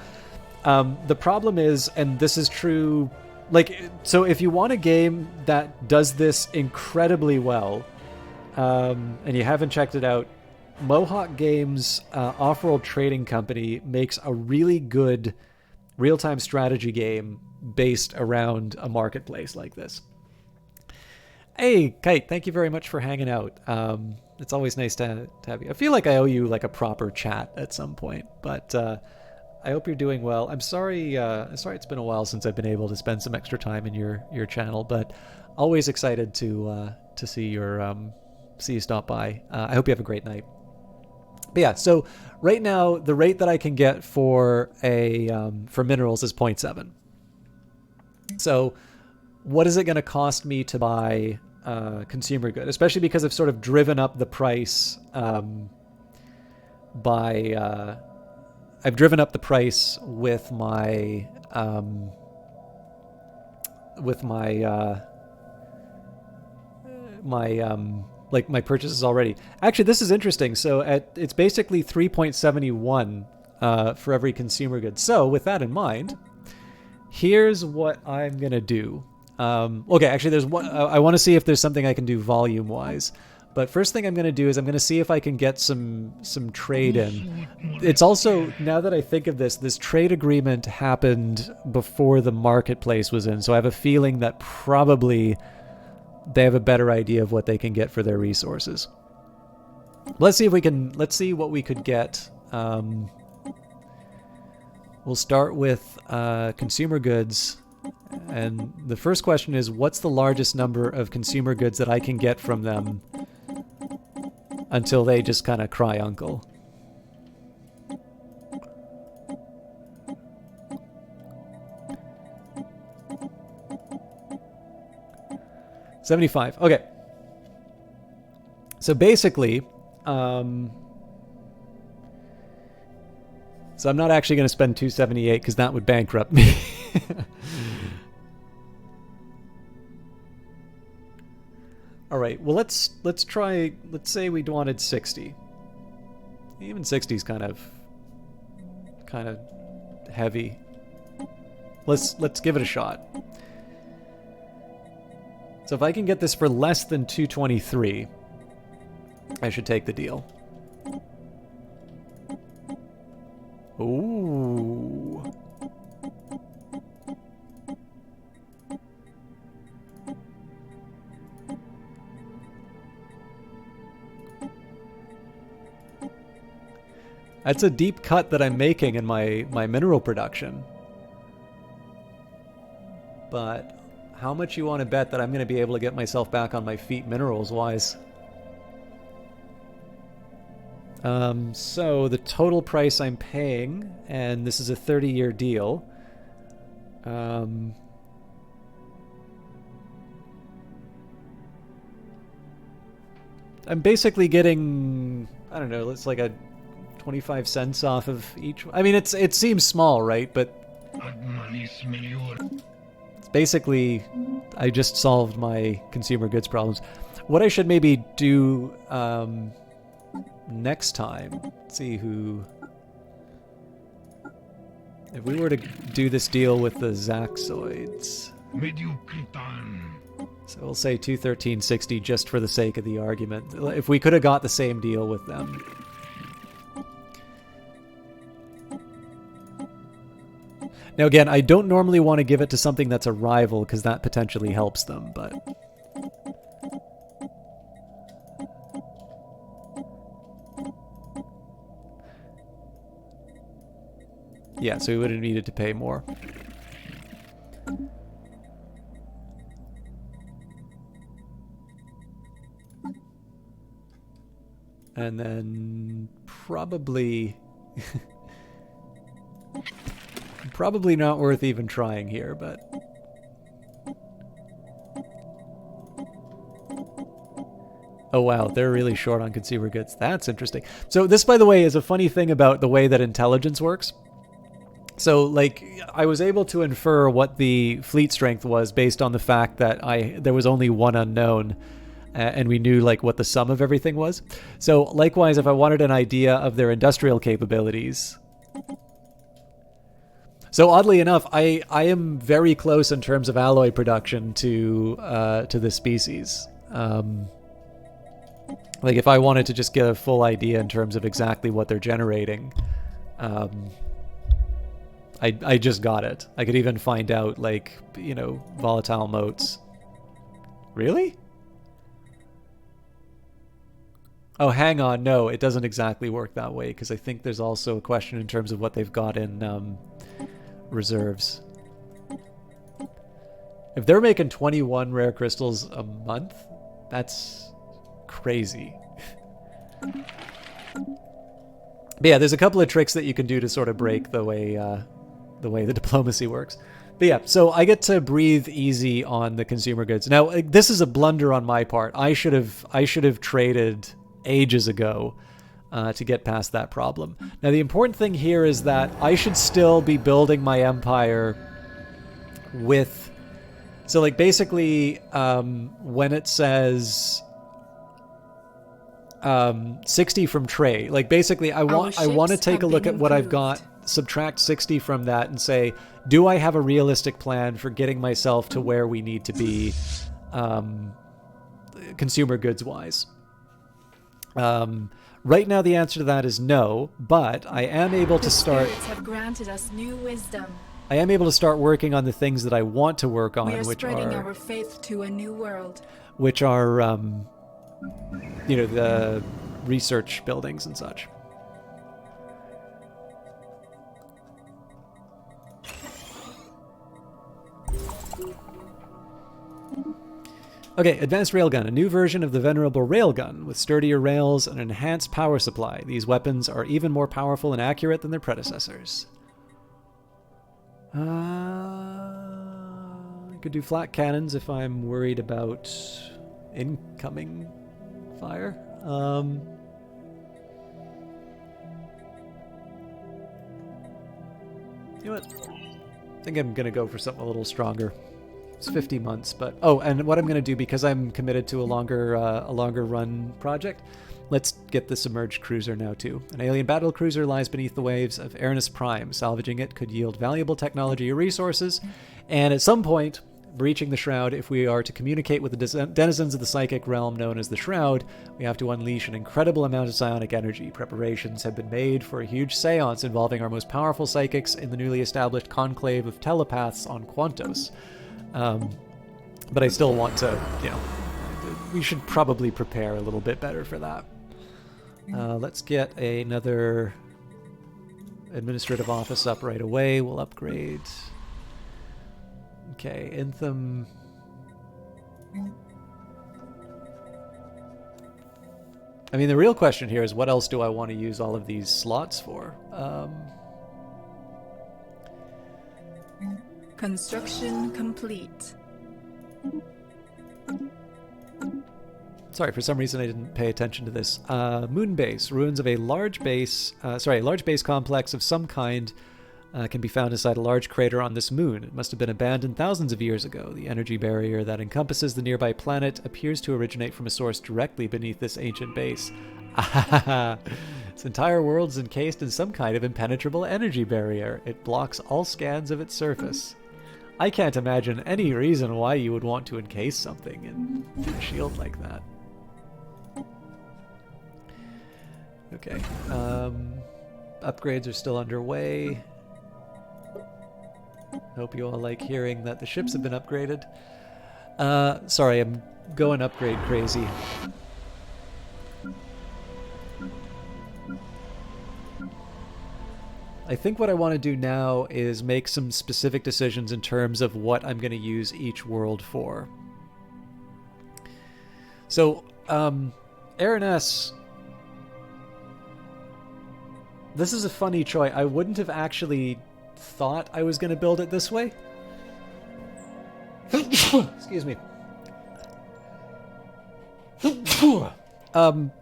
The problem is, and this is true, like, so if you want a game that does this incredibly well, and you haven't checked it out, Mohawk Games Off-World Trading Company makes a really good real-time strategy game based around a marketplace like this. Hey, Kite, thank you very much for hanging out. It's always nice to have you. I feel like I owe you like a proper chat at some point, but I hope you're doing well. I'm sorry it's been a while since I've been able to spend some extra time in your channel, but always excited to see you stop by. I hope you have a great night. But yeah, so right now the rate that I can get for minerals is 0.7. So what is it going to cost me to buy consumer good, especially because I've sort of driven up the price by driven up the price with my my purchases already. Actually, this is interesting. So it's basically 3.71 for every consumer good. So with that in mind, here's what I'm gonna do. Okay, actually, there's one. I want to see if there's something I can do volume-wise. But first thing I'm going to do is I'm going to see if I can get some trade in. It's also, now that I think of this trade agreement happened before the marketplace was in, so I have a feeling that probably they have a better idea of what they can get for their resources. Let's see what we could get. We'll start with consumer goods. And the first question is, what's the largest number of consumer goods that I can get from them until they just kind of cry uncle? $75. Okay. So basically, so I'm not actually going to spend $278 because that would bankrupt me. All right, well, let's try, let's say we wanted 60. Even 60 is kind of heavy. Let's give it a shot. So if I can get this for less than 223, I should take the deal. Ooh. That's a deep cut that I'm making in my mineral production. But how much you want to bet that I'm going to be able to get myself back on my feet minerals-wise? So the total price I'm paying, and this is a 30-year deal, I'm basically getting, I don't know, it's like a 25 cents off of each. I mean, it seems small, right? But it's basically, I just solved my consumer goods problems. What I should maybe do next time, let's see who, if we were to do this deal with the Zaxoids. So we'll say 213.60 just for the sake of the argument. If we could have got the same deal with them. Now again, I don't normally want to give it to something that's a rival because that potentially helps them, but... yeah, so we would have needed to pay more. And then probably... probably not worth even trying here, but... oh wow, they're really short on consumer goods. That's interesting. So this, by the way, is a funny thing about the way that intelligence works. So, like, I was able to infer what the fleet strength was based on the fact that there was only one unknown, and we knew, like, what the sum of everything was. So, likewise, if I wanted an idea of their industrial capabilities... so, oddly enough, I am very close in terms of alloy production to this species. Like, if I wanted to just get a full idea in terms of exactly what they're generating... I just got it. I could even find out, like, you know, volatile motes. Really? Oh, hang on. No, it doesn't exactly work that way, because I think there's also a question in terms of what they've got in reserves. If they're making 21 rare crystals a month, that's crazy. But yeah, there's a couple of tricks that you can do to sort of break the way the diplomacy works. But yeah, so I get to breathe easy on the consumer goods. Now, this is a blunder on my part. I should have traded ages ago. to get past that problem. Now, the important thing here is that I should still be building my empire with... So, like, basically, when it says 60 from Trey, like, basically, I want to take a look at what I've got, subtract 60 from that, and say, do I have a realistic plan for getting myself to where we need to be, consumer goods-wise? Right now, the answer to that is no, but I am able to start... The spirits have granted us new wisdom. I am able to start working on the things that I want to work on, We are which spreading are... our faith to a new world. Which are, you know, the research buildings and such. Okay, Advanced Railgun, a new version of the venerable railgun with sturdier rails and enhanced power supply. These weapons are even more powerful and accurate than their predecessors. I could do flat cannons if I'm worried about incoming fire. You know what? I think I'm going to go for something a little stronger. It's 50 months, but... Oh, and what I'm going to do, because I'm committed to a longer run project, let's get the submerged cruiser now, too. An alien battle cruiser lies beneath the waves of Aranus Prime. Salvaging it could yield valuable technology or resources, and at some point, breaching the Shroud, if we are to communicate with the denizens of the psychic realm known as the Shroud, we have to unleash an incredible amount of psionic energy. Preparations have been made for a huge seance involving our most powerful psychics in the newly established conclave of telepaths on Quantos. But I still want to, you know, we should probably prepare a little bit better for that. Let's get another administrative office up right away. We'll upgrade. Okay, Intham. I mean, the real question here is what else do I want to use all of these slots for? Construction complete. Sorry, for some reason I didn't pay attention to this. Moon base. Ruins of a large base complex of some kind can be found inside a large crater on this moon. It must have been abandoned thousands of years ago. The energy barrier that encompasses the nearby planet appears to originate from a source directly beneath this ancient base. Its entire world is encased in some kind of impenetrable energy barrier. It blocks all scans of its surface. I can't imagine any reason why you would want to encase something in a shield like that. Okay. Upgrades are still underway. Hope you all like hearing that the ships have been upgraded. Sorry, I'm going upgrade crazy. I think what I want to do now is make some specific decisions in terms of what I'm going to use each world for. So, Aranus... This is a funny choice. I wouldn't have actually thought I was going to build it this way. Excuse me. But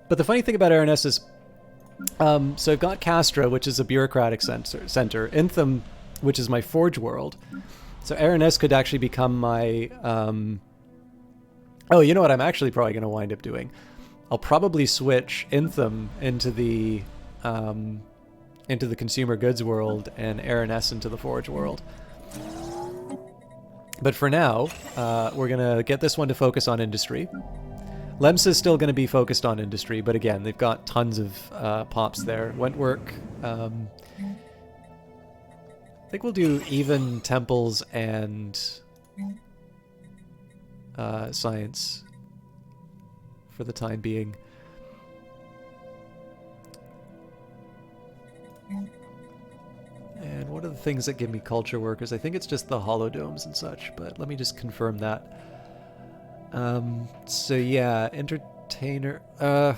the funny thing about Aranus is... so I've got Castra, which is a bureaucratic center. Intham, which is my Forge world. So Aranus could actually become my... Oh, you know what I'm actually probably going to wind up doing? I'll probably switch Intham into the consumer goods world and Aranus into the Forge world. But for now, we're going to get this one to focus on industry. Lems is still going to be focused on industry, but again, they've got tons of pops there. Wentwork. I think we'll do even temples and science for the time being. And what are the things that give me culture workers? I think it's just the holodomes and such, but let me just confirm that. So yeah, entertainer, yeah,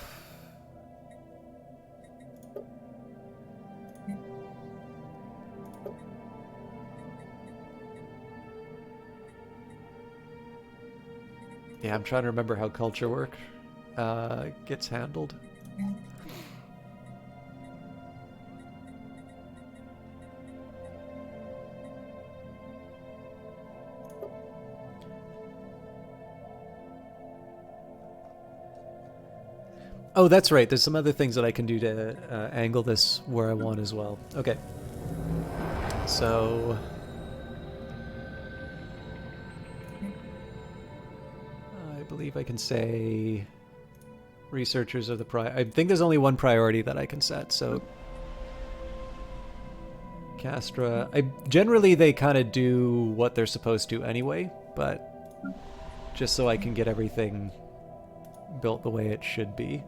I'm trying to remember how culture work, gets handled. Oh, that's right. There's some other things that I can do to angle this where I want as well. Okay. So... I believe I can say... Researchers are the I think there's only one priority that I can set, so... Castra... Generally, they kind of do what they're supposed to anyway, but... Just so I can get everything built the way it should be.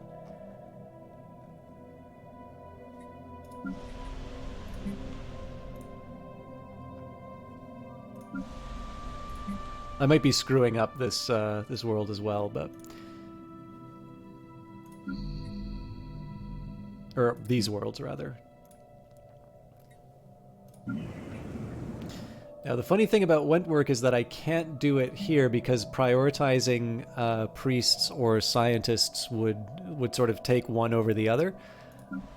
I might be screwing up this this world as well, but... Or these worlds, rather. Now, the funny thing about Wentwork is that I can't do it here because prioritizing priests or scientists would sort of take one over the other.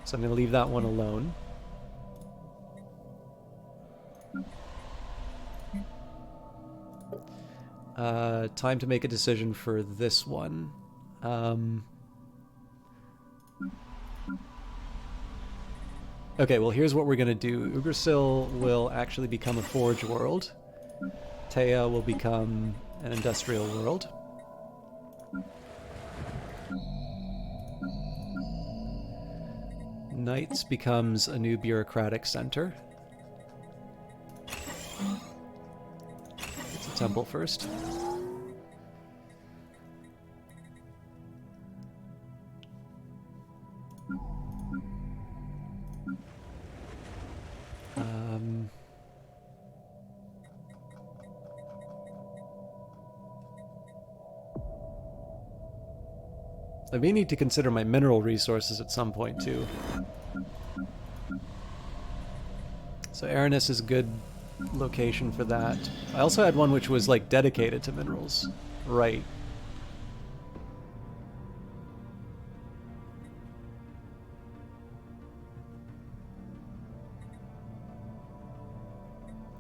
So I'm going to leave that one alone. Time to make a decision for this one. Okay, well, here's what we're going to do. Ugrassil will actually become a forge world. Teia will become an industrial world. Knights becomes a new bureaucratic center. It's a temple first. I may need to consider my mineral resources at some point, too. So Aranis is a good location for that. I also had one which was, like, dedicated to minerals. Right.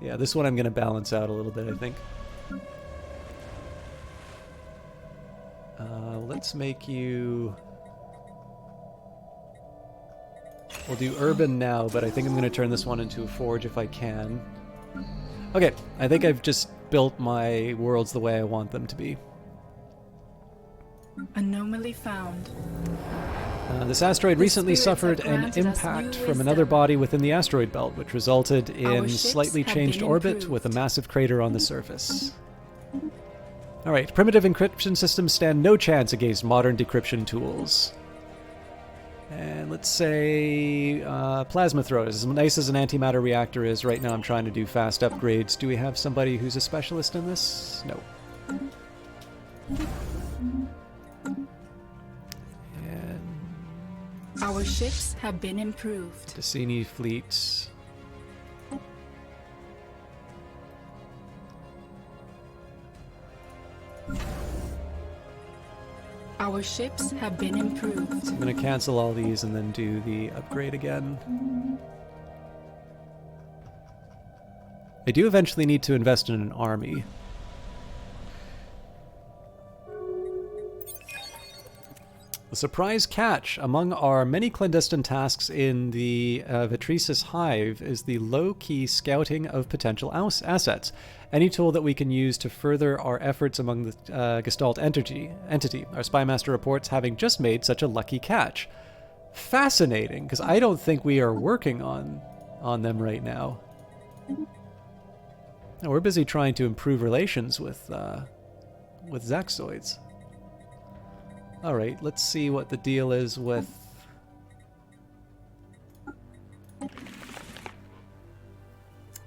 Yeah, this one I'm going to balance out a little bit, I think. Let's make you... We'll do urban now, but I think I'm going to turn this one into a forge if I can. Okay, I think I've just built my worlds the way I want them to be. Anomaly found. This asteroid recently suffered an impact from another body within the asteroid belt, which resulted in slightly changed orbit with a massive crater on the surface. Alright, primitive encryption systems stand no chance against modern decryption tools. And let's say plasma throwers. As nice as an antimatter reactor is, right now I'm trying to do fast upgrades. Do we have somebody who's a specialist in this? No. And our ships have been improved. Cassini fleet. Our ships have been improved. I'm going to cancel all these and then do the upgrade again. I do eventually need to invest in an army. A surprise catch among our many clandestine tasks in the Vitresis Hive is the low-key scouting of potential assets. Any tool that we can use to further our efforts among the Gestalt entity. Our spymaster reports having just made such a lucky catch. Fascinating, because I don't think we are working on them right now. No, we're busy trying to improve relations with Zaxoids. Alright, let's see what the deal is with...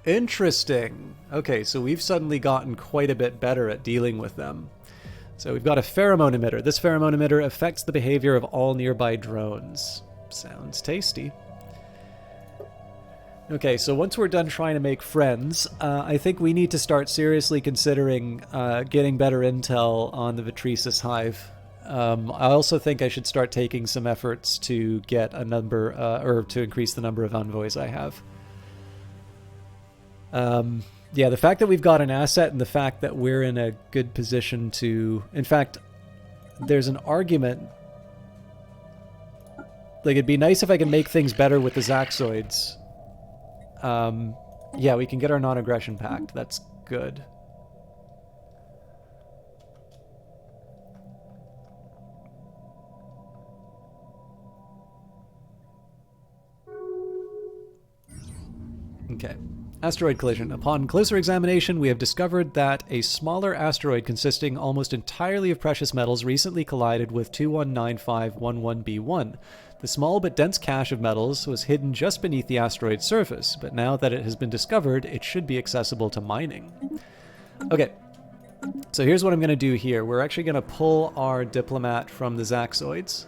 Interesting. Okay, so we've suddenly gotten quite a bit better at dealing with them. So we've got a pheromone emitter. This pheromone emitter affects the behavior of all nearby drones. Sounds tasty. Okay, so once we're done trying to make friends, I think we need to start seriously considering getting better intel on the Vitresis Hive. I also think I should start taking some efforts to get a number, or to increase the number of envoys I have. Yeah, the fact that we've got an asset and the fact that we're in a good position to... In fact, there's an argument Like, it'd be nice if I could make things better with the Zaxoids. Yeah, we can get our non-aggression pact. That's good. Okay. Asteroid collision. Upon closer examination, we have discovered that a smaller asteroid consisting almost entirely of precious metals recently collided with 219511B1. The small but dense cache of metals was hidden just beneath the asteroid's surface, but now that it has been discovered, it should be accessible to mining. Okay. So here's what I'm going to do here. We're actually going to pull our diplomat from the Zaxoids.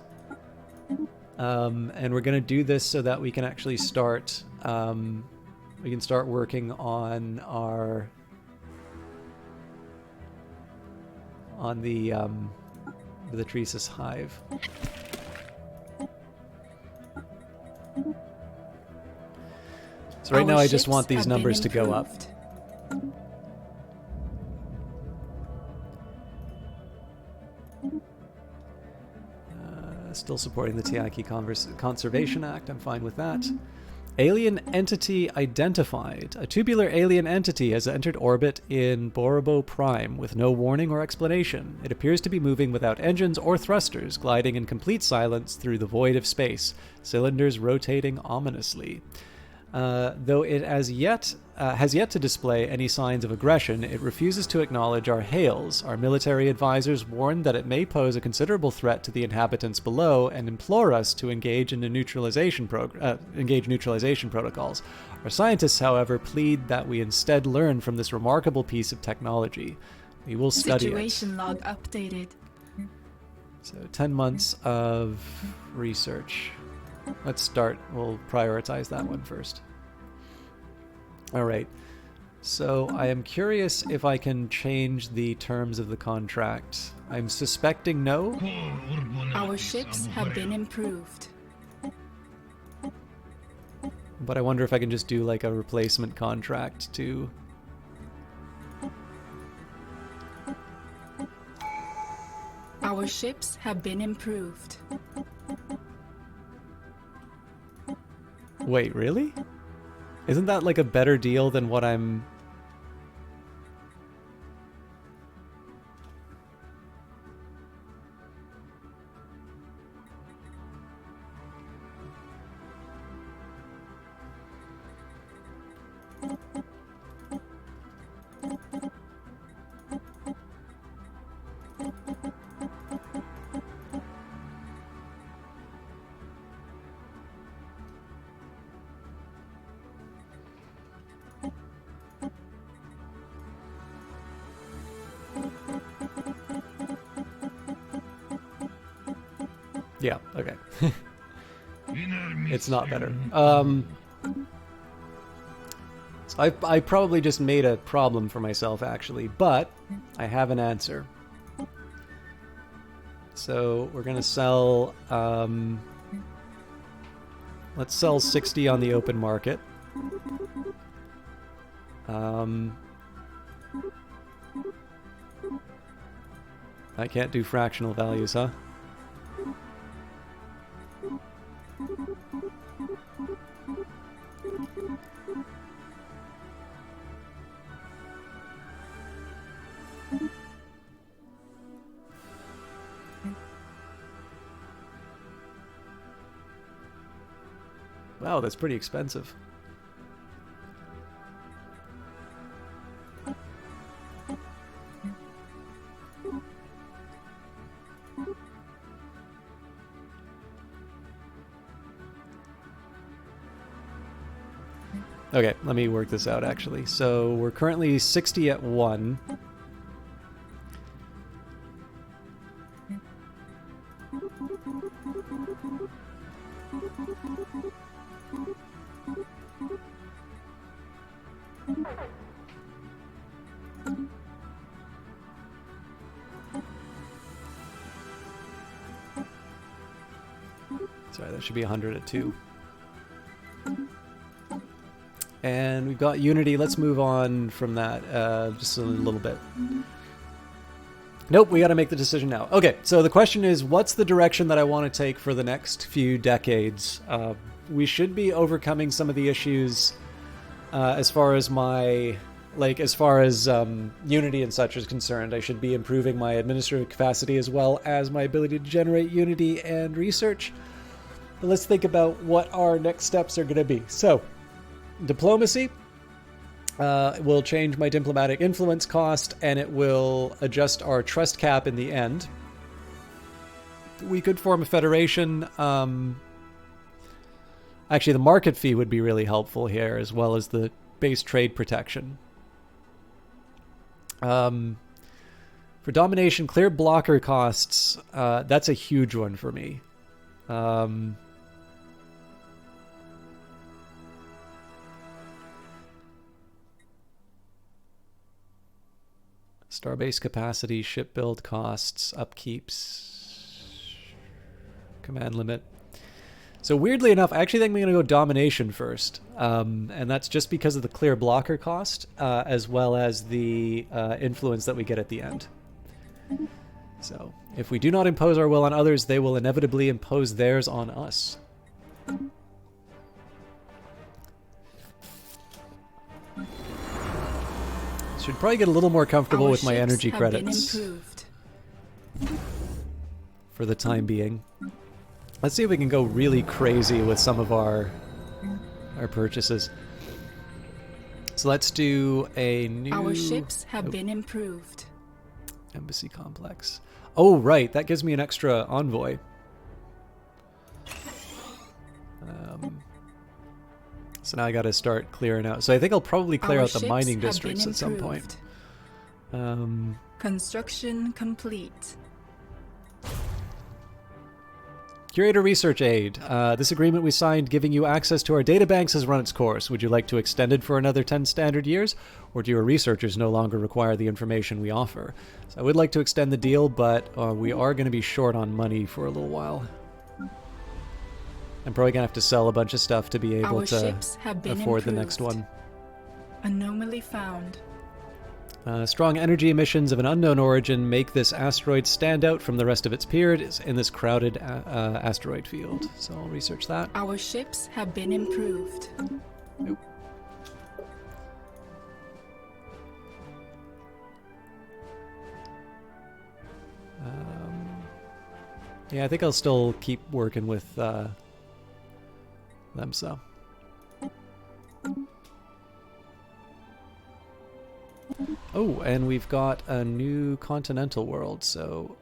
And we're going to do this so that we can actually start... we can start working on our... on the Tresus hive. So right now I just want these numbers to go up. Still supporting the Tiaki Conservation Act. I'm fine with that. Alien entity identified. A tubular alien entity has entered orbit in Borobo Prime with no warning or explanation. It appears to be moving without engines or thrusters, gliding in complete silence through the void of space, cylinders rotating ominously. Though it has yet to display any signs of aggression, it refuses to acknowledge our hails. Our military advisors warn that it may pose a considerable threat to the inhabitants below and implore us to engage in neutralization protocols. Our scientists, however, plead that we instead learn from this remarkable piece of technology. We will study Situation log updated. So 10 months of research. Let's start. We'll prioritize that one first. All right. So I am curious if I can change the terms of the contract. I'm suspecting no. Our ships have been improved. But I wonder if I can just do like a replacement contract to... Our ships have been improved. Wait, really? Isn't that like a better deal than what I'm... Yeah, okay. It's not better. So I probably just made a problem for myself, actually, but I have an answer. So we're going to sell... let's sell 60 on the open market. I can't do fractional values, huh? Wow, that's pretty expensive. Okay, let me work this out actually. So we're currently 60 at 1. Sorry, that should be 100 at 2. And we've got Unity. Let's move on from that just a little bit. Nope, we got to make the decision now. Okay, so the question is, what's the direction that I want to take for the next few decades? We should be overcoming some of the issues as far as my... as far as Unity and such is concerned. I should be improving my administrative capacity as well as my ability to generate Unity and research. But let's think about what our next steps are going to be. So, diplomacy will change my diplomatic influence cost, and it will adjust our trust cap in the end. We could form a federation. Actually, the market fee would be really helpful here, as well as the base trade protection. For domination, clear blocker costs, that's a huge one for me. Starbase capacity, ship build costs, upkeeps, command limit. So weirdly enough, I actually think I'm going to go domination first. And that's just because of the clear blocker cost, as well as the influence that we get at the end. So if we do not impose our will on others, they will inevitably impose theirs on us. Should probably get a little more comfortable with my energy credits for the time being. Let's see if we can go really crazy with some of our purchases. So let's do a new... Our ships have been improved. Embassy complex. Oh, right. That gives me an extra envoy. So now I got to start clearing out. So I think I'll probably clear out the mining districts at some point. Construction complete. Curator Research Aid. This agreement we signed giving you access to our databanks has run its course. Would you like to extend it for another 10 standard years? Or do your researchers no longer require the information we offer? So I would like to extend the deal, but we are going to be short on money for a little while. I'm probably going to have to sell a bunch of stuff to be able to afford the next one. Anomaly found. Strong energy emissions of an unknown origin make this asteroid stand out from the rest of its peers in this crowded asteroid field. So I'll research that. Our ships have been improved. Nope. Yeah, I think I'll still keep working with them, so. Oh, and we've got a new continental world, so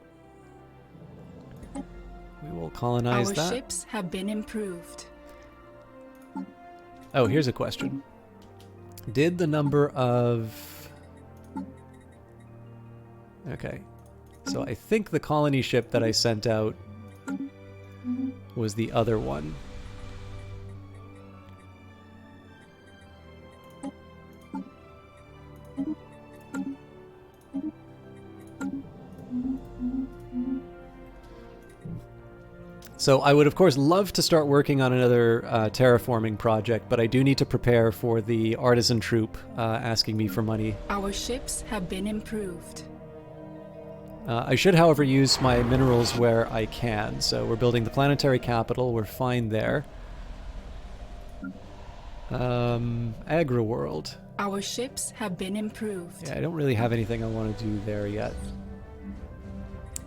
we will colonize that. Our ships have been improved. Oh, here's a question. Did the number of... Okay. So I think the colony ship that I sent out was the other one. So I would, of course, love to start working on another terraforming project, but I do need to prepare for the artisan troop asking me for money. Our ships have been improved. I should, however, use my minerals where I can. So we're building the planetary capital. We're fine there. Agri-world. Our ships have been improved. Yeah, I don't really have anything I want to do there yet.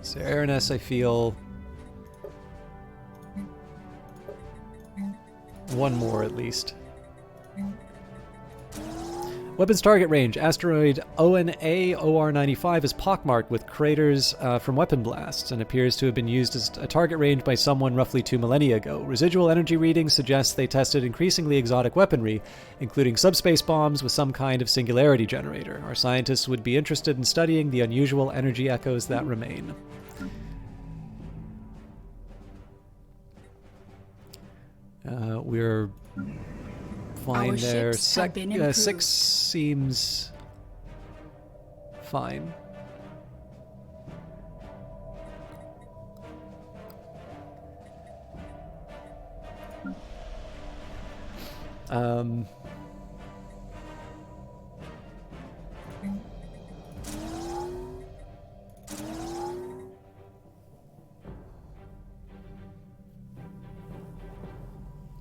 So Airness, I feel... one more, at least. Weapons target range. Asteroid ONA OR95 is pockmarked with craters from weapon blasts and appears to have been used as a target range by someone roughly 2 millennia ago. Residual energy readings suggest they tested increasingly exotic weaponry, including subspace bombs with some kind of singularity generator. Our scientists would be interested in studying the unusual energy echoes that remain. We're fine there. 6 seems fine.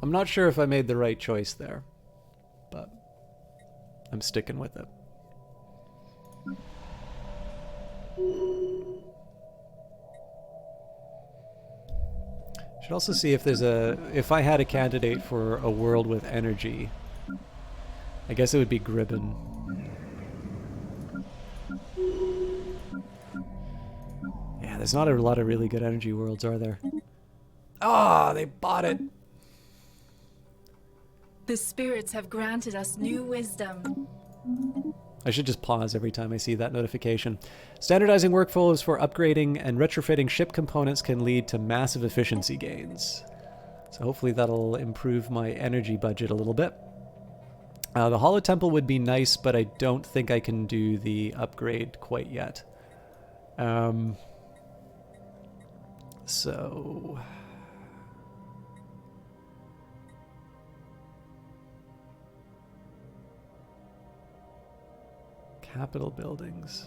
I'm not sure if I made the right choice there, but I'm sticking with it. Should also see if if I had a candidate for a world with energy. I guess it would be Gribben. Yeah, there's not a lot of really good energy worlds, are there? Ah, they bought it. The spirits have granted us new wisdom. I should just pause every time I see that notification. Standardizing workflows for upgrading and retrofitting ship components can lead to massive efficiency gains. So hopefully that'll improve my energy budget a little bit. The Hollow Temple would be nice, but I don't think I can do the upgrade quite yet. So... Capital buildings.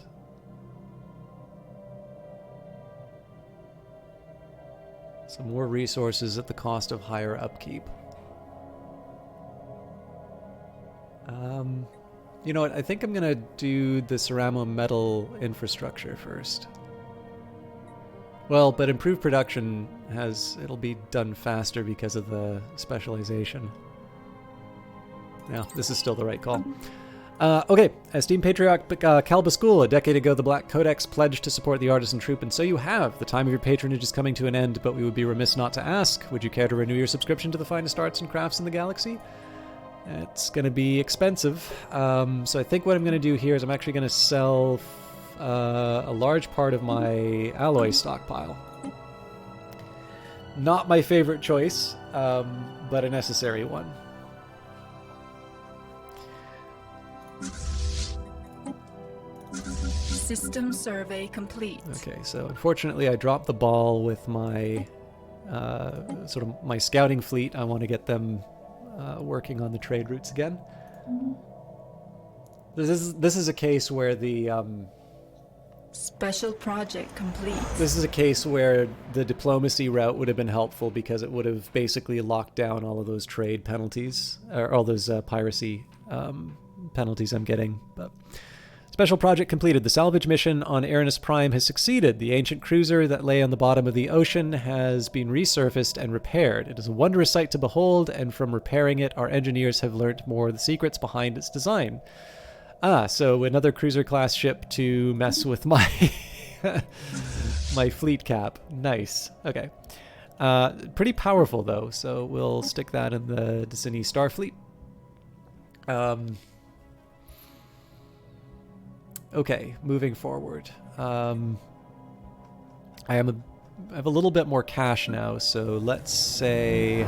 Some more resources at the cost of higher upkeep. You know what? I think I'm gonna do the Ceramo metal infrastructure first. Well, but improved production it'll be done faster because of the specialization. Yeah, this is still the right call. Okay, esteemed patriarch Calbascool, a decade ago the Black Codex pledged to support the artisan troop, and so you have. The time of your patronage is coming to an end, but we would be remiss not to ask, would you care to renew your subscription to the finest arts and crafts in the galaxy? It's going to be expensive, so I think what I'm going to do here is I'm actually going to sell a large part of my alloy stockpile. Not my favorite choice, but a necessary one. System survey complete. Okay, so unfortunately I dropped the ball with my sort of my scouting fleet. I want to get them working on the trade routes again. This is a case where the Special project complete. this is a case where the diplomacy route would have been helpful because it would have basically locked down all of those trade penalties or all those piracy penalties I'm getting. But special project completed. The salvage mission on Aranus Prime has succeeded. The ancient cruiser that lay on the bottom of the ocean has been resurfaced and repaired. It is a wondrous sight to behold, and from repairing it, our engineers have learnt more of the secrets behind its design. Ah, so another cruiser class ship to mess with my my fleet cap. Nice. Okay. Pretty powerful though, so we'll stick that in the Destiny Starfleet. Okay, moving forward. I have a little bit more cash now, so let's say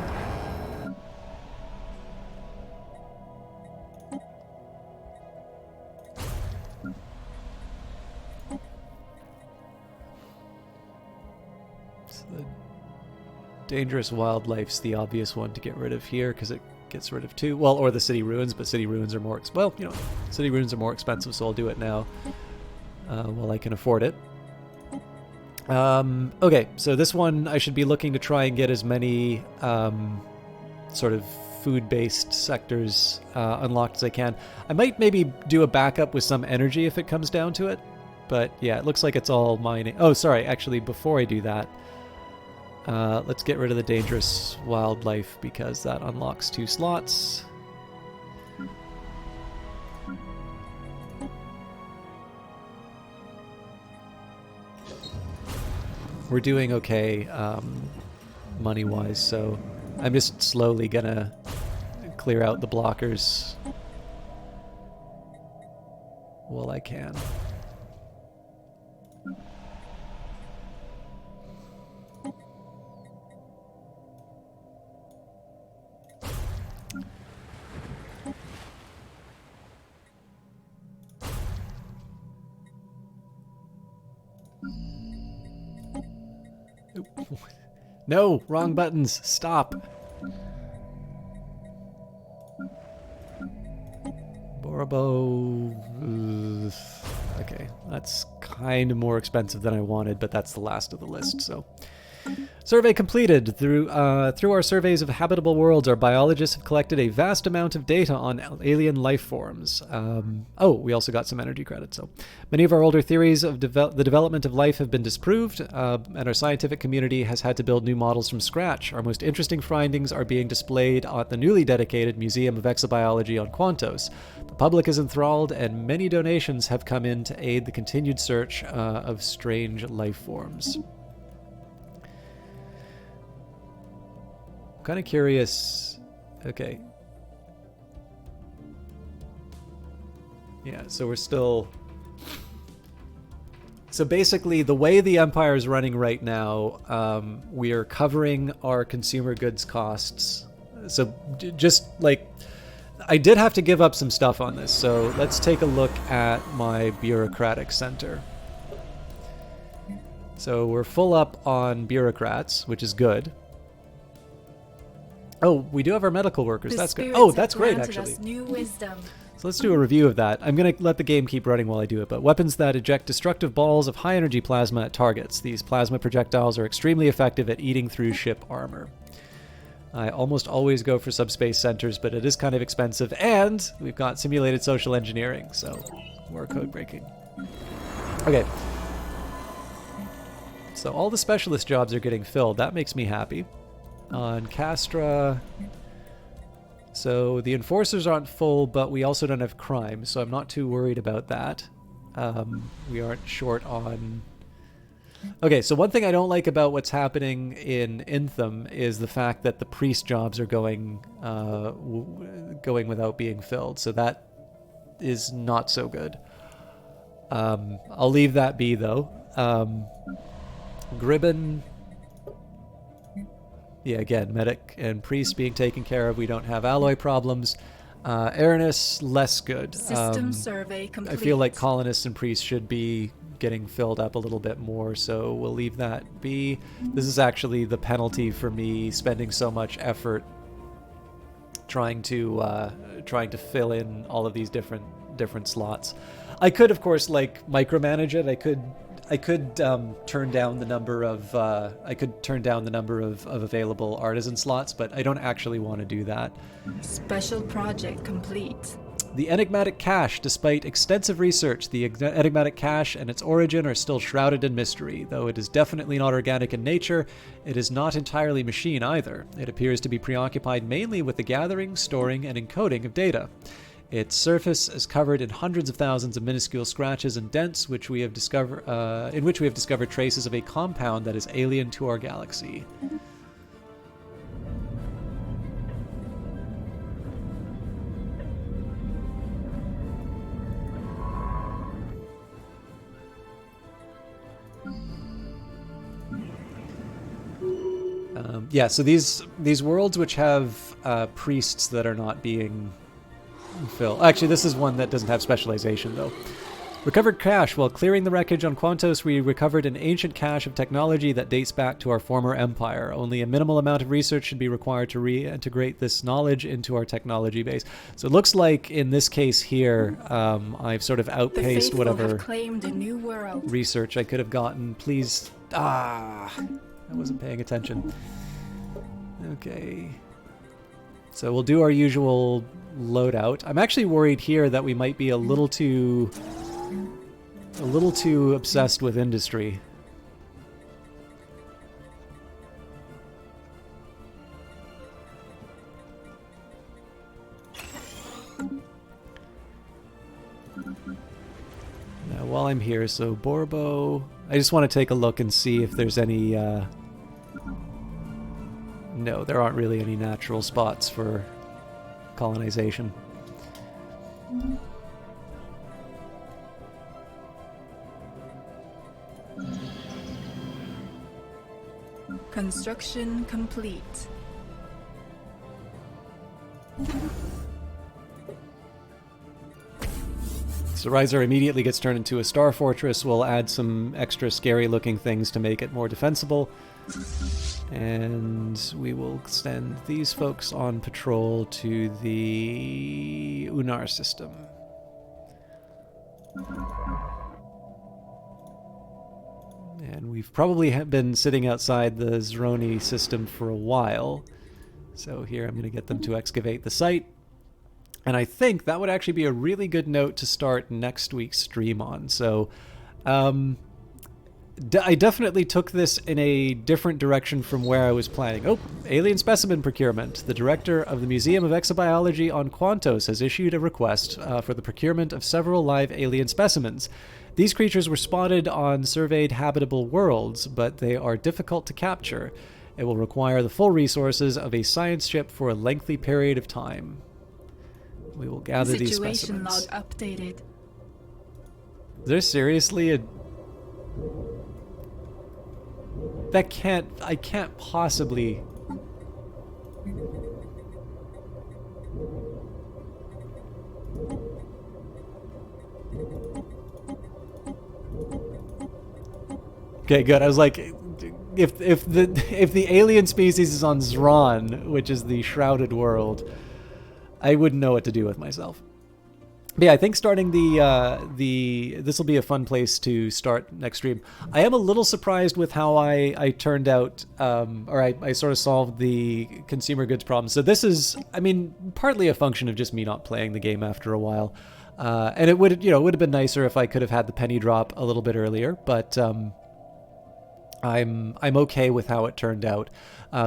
so the dangerous wildlife's the obvious one to get rid of here because it gets rid of two. Well, or the city ruins, but city ruins are more city ruins are more expensive, so I'll do it now while I can afford it. Okay, so this one I should be looking to try and get as many sort of food-based sectors unlocked as I can. I might maybe do a backup with some energy if it comes down to it, but yeah, it looks like it's all mining. Oh, sorry, actually, before I do that, let's get rid of the dangerous wildlife because that unlocks 2 slots. We're doing okay money-wise, so I'm just slowly gonna clear out the blockers while I can. No, wrong buttons. Stop. Borobo. Okay, that's kind of more expensive than I wanted, but that's the last of the list, so Survey completed. Through our surveys of habitable worlds, our biologists have collected a vast amount of data on alien life forms. We also got some energy credits. So many of our older theories of the development of life have been disproved, and our scientific community has had to build new models from scratch. Our most interesting findings are being displayed at the newly dedicated Museum of Exobiology on Quantos. The public is enthralled, and many donations have come in to aid the continued search of strange life forms. Kind of curious. Okay. Yeah, so we're still... So basically, the way the Empire is running right now, we are covering our consumer goods costs. So just like... I did have to give up some stuff on this, so let's take a look at my bureaucratic center. So we're full up on bureaucrats, which is good. Oh, we do have our medical workers. That's good. Oh, that's great, actually. New wisdom. So let's do a review of that. I'm going to let the game keep running while I do it, but weapons that eject destructive balls of high-energy plasma at targets. These plasma projectiles are extremely effective at eating through ship armor. I almost always go for subspace centers, but it is kind of expensive, and we've got simulated social engineering, so more code breaking. Okay. So all the specialist jobs are getting filled. That makes me happy. On Castra, so the enforcers aren't full, but we also don't have crime, so I'm not too worried about that. We aren't short on... Okay, so one thing I don't like about what's happening in Intham is the fact that the priest jobs are going without being filled, so that is not so good. I'll leave that be, though. Gribben... Yeah, again, medic and priest being taken care of. We don't have alloy problems. Aranus, less good. System survey complete. I feel like colonists and priests should be getting filled up a little bit more, so we'll leave that be. This is actually the penalty for me spending so much effort trying to fill in all of these different slots. I could, of course, like micromanage it. I could turn down the number of available artisan slots, but I don't actually want to do that. Special project complete. The enigmatic cache. Despite extensive research, the enigmatic cache and its origin are still shrouded in mystery. Though it is definitely not organic in nature, it is not entirely machine either. It appears to be preoccupied mainly with the gathering, storing, and encoding of data. Its surface is covered in hundreds of thousands of minuscule scratches and dents, in which we have discovered traces of a compound that is alien to our galaxy. So these worlds which have priests that are not being filled. Actually, this is one that doesn't have specialization, though. Recovered cache. While clearing the wreckage on Quantos, we recovered an ancient cache of technology that dates back to our former empire. Only a minimal amount of research should be required to reintegrate this knowledge into our technology base. So it looks like in this case here, I've sort of outpaced whatever claimed a new world. research I could have gotten. Please. I wasn't paying attention. Okay. So we'll do our usual loadout. I'm actually worried here that we might be a little too obsessed with industry. Now, while I'm here, so Borbo, I just want to take a look and see if there's any no, there aren't really any natural spots for colonization. Construction complete. So Riser immediately gets turned into a star fortress. We'll add some extra scary looking things to make it more defensible. And we will send these folks on patrol to the Unar system. And we've probably been sitting outside the Zroni system for a while. So here I'm going to get them to excavate the site. And I think that would actually be a really good note to start next week's stream on. So I definitely took this in a different direction from where I was planning. Oh, alien specimen procurement. The director of the Museum of Exobiology on Quantos has issued a request for the procurement of several live alien specimens. These creatures were spotted on surveyed habitable worlds, but they are difficult to capture. It will require the full resources of a science ship for a lengthy period of time. We will gather these specimens. Situation log updated. Is there seriously a... I can't possibly... Okay, good. I was like, if the alien species is on Zron, which is the shrouded world, I wouldn't know what to do with myself. But yeah, I think starting this will be a fun place to start next stream. I am a little surprised with how I turned out, or I sort of solved the consumer goods problem. So this is, I mean, partly a function of just me not playing the game after a while. And it would have been nicer if I could have had the penny drop a little bit earlier, but I'm okay with how it turned out.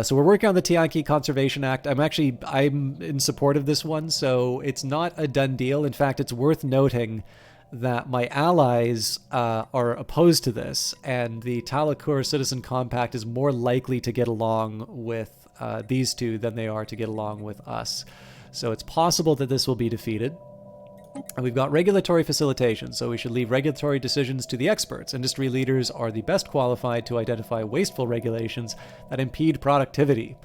So we're working on the Tianqi Conservation Act. I'm in support of this one, so it's not a done deal. In fact, it's worth noting that my allies are opposed to this, and the Talakur Citizen Compact is more likely to get along with these two than they are to get along with us. So it's possible that this will be defeated. And we've got regulatory facilitation, so we should leave regulatory decisions to the experts. Industry leaders are the best qualified to identify wasteful regulations that impede productivity.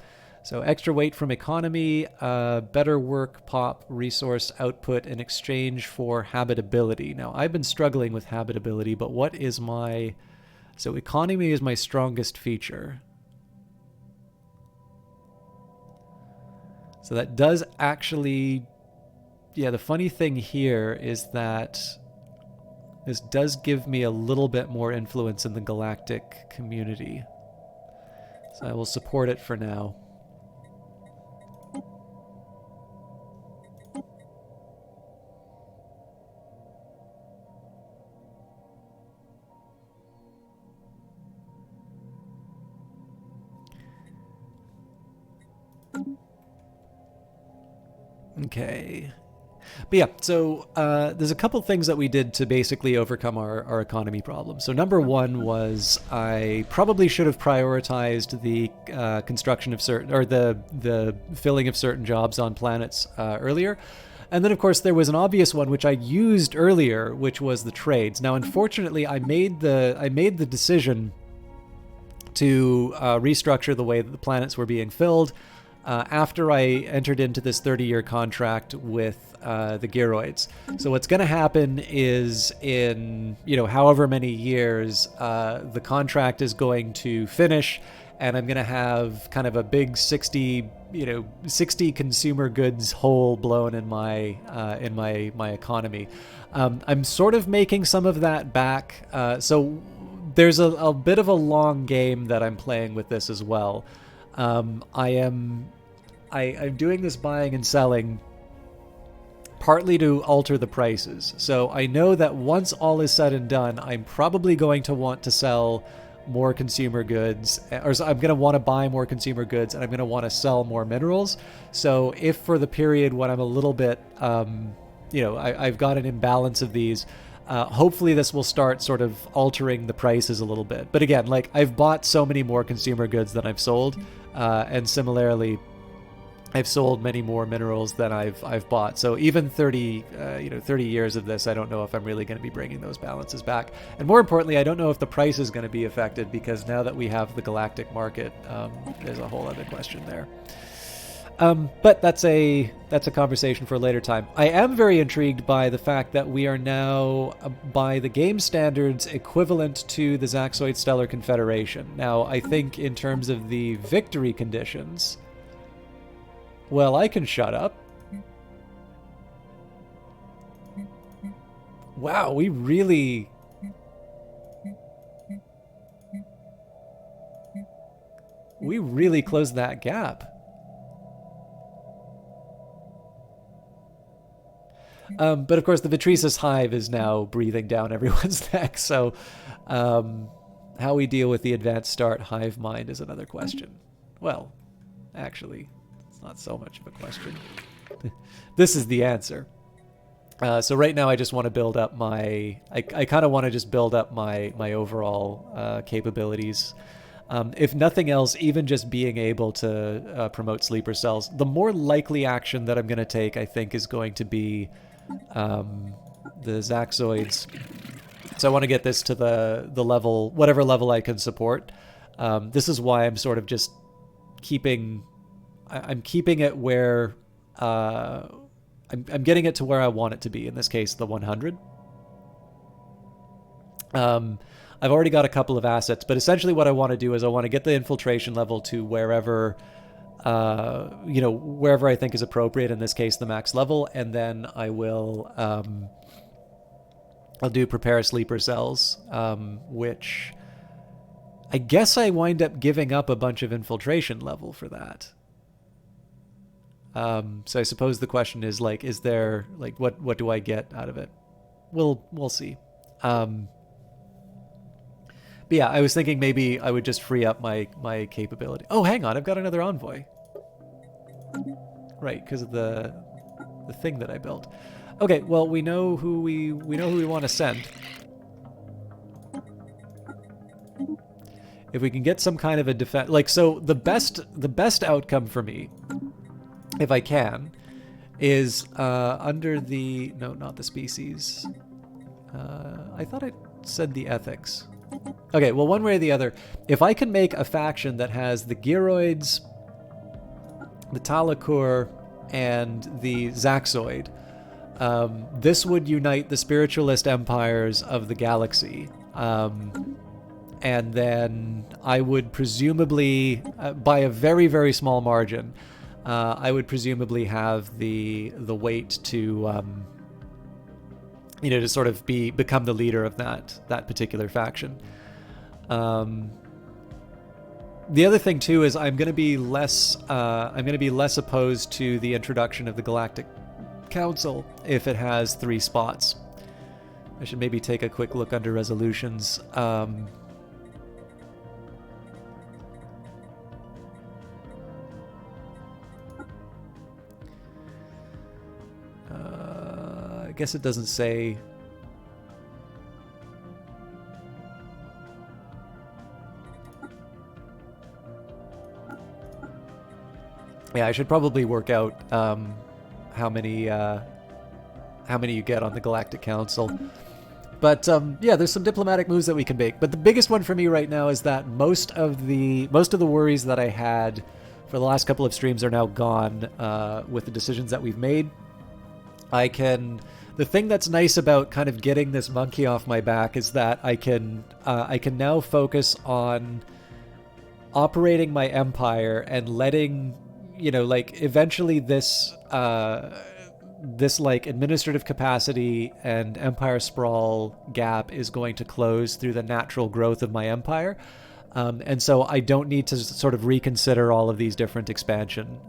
So extra weight from economy, better work pop resource output in exchange for habitability. Now, I've been struggling with habitability, but what is my... So economy is my strongest feature. So that does actually... Yeah, the funny thing here is that this does give me a little bit more influence in the galactic community. So I will support it for now. Okay. But yeah, so there's a couple things that we did to basically overcome our economy problem. So number one was I probably should have prioritized the construction of certain, or the filling of certain jobs on planets earlier. And then, of course, there was an obvious one which I used earlier, which was the trades. Now, unfortunately, I made the decision to restructure the way that the planets were being filled after I entered into this 30-year contract with the Gyroids. So what's going to happen is in, however many years, the contract is going to finish, and I'm going to have kind of a big 60 consumer goods hole blown in my economy. I'm sort of making some of that back. So there's a bit of a long game that I'm playing with this as well. I'm doing this buying and selling partly to alter the prices. So I know that once all is said and done, I'm probably going to want to sell more consumer goods, or I'm going to want to buy more consumer goods, and I'm going to want to sell more minerals. So if for the period when I'm a little bit, I've got an imbalance of these, hopefully this will start sort of altering the prices a little bit. But again, like, I've bought so many more consumer goods than I've sold, and similarly, I've sold many more minerals than I've bought. So even 30 years of this, I don't know if I'm really going to be bringing those balances back. And more importantly, I don't know if the price is going to be affected, because now that we have the galactic market, there's a whole other question there. But that's a conversation for a later time. I am very intrigued by the fact that we are now, by the game standards, equivalent to the Zaxoid Stellar Confederation. Now, I think in terms of the victory conditions, well, I can shut up. Wow, we really... we really closed that gap. But of course, the Vitresis hive is now breathing down everyone's neck. So how we deal with the advanced start hive mind is another question. Well, actually, it's not so much of a question. This is the answer. So right now I just want to build up my... I kind of want to just build up my overall capabilities. If nothing else, even just being able to promote sleeper cells. The more likely action that I'm going to take, I think, is going to be the Zaxoids. So I want to get this to the level, whatever level I can support. This is why I'm sort of just keeping... I'm keeping it where... I'm getting it to where I want it to be, in this case, the 100. I've already got a couple of assets, but essentially what I want to do is I want to get the infiltration level to wherever, wherever I think is appropriate, in this case, the max level, and then I will, I'll do prepare sleeper cells, which I guess I wind up giving up a bunch of infiltration level for that. So I suppose the question is, like, is there, like, what do I get out of it? We'll see. But yeah, I was thinking maybe I would just free up my capability. Oh, hang on, I've got another envoy. Right, because of the thing that I built. Okay, well, we know who we want to send. If we can get some kind of a defense, like, so the best outcome for me, if I can, is under the... No, not the species. I thought it said the ethics. Okay, well, one way or the other, if I can make a faction that has the Gyroids, the Talakur, and the Zaxoid, this would unite the spiritualist empires of the galaxy. And then I would presumably, by a very, very small margin, I would presumably have the weight to, to sort of become the leader of that particular faction. The other thing too is I'm going to be less opposed to the introduction of the Galactic Council if it has 3 spots. I should maybe take a quick look under resolutions. I guess it doesn't say. Yeah, I should probably work out how many you get on the Galactic Council. But yeah, there's some diplomatic moves that we can make. But the biggest one for me right now is that most of the worries that I had for the last couple of streams are now gone with the decisions that we've made. The thing that's nice about kind of getting this monkey off my back is that I can now focus on operating my empire and letting, like, eventually this like administrative capacity and empire sprawl gap is going to close through the natural growth of my empire. And so I don't need to sort of reconsider all of these different expansion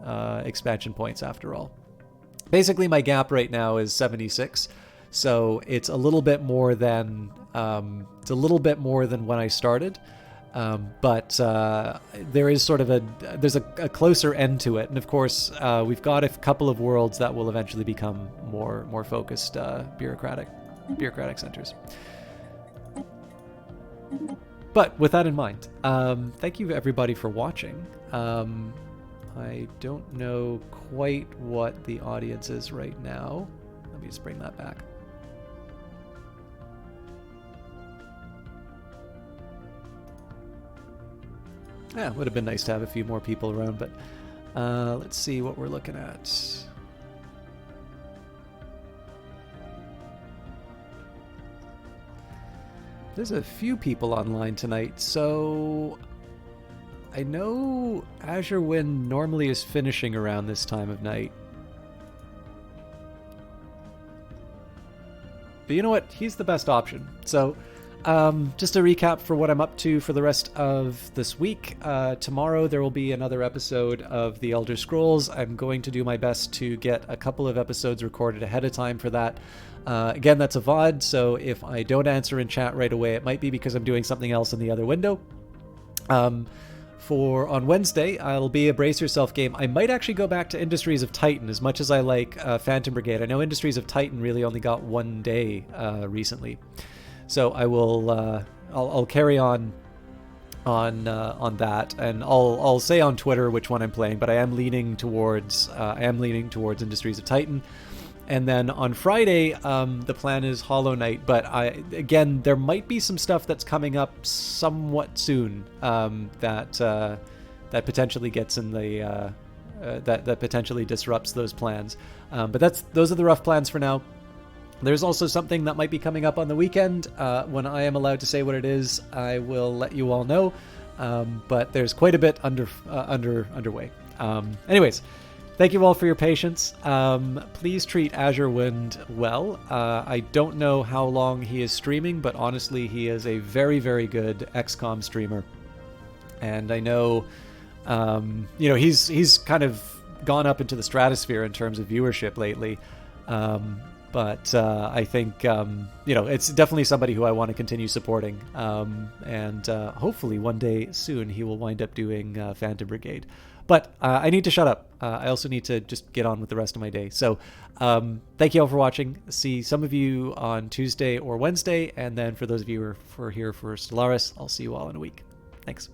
points after all. Basically, my gap right now is 76, so it's a little bit more than when I started, but there is sort of there's a closer end to it, and of course we've got a couple of worlds that will eventually become more focused bureaucratic centers. But with that in mind, thank you everybody for watching. I don't know quite what the audience is right now. Let me just bring that back. Yeah, it would have been nice to have a few more people around, but let's see what we're looking at. There's a few people online tonight, so I know Azure Wind normally is finishing around this time of night. But you know what? He's the best option. So Just a recap for what I'm up to for the rest of this week. Tomorrow there will be another episode of The Elder Scrolls. I'm going to do my best to get a couple of episodes recorded ahead of time for that. Again, that's a VOD, so if I don't answer in chat right away, it might be because I'm doing something else in the other window. For on Wednesday, I'll be a Brace Yourself game. I might actually go back to Industries of Titan, as much as I like Phantom Brigade. I know Industries of Titan really only got one day recently, so I will I'll carry on that, and I'll say on Twitter which one I'm playing. But I am leaning towards Industries of Titan. And then on Friday, the plan is Hollow Knight. But again, there might be some stuff that's coming up somewhat soon that potentially gets in the that potentially disrupts those plans. But those are the rough plans for now. There's also something that might be coming up on the weekend. When I am allowed to say what it is, I will let you all know. But there's quite a bit underway. Anyways. Thank you all for your patience. Please treat Azure Wind well. I don't know how long he is streaming, but honestly, he is a very, very good XCOM streamer. And I know, he's kind of gone up into the stratosphere in terms of viewership lately. But I think, it's definitely somebody who I want to continue supporting. And hopefully one day soon he will wind up doing Phantom Brigade. But I need to shut up. I also need to just get on with the rest of my day. So thank you all for watching. See some of you on Tuesday or Wednesday. And then for those of you who are here for Stellaris, I'll see you all in a week. Thanks.